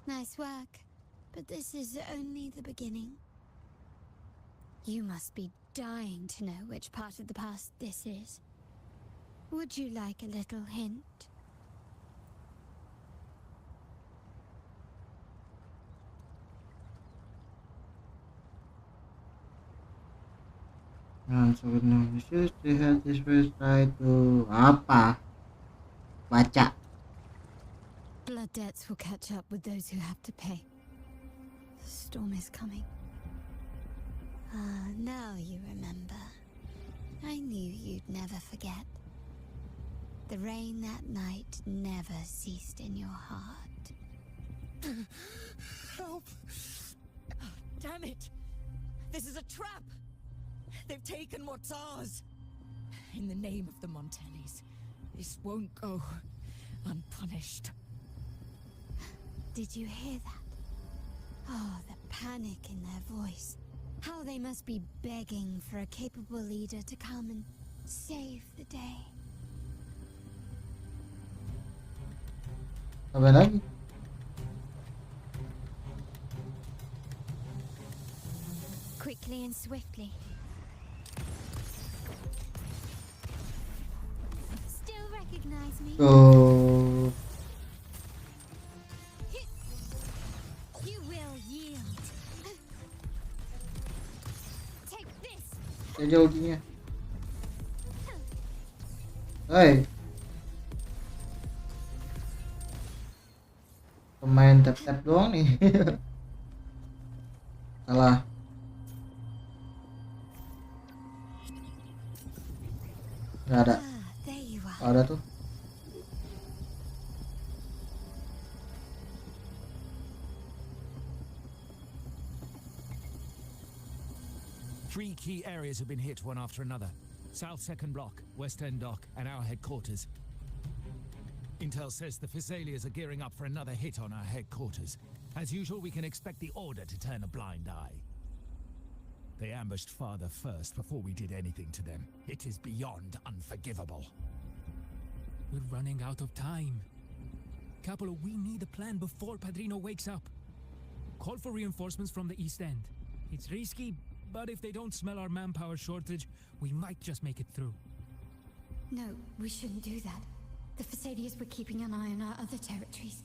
Nice work, but this is only the beginning. You must be dying to know which part of the past this is. Would you like a little hint? So Indonesia they had this first try to apa? Baca. Blood debts will catch up with those who have to pay. The storm is coming. Ah, now you remember. I knew you'd never forget. The rain that night never ceased in your heart. Help! Oh, damn it! This is a trap! They've taken what's ours! In the name of the Montellis, this won't go unpunished. Did you hear that? Oh, the panic in their voice. How they must be begging for a capable leader to come and save the day. Apa lagi? Quickly and swiftly. Still recognize me? Oh. You will yield. Take this. Jauh dia. Hei. Pemain tap-tap doang nih. Salah. Nggak ada. Oh, ada tuh. Three key areas have been hit one after another. South Second Block, West End Dock, and our headquarters. Intel says the Physaelians are gearing up for another hit on our headquarters. As usual, we can expect the Order to turn a blind eye. They ambushed Father first before we did anything to them. It is beyond unforgivable. We're running out of time. Capolo, we need a plan before Padrino wakes up. Call for reinforcements from the East End. It's risky, but if they don't smell our manpower shortage, we might just make it through. No, we shouldn't do that. The Physaelians were keeping an eye on our other territories.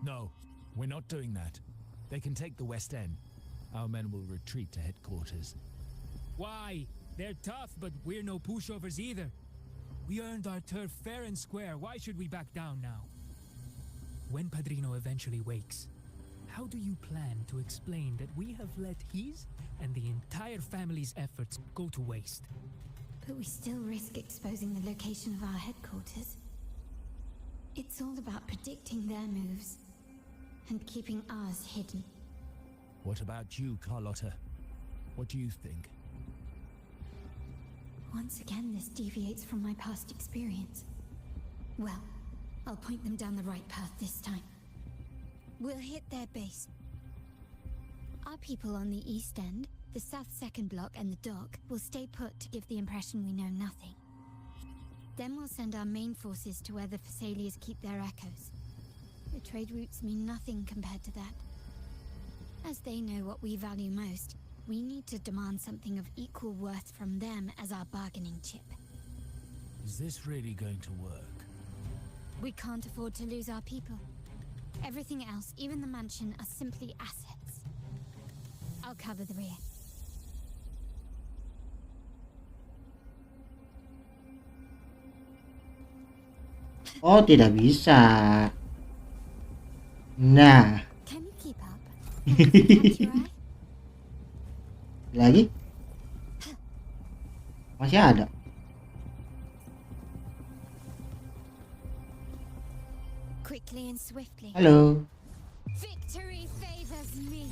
No, we're not doing that. They can take the West End. Our men will retreat to headquarters. Why? They're tough, but we're no pushovers either. We earned our turf fair and square. Why should we back down now? When Padrino eventually wakes, how do you plan to explain that we have let his and the entire family's efforts go to waste? But we still risk exposing the location of our headquarters. It's all about predicting their moves and keeping ours hidden. What about you, Carlotta? What do you think? Once again, this deviates from my past experience. Well, I'll point them down the right path this time. We'll hit their base. Our people on the east end, the south second block and the dock will stay put to give the impression we know nothing. Then we'll send our main forces to where the Phassalias keep their echoes. The trade routes mean nothing compared to that. As they know what we value most, we need to demand something of equal worth from them as our bargaining chip. Is this really going to work? We can't afford to lose our people. Everything else, even the mansion, are simply assets. I'll cover the rear. Oh, tidak bisa. Nah. Can you keep up? Lagi? Masih ada. Quickly and swiftly. Halo. Victory favors me.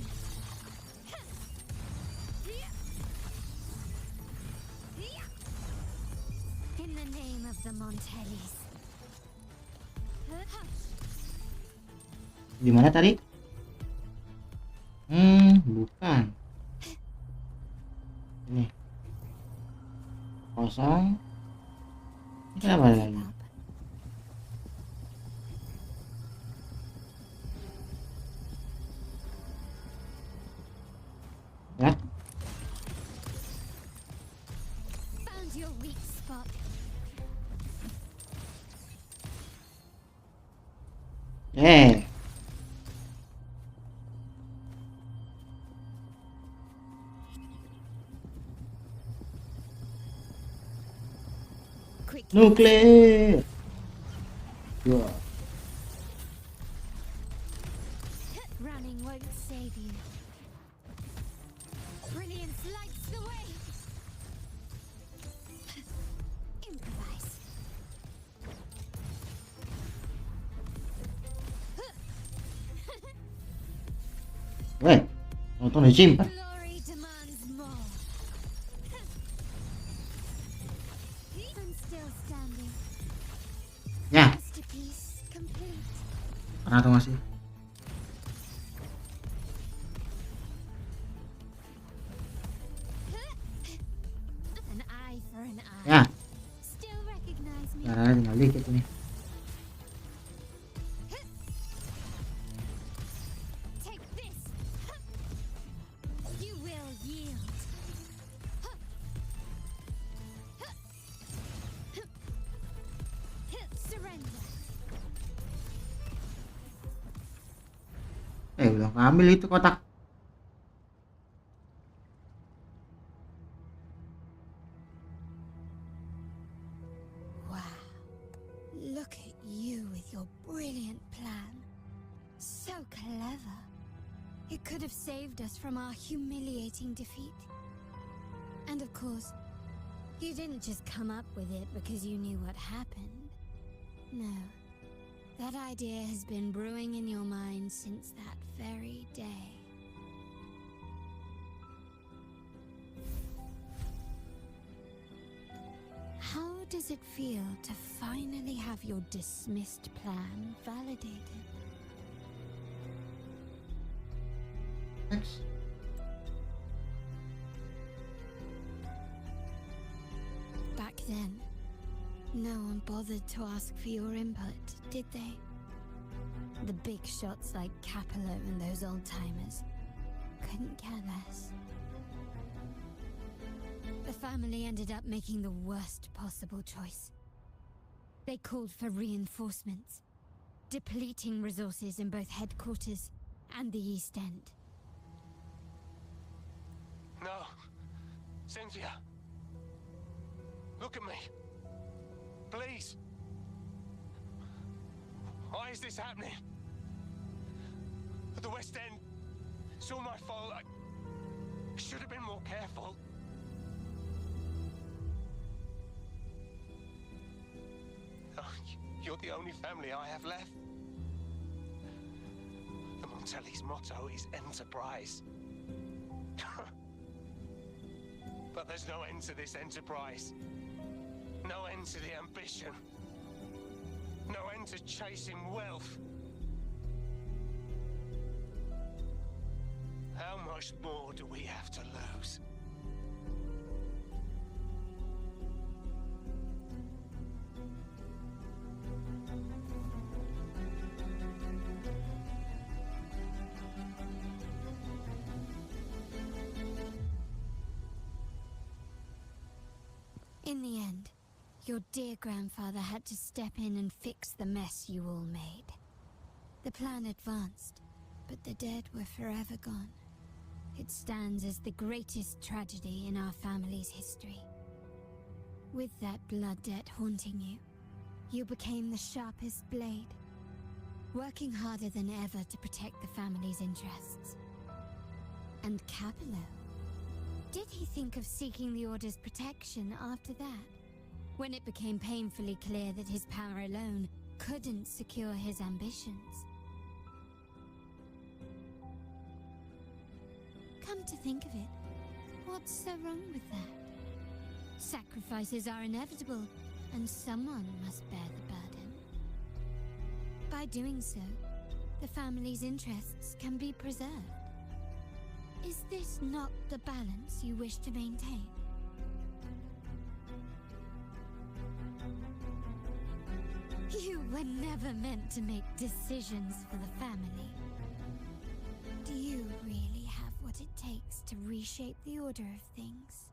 In the name of the Montellis. Di mana tadi? Bukan. Ini. Kosong. Ini kenapa lagi? Ya. Found your weak spot. Nuklir. Wah. Running won't save you. Brilliance lights the way. Improvise. Weh, nonton disimpan. Glory demands more. I'm still standing. Ya. Masterpiece complete. Karena tuh masih. An eye for an eye. Ya. Still recognize me. Caranya tinggal dikit ini. Take this. You will yield. Surrender. Udah ngambil itu kotak. Wow. Look at you with your brilliant plan. So clever. It could have saved us from our humiliating defeat. And of course, you didn't just come up with it because you knew what happened. No. That idea has been brewing in your mind since that very day. How does it feel to finally have your dismissed plan validated? Thanks. Back then, no one bothered to ask for your input, did they? The big shots like Kalo and those old-timers couldn't care less. The family ended up making the worst possible choice. They called for reinforcements, depleting resources in both headquarters and the East End. No. Cynthia. Look at me. Please. Why is this happening? at the West End. It's all my fault. I should have been more careful. Oh, you're the only family I have left. The Montelli's motto is enterprise. But there's no end to this enterprise. No end to the ambition. No end to chasing wealth. How much more do we have to lose? In the end, your dear grandfather had to step in and fix the mess you all made. The plan advanced, but the dead were forever gone. It stands as the greatest tragedy in our family's history. With that blood debt haunting you, you became the sharpest blade, working harder than ever to protect the family's interests. And Kalo? Did he think of seeking the Order's protection after that? When it became painfully clear that his power alone couldn't secure his ambitions? Come to think of it, what's so wrong with that? Sacrifices are inevitable, and someone must bear the burden. By doing so, the family's interests can be preserved. Is this not the balance you wish to maintain? You were never meant to make decisions for the family. Do you really have what it takes to reshape the order of things?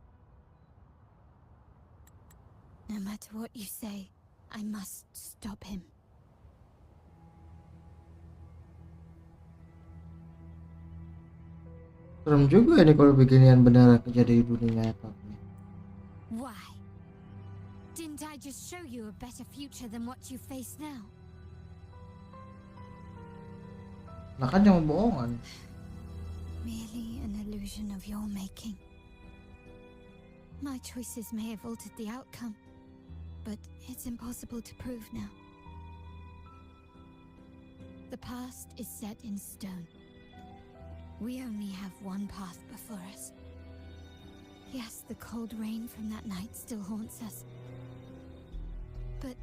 No matter what you say, I must stop him. Serem juga nih kalau beginian beneran terjadi di dunia nyata. Why? Didn't I just show you a better future than what you face now? Nah kan cuma bohongan. Merely an illusion of your making. My choices may have altered the outcome, but it's impossible to prove now. The past is set in stone. We only have one path before us. Yes, the cold rain from that night still haunts us. But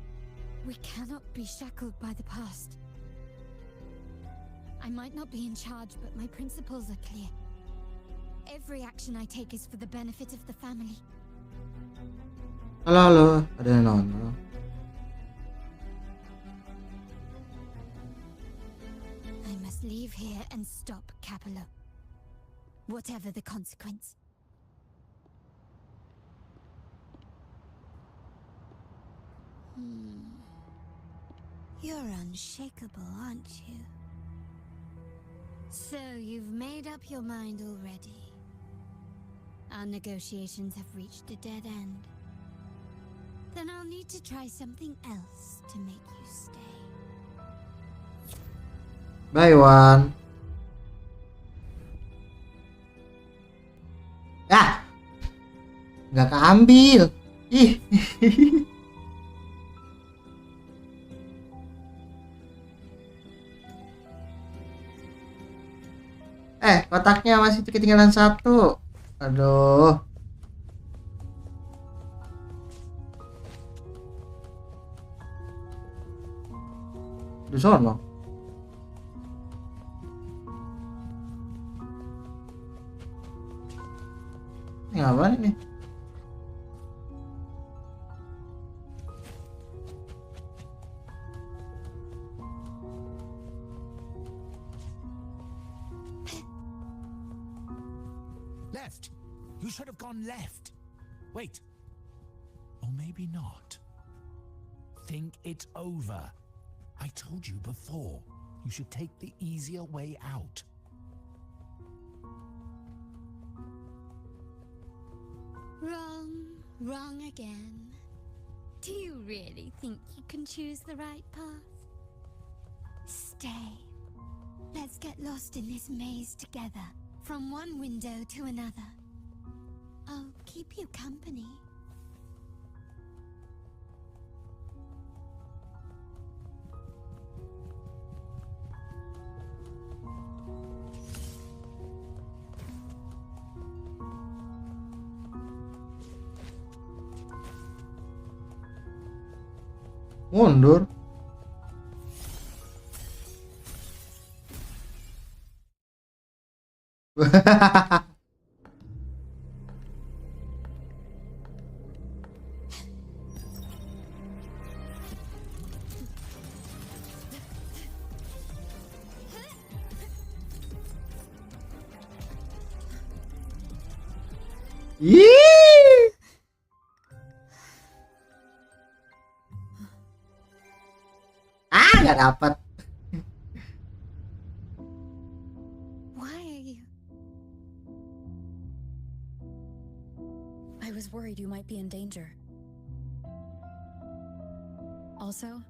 we cannot be shackled by the past. I might not be in charge, but my principles are clear. Every action I take is for the benefit of the family. Halo, ada yang nonton. I must leave here and stop Kalo. Whatever the consequence. You're unshakable, aren't you? So you've made up your mind already. Our negotiations have reached a dead end. Then I'll need to try something else to make you stay. Bye, Wan. Ah, nggak keambil. Ih. Kotaknya masih ketinggalan satu. Aduh. Di sono. Ini ngapain ini? Left. You should have gone left. Wait. Or maybe not. Think it over. I told you before. You should take the easier way out. Wrong again. Do you really think you can choose the right path? Stay. Let's get lost in this maze together, from one window to another. I'll keep you company. Mundur. Ih. Nggak dapat. Why are you? I was worried you might be in danger. Also,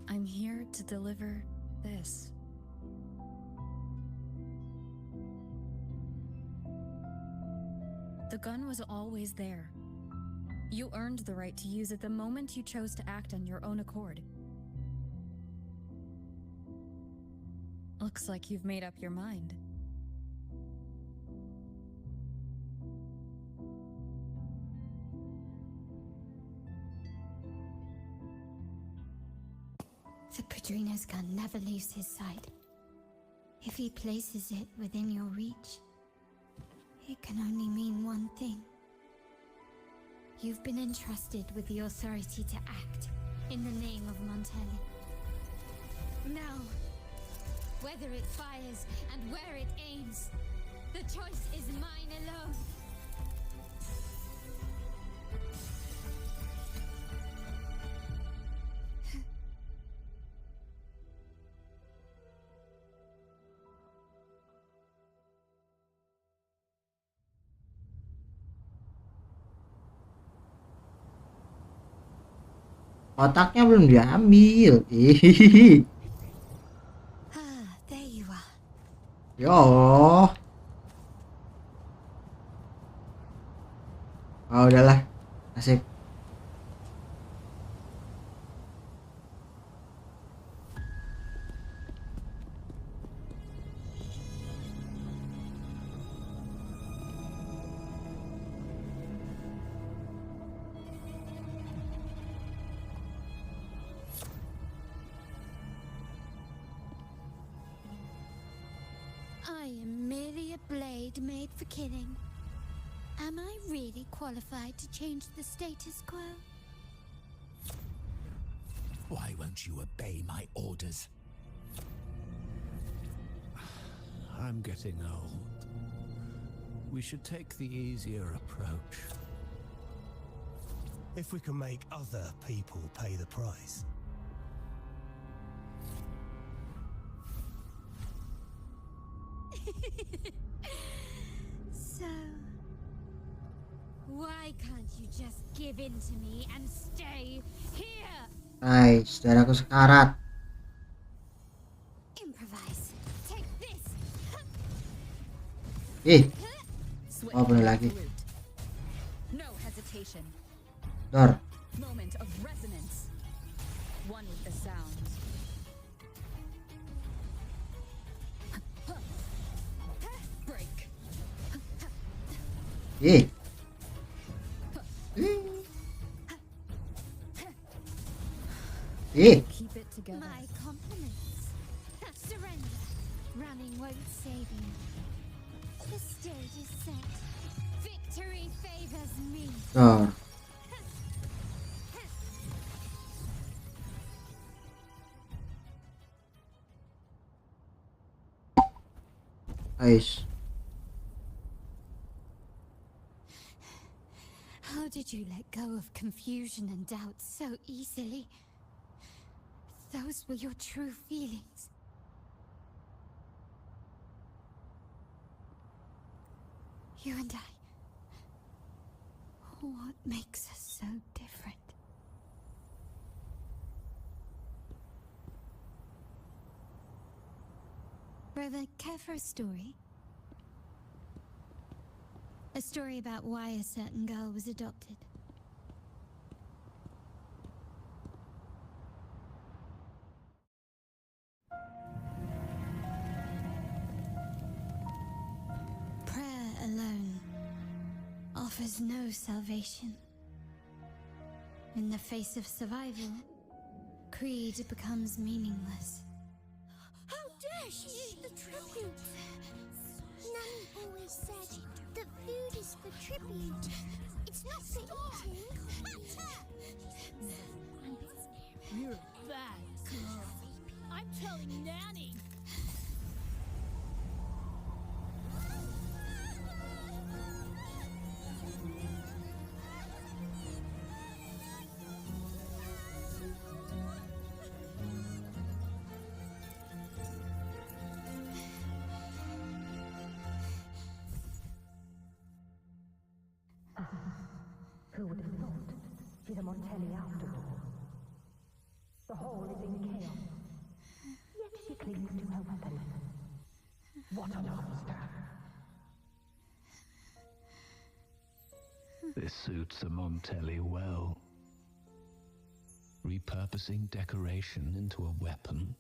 I'm here to deliver this. The gun was always there. You earned the right to use it the moment you chose to act on your own accord. Looks like you've made up your mind. The Padrino's gun never leaves his side. If he places it within your reach, it can only mean one thing. You've been entrusted with the authority to act in the name of Montelli. Now, whether it fires and where it aims, the choice is mine alone. Otaknya belum diambil. Hihihi. There you are. Ya. Oh, udahlah. Asik. I am merely a blade made for killing. Am I really qualified to change the status quo? Why won't you obey my orders? I'm getting old. We should take the easier approach. If we can make other people pay the price. So, why can't you just give in to me and stay here? Hai, saudaraku sekarat. Improvise. Take this. Oh, boleh lagi. No hesitation. Dor. Moment of resonance. One with the sound. Break. Keep it together. My compliments. Surrender. Running won't save you. The stage is set. Victory favors me. Dor. Ais. How did you let go of confusion and doubt so easily? Those were your true feelings. You and I. What makes us so different? Rover, care for a story? A story about why a certain girl was adopted. Prayer alone offers no salvation. In the face of survival, creed becomes meaningless. How dare she eat the tribute? Nanny always said that food is for tribute. It's not for eating. You're a bad girl. I'm telling Nanny. Who would have thought? She's a Montelli after all. The hall is in chaos. Yet she clings to her weapons. What a monster! This suits a Montelli well. Repurposing decoration into a weapon,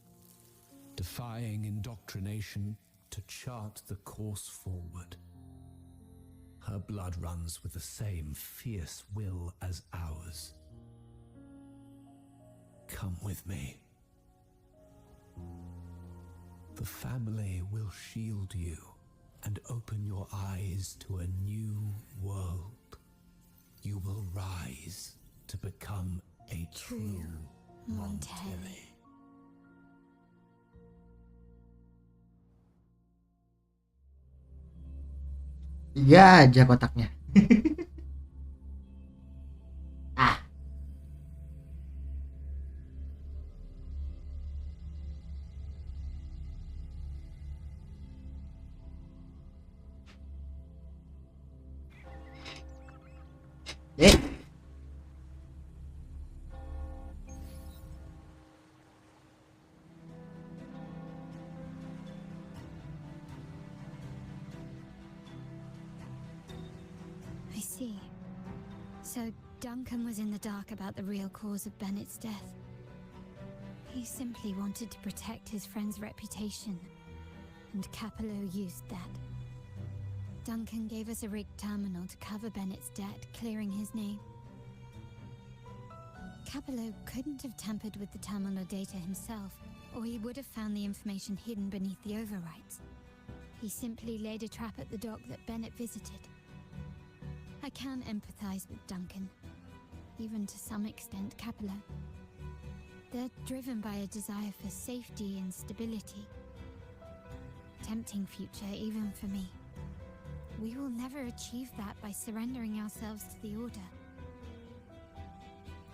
defying indoctrination to chart the course forward. Her blood runs with the same fierce will as ours. Come with me. The family will shield you and open your eyes to a new world. You will rise to become a true Montelli. Tiga aja kotaknya. Ah. I see. So Duncan was in the dark about the real cause of Bennett's death. He simply wanted to protect his friend's reputation, and Capello used that. Duncan gave us a rigged terminal to cover Bennett's debt, clearing his name. Capello couldn't have tampered with the terminal data himself, or he would have found the information hidden beneath the overwrites. He simply laid a trap at the dock that Bennett visited. I can empathize with Duncan, even to some extent Capello. They're driven by a desire for safety and stability. Tempting future even for me. We will never achieve that by surrendering ourselves to the Order.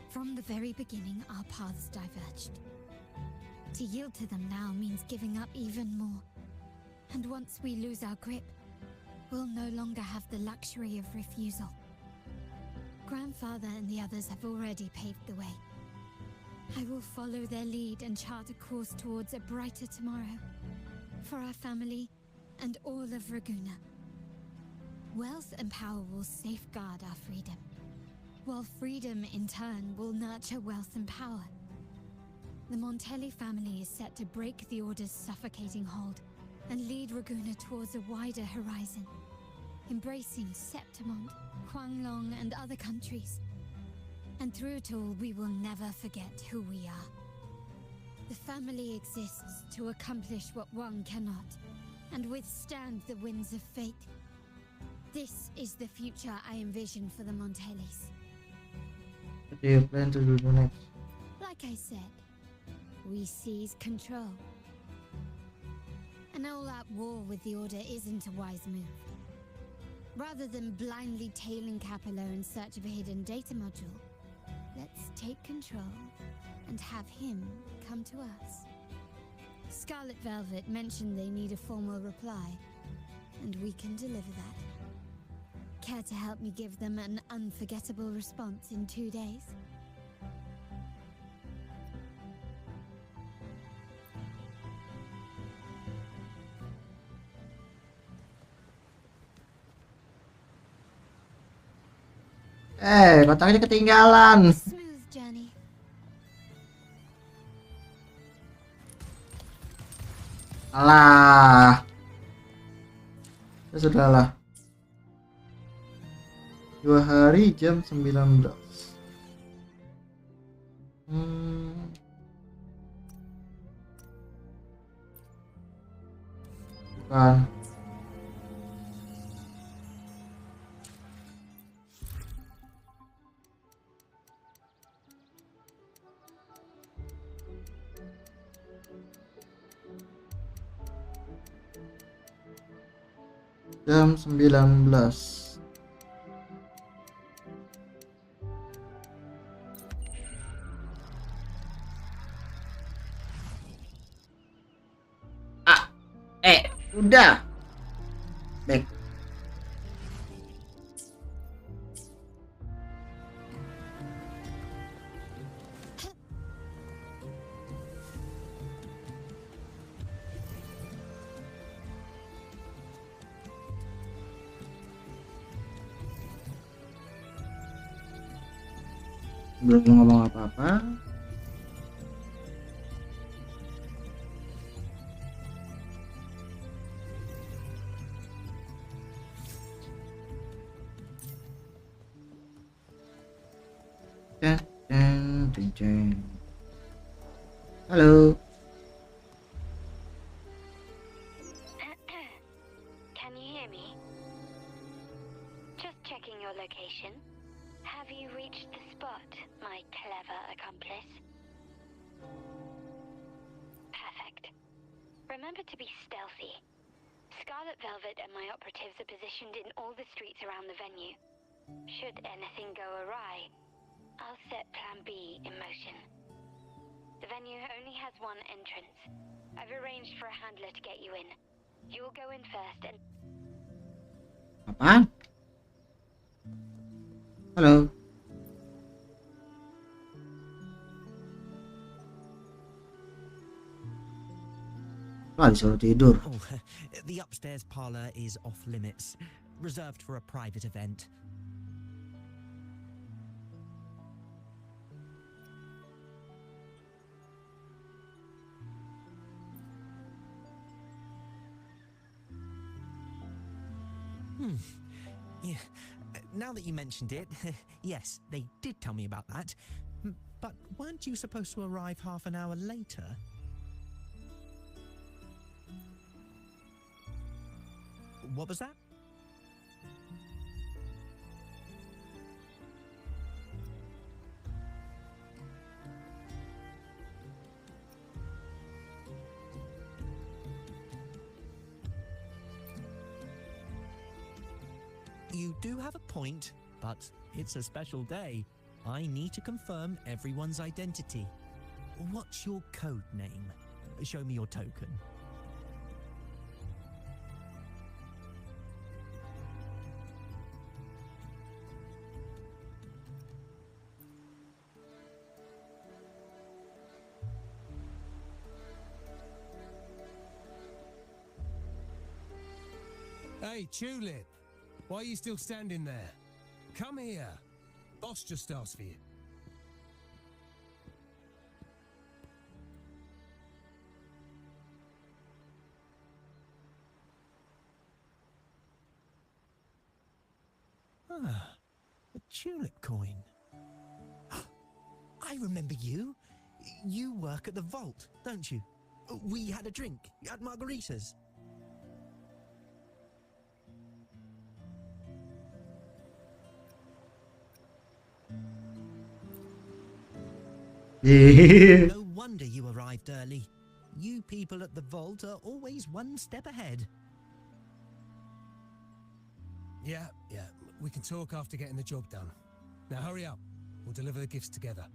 From the very beginning, our paths diverged. To yield to them now means giving up even more. And once we lose our grip, we'll no longer have the luxury of refusal. Grandfather and the others have already paved the way. I will follow their lead and chart a course towards a brighter tomorrow. For our family and all of Raguna. Wealth and power will safeguard our freedom, while freedom in turn will nurture wealth and power. The Montelli family is set to break the Order's suffocating hold and lead Raguna towards a wider horizon, embracing Septimont, Huanglong, and other countries. And through it all, we will never forget who we are. The family exists to accomplish what one cannot, and withstand the winds of fate. This is the future I envision for the Montellis. What do you plan to do next? Like I said, we seize control. An all-out war with the Order isn't a wise move. Rather than blindly tailing Capello in search of a hidden data module, let's take control and have him come to us. Scarlet Velvet mentioned they need a formal reply, and we can deliver that. Care to help me give them an unforgettable response in 2 days? Kotaknya ketinggalan. Smooth journey. Alah. Ya sudahlah. 2 hari jam 19. Bukan. Jam 19. Udah. Back. Belum ngomong apa-apa. Halo. Can you hear me? Just checking your location. Have you reached the spot, my clever accomplice? Perfect. Remember to be stealthy. Scarlet Velvet and my operatives are positioned in all the streets around the venue. Should anything go awry, I'll set Plan B in motion. The venue only has one entrance. I've arranged for a handler to get you in. You'll go in first and... Apaan? Halo. Disuruh tidur. Oh, the upstairs parlor is off limits, reserved for a private event. Yeah. Now that you mentioned it, yes, they did tell me about that. But weren't you supposed to arrive half an hour later? What was that? You do have a point, but it's a special day. I need to confirm everyone's identity. What's your code name? Show me your token. Hey, Tulip! Why are you still standing there? Come here. Boss just asked for you. Ah, a tulip coin. I remember you. You work at the vault, don't you? We had a drink, had margaritas. No wonder you arrived early. You people at the vault are always one step ahead. Yeah. We can talk after getting the job done. Now hurry up. We'll deliver the gifts together.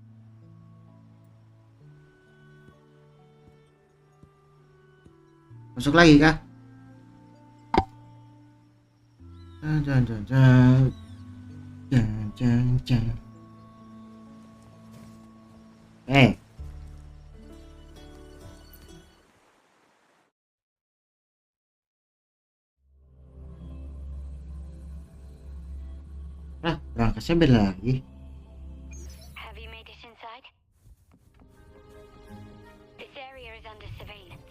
Masuk lagi kah? Berangkasnya beda lagi. Have you made it inside? This area is under surveillance.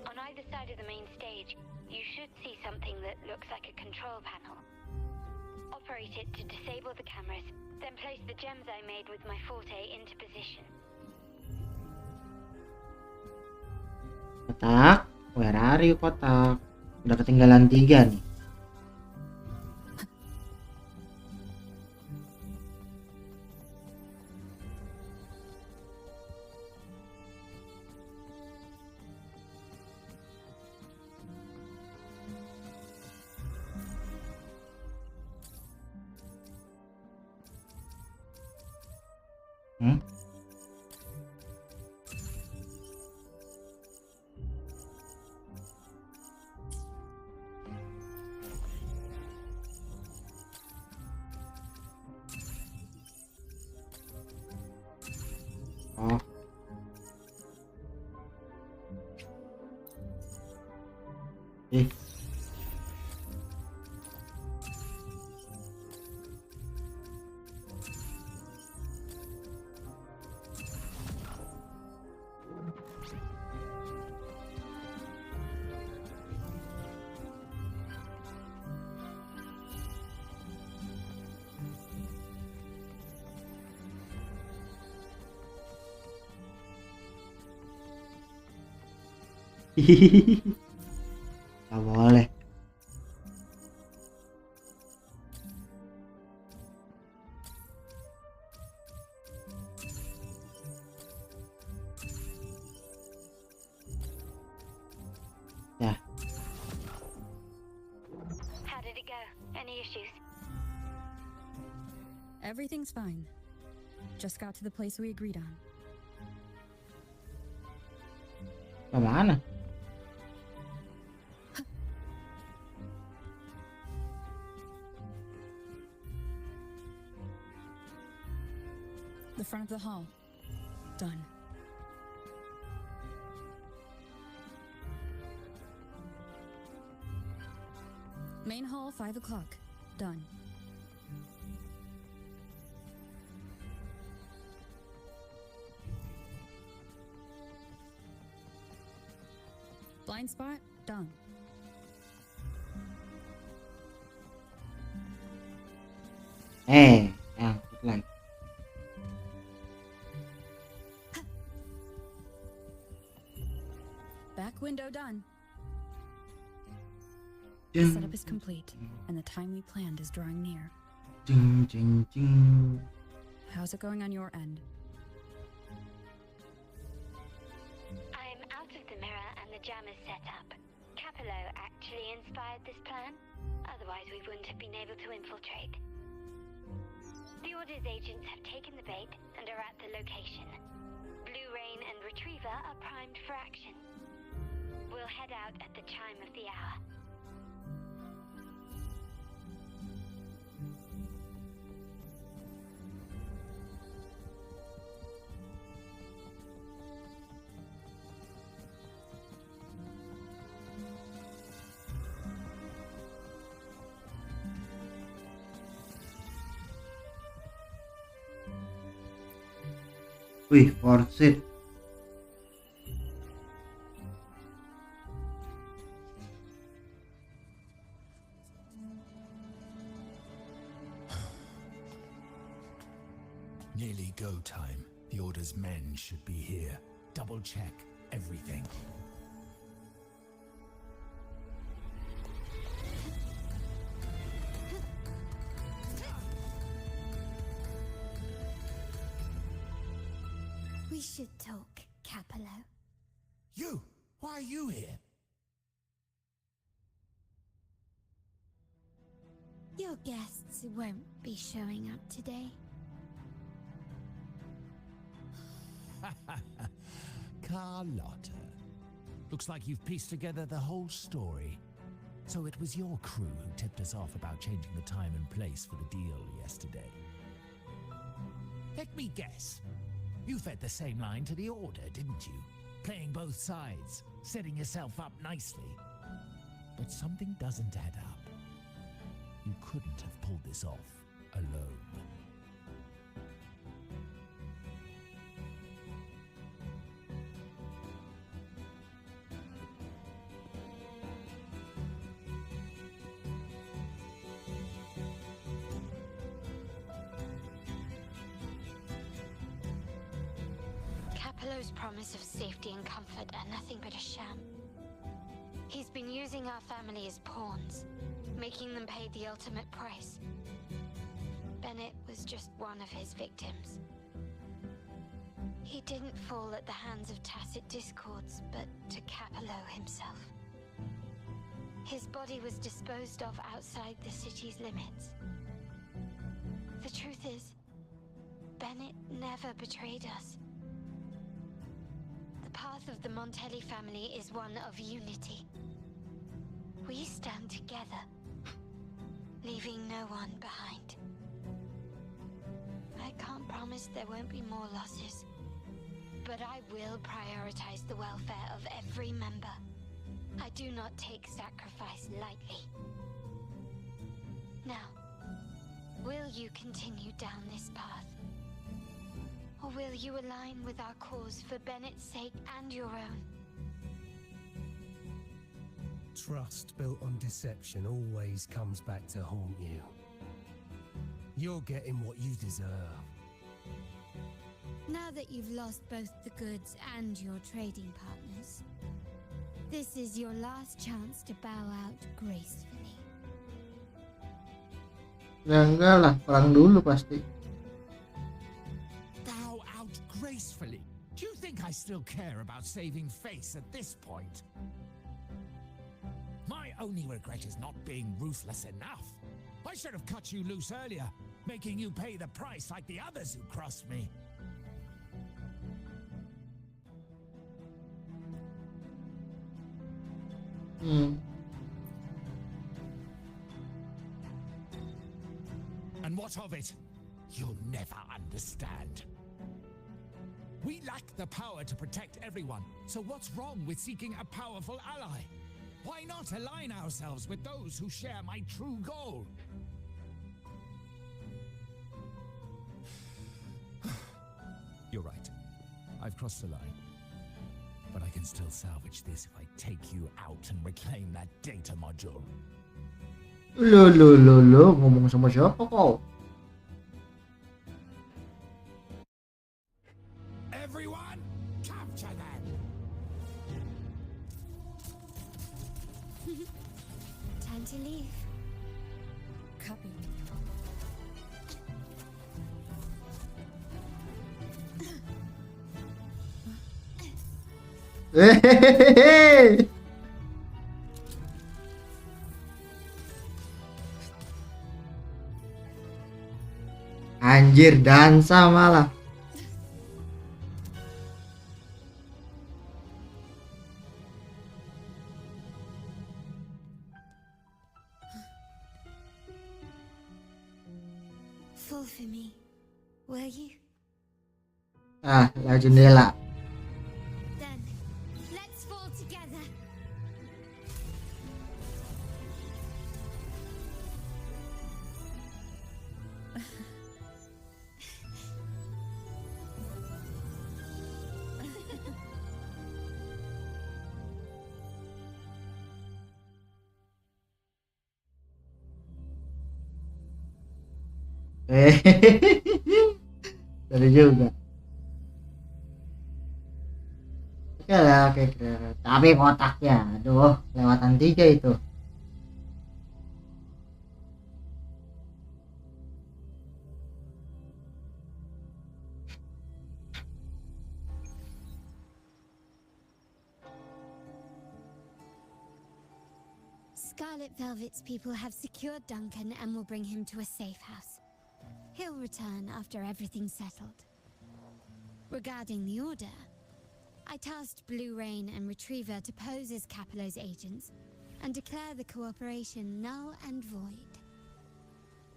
On either side of the main stage, you should see something that looks like a control panel. Operate it to disable the cameras, then place the gems I made with my forte into position. Kotak, where are you kotak? Udah ketinggalan 3 nih. Oh. Gak boleh. Ya. How did it go? Any issues? Everything's fine. Just got to the place we agreed on. Kemana? The front of the hall. Done. Main hall, 5 o'clock. Done. Blind spot, done. Like. Back window done. Ding. The setup is complete, and the time we planned is drawing near. Ding, ding, ding. How's it going on your end? I'm out of the mirror and the jam is set up. Kalo actually inspired this plan. Otherwise we wouldn't have been able to infiltrate. The Order's agents have taken the bait and are at the location. Blue Rain and Retriever are primed for action. We'll head out at the chime of the hour. Wih, worth it. Nearly go time. The Order's men should be here. Double check everything. We should talk, Kalo. You! Why are you here? Your guests won't be showing up today. Carlotta. Looks like you've pieced together the whole story. So it was your crew who tipped us off about changing the time and place for the deal yesterday. Let me guess. You fed the same line to the Order, didn't you? Playing both sides, setting yourself up nicely. But something doesn't add up. You couldn't have pulled this off. alone. Capello's promise of safety and comfort are nothing but a sham. He's been using our family as pawns, making them pay the ultimate price. Bennett was just one of his victims. He didn't fall at the hands of tacit discords, but to Capello himself. His body was disposed of outside the city's limits. The truth is, Bennett never betrayed us. The path of the Montelli family is one of unity. We stand together, leaving no one behind. I can't promise there won't be more losses, but I will prioritize the welfare of every member. I do not take sacrifice lightly. Now, will you continue down this path? Or will you align with our cause for Bennett's sake and your own? Trust built on deception always comes back to haunt you. You're getting what you deserve. Now that you've lost both the goods and your trading partners, this is your last chance to bow out gracefully. Ya enggak lah, perang dulu pasti. Bow out gracefully? Do you think I still care about saving face at this point? My only regret is not being ruthless enough. I should have cut you loose earlier, making you pay the price like the others who crossed me. And what of it? You'll never understand. We lack the power to protect everyone, so what's wrong with seeking a powerful ally? Why not align ourselves with those who share my true goal? You're right. I've crossed the line. But I can still salvage this if I take you out and reclaim that data module. Lo, ngomong sama siapa kau? Everyone, capture them! Time to leave. Copy. Hehehe. Anjir, dansa malah. Fall for me, will you? Ah, lewat jendela. Then, let's fall together. Seru juga. Oke lah, oke. Tapi kotaknya, aduh, lewatan 3 itu. Scarlet Velvet's people have secured Duncan and will bring him to a safe house. He'll return after everything's settled. Regarding the order, I tasked Blue Rain and Retriever to pose as Capello's agents and declare the cooperation null and void.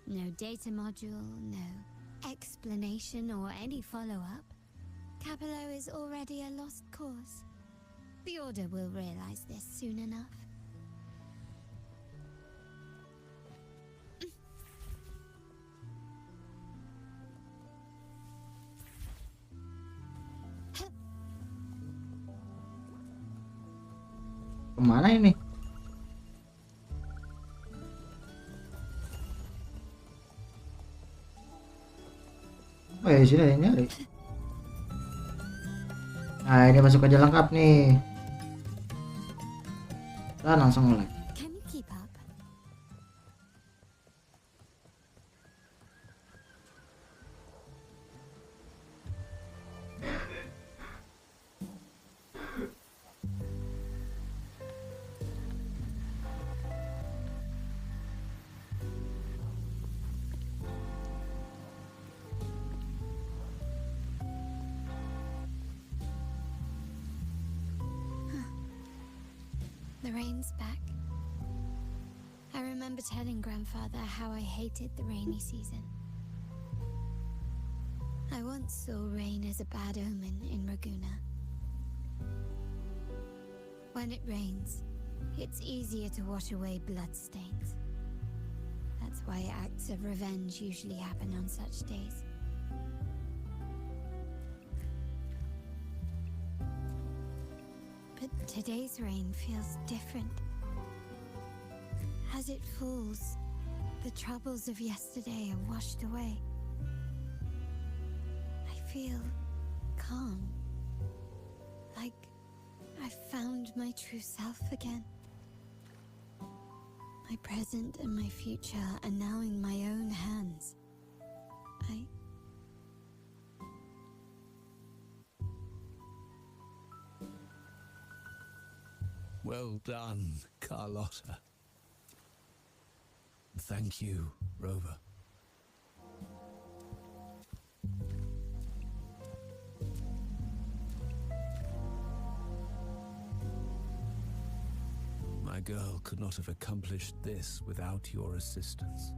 No data module, no explanation or any follow-up. Capello is already a lost cause. The Order will realize this soon enough. kemana ini? Oh ya, sini ada yang nyari. Nah, ini masuk aja lengkap nih. Dan langsung mulai. Can you keep up? The rain's back. I remember telling Grandfather how I hated the rainy season. I once saw rain as a bad omen in Raguna. When it rains, it's easier to wash away bloodstains. That's why acts of revenge usually happen on such days. But today's rain feels different. As it falls, the troubles of yesterday are washed away. I feel calm, like I've found my true self again. My present and my future are now in my own hands. Well done, Carlotta. Thank you, Rover. My girl could not have accomplished this without your assistance.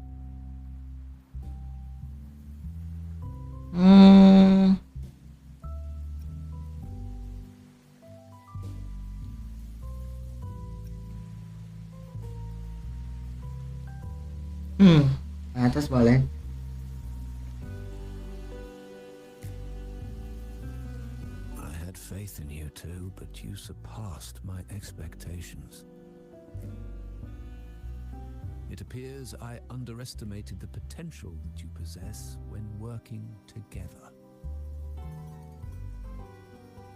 Atas boleh. I had faith in you too, but you surpassed my expectations. It appears I underestimated the potential that you possess when working together.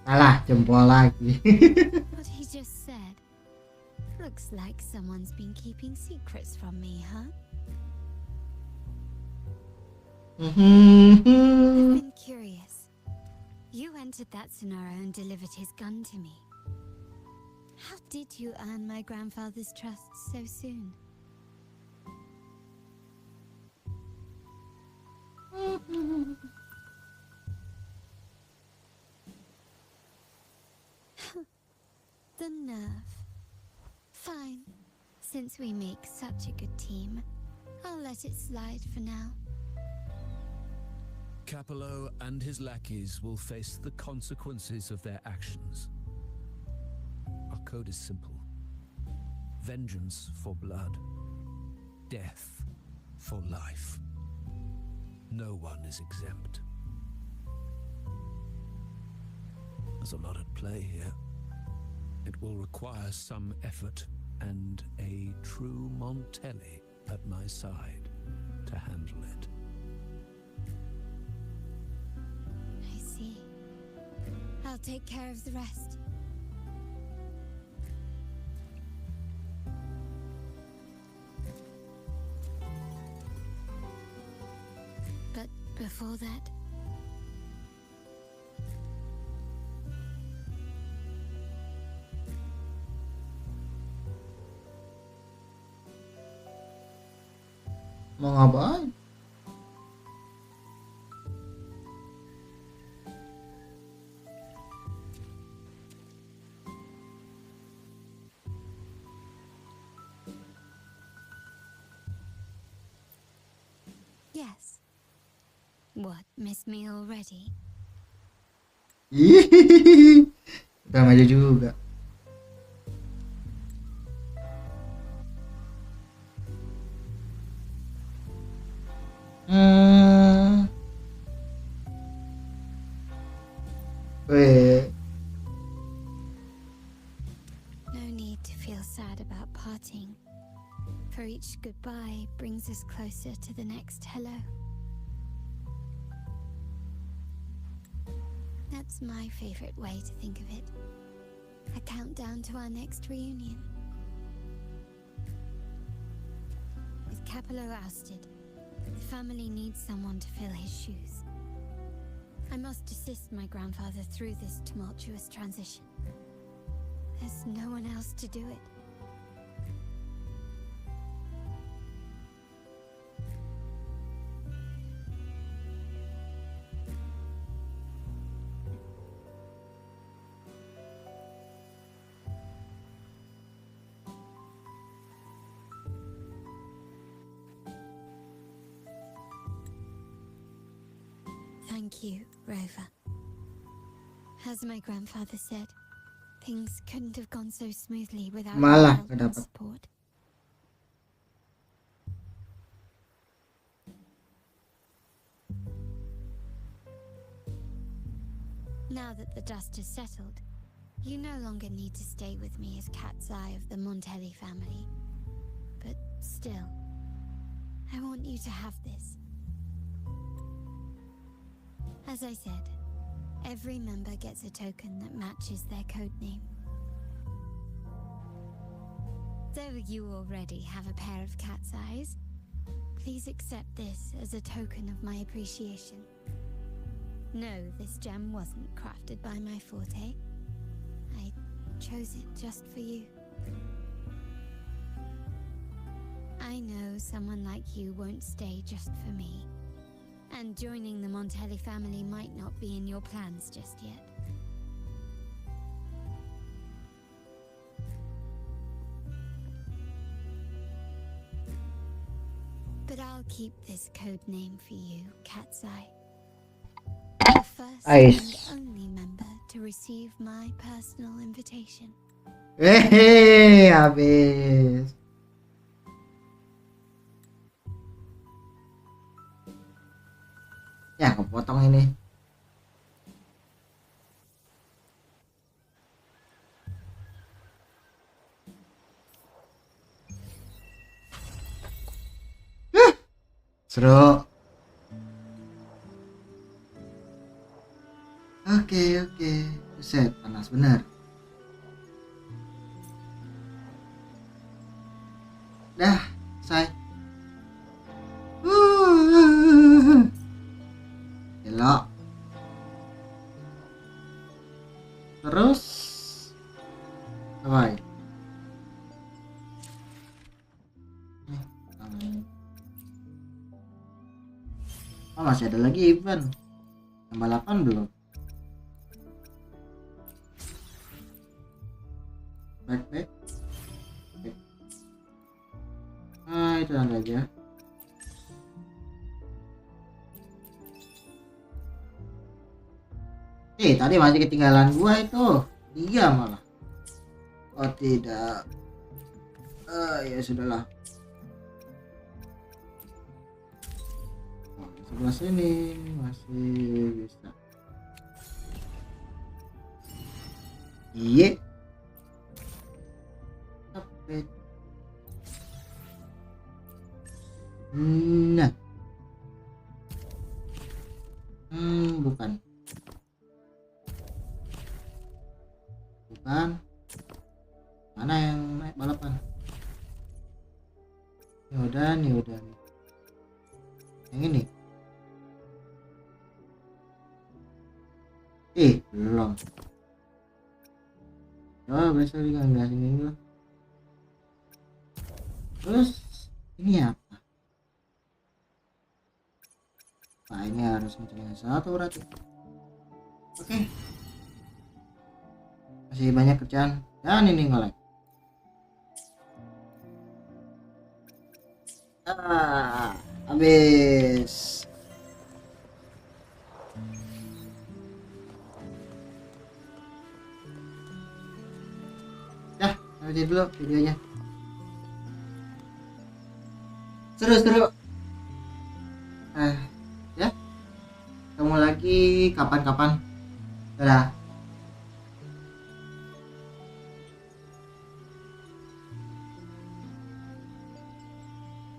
Alah, jempol lagi. What he just said. Looks like someone's been keeping secrets from me, huh? I've been curious. You entered that scenario and delivered his gun to me. How did you earn my grandfather's trust so soon? The nerve. Fine. Since we make such a good team, I'll let it slide for now. Kalo and his lackeys will face the consequences of their actions. Our code is simple. Vengeance for blood. Death for life. No one is exempt. There's a lot at play here. It will require some effort and a true Montelli at my side to handle it. I see. I'll take care of the rest. But before that, mau ngapain? yes. What, miss me already? Ih, udah maju juga. No need to feel parting, for each goodbye brings us closer to the next hello. That's my favorite way to think of it. A countdown to our next reunion. With Kalo ousted, the family needs someone to fill his shoes. I must assist my grandfather through this tumultuous transition. There's no one else to do it. Thank you, Rover. As my grandfather said, things couldn't have gone so smoothly without Malah your help and kedapat. support. Now that the dust has settled, you no longer need to stay with me as cat's eye of the Montelli family. But still, I want you to have this. As I said, every member gets a token that matches their code name. Though you already have a pair of cat's eyes, please accept this as a token of my appreciation. No, this gem wasn't crafted by my forte. I chose it just for you. I know someone like you won't stay just for me. And joining the Montelli family might not be in your plans just yet. But I'll keep this code name for you, Cat's Eye. The first Ice. and only member to receive my personal invitation. Hehehe, habis. Ya, kepotong ini. Seru. Oke. Buset, panas bener. Dah, selesai. Elok. Terus apa? Oh, masih ada lagi event. Yang balapan belum. Back. Nah, itu aja. Tadi masih ketinggalan gua itu. Dia malah. Oh tidak. Ya sudahlah. Sebelah sini masih bisa. Iya. Upgrade. Nah. Bukan. Mana yang naik balapan? Ini udah. Yang ini. Belum. Oh, besok juga nggak sini dulu. Terus ini apa? Nah, ini harus mencari satu berarti. Oke. Masih banyak kerjaan dan ini nge-lag. Habis. Dah, lanjut dulu videonya. Seru. Ya. Ketemu lagi kapan-kapan. Dadah.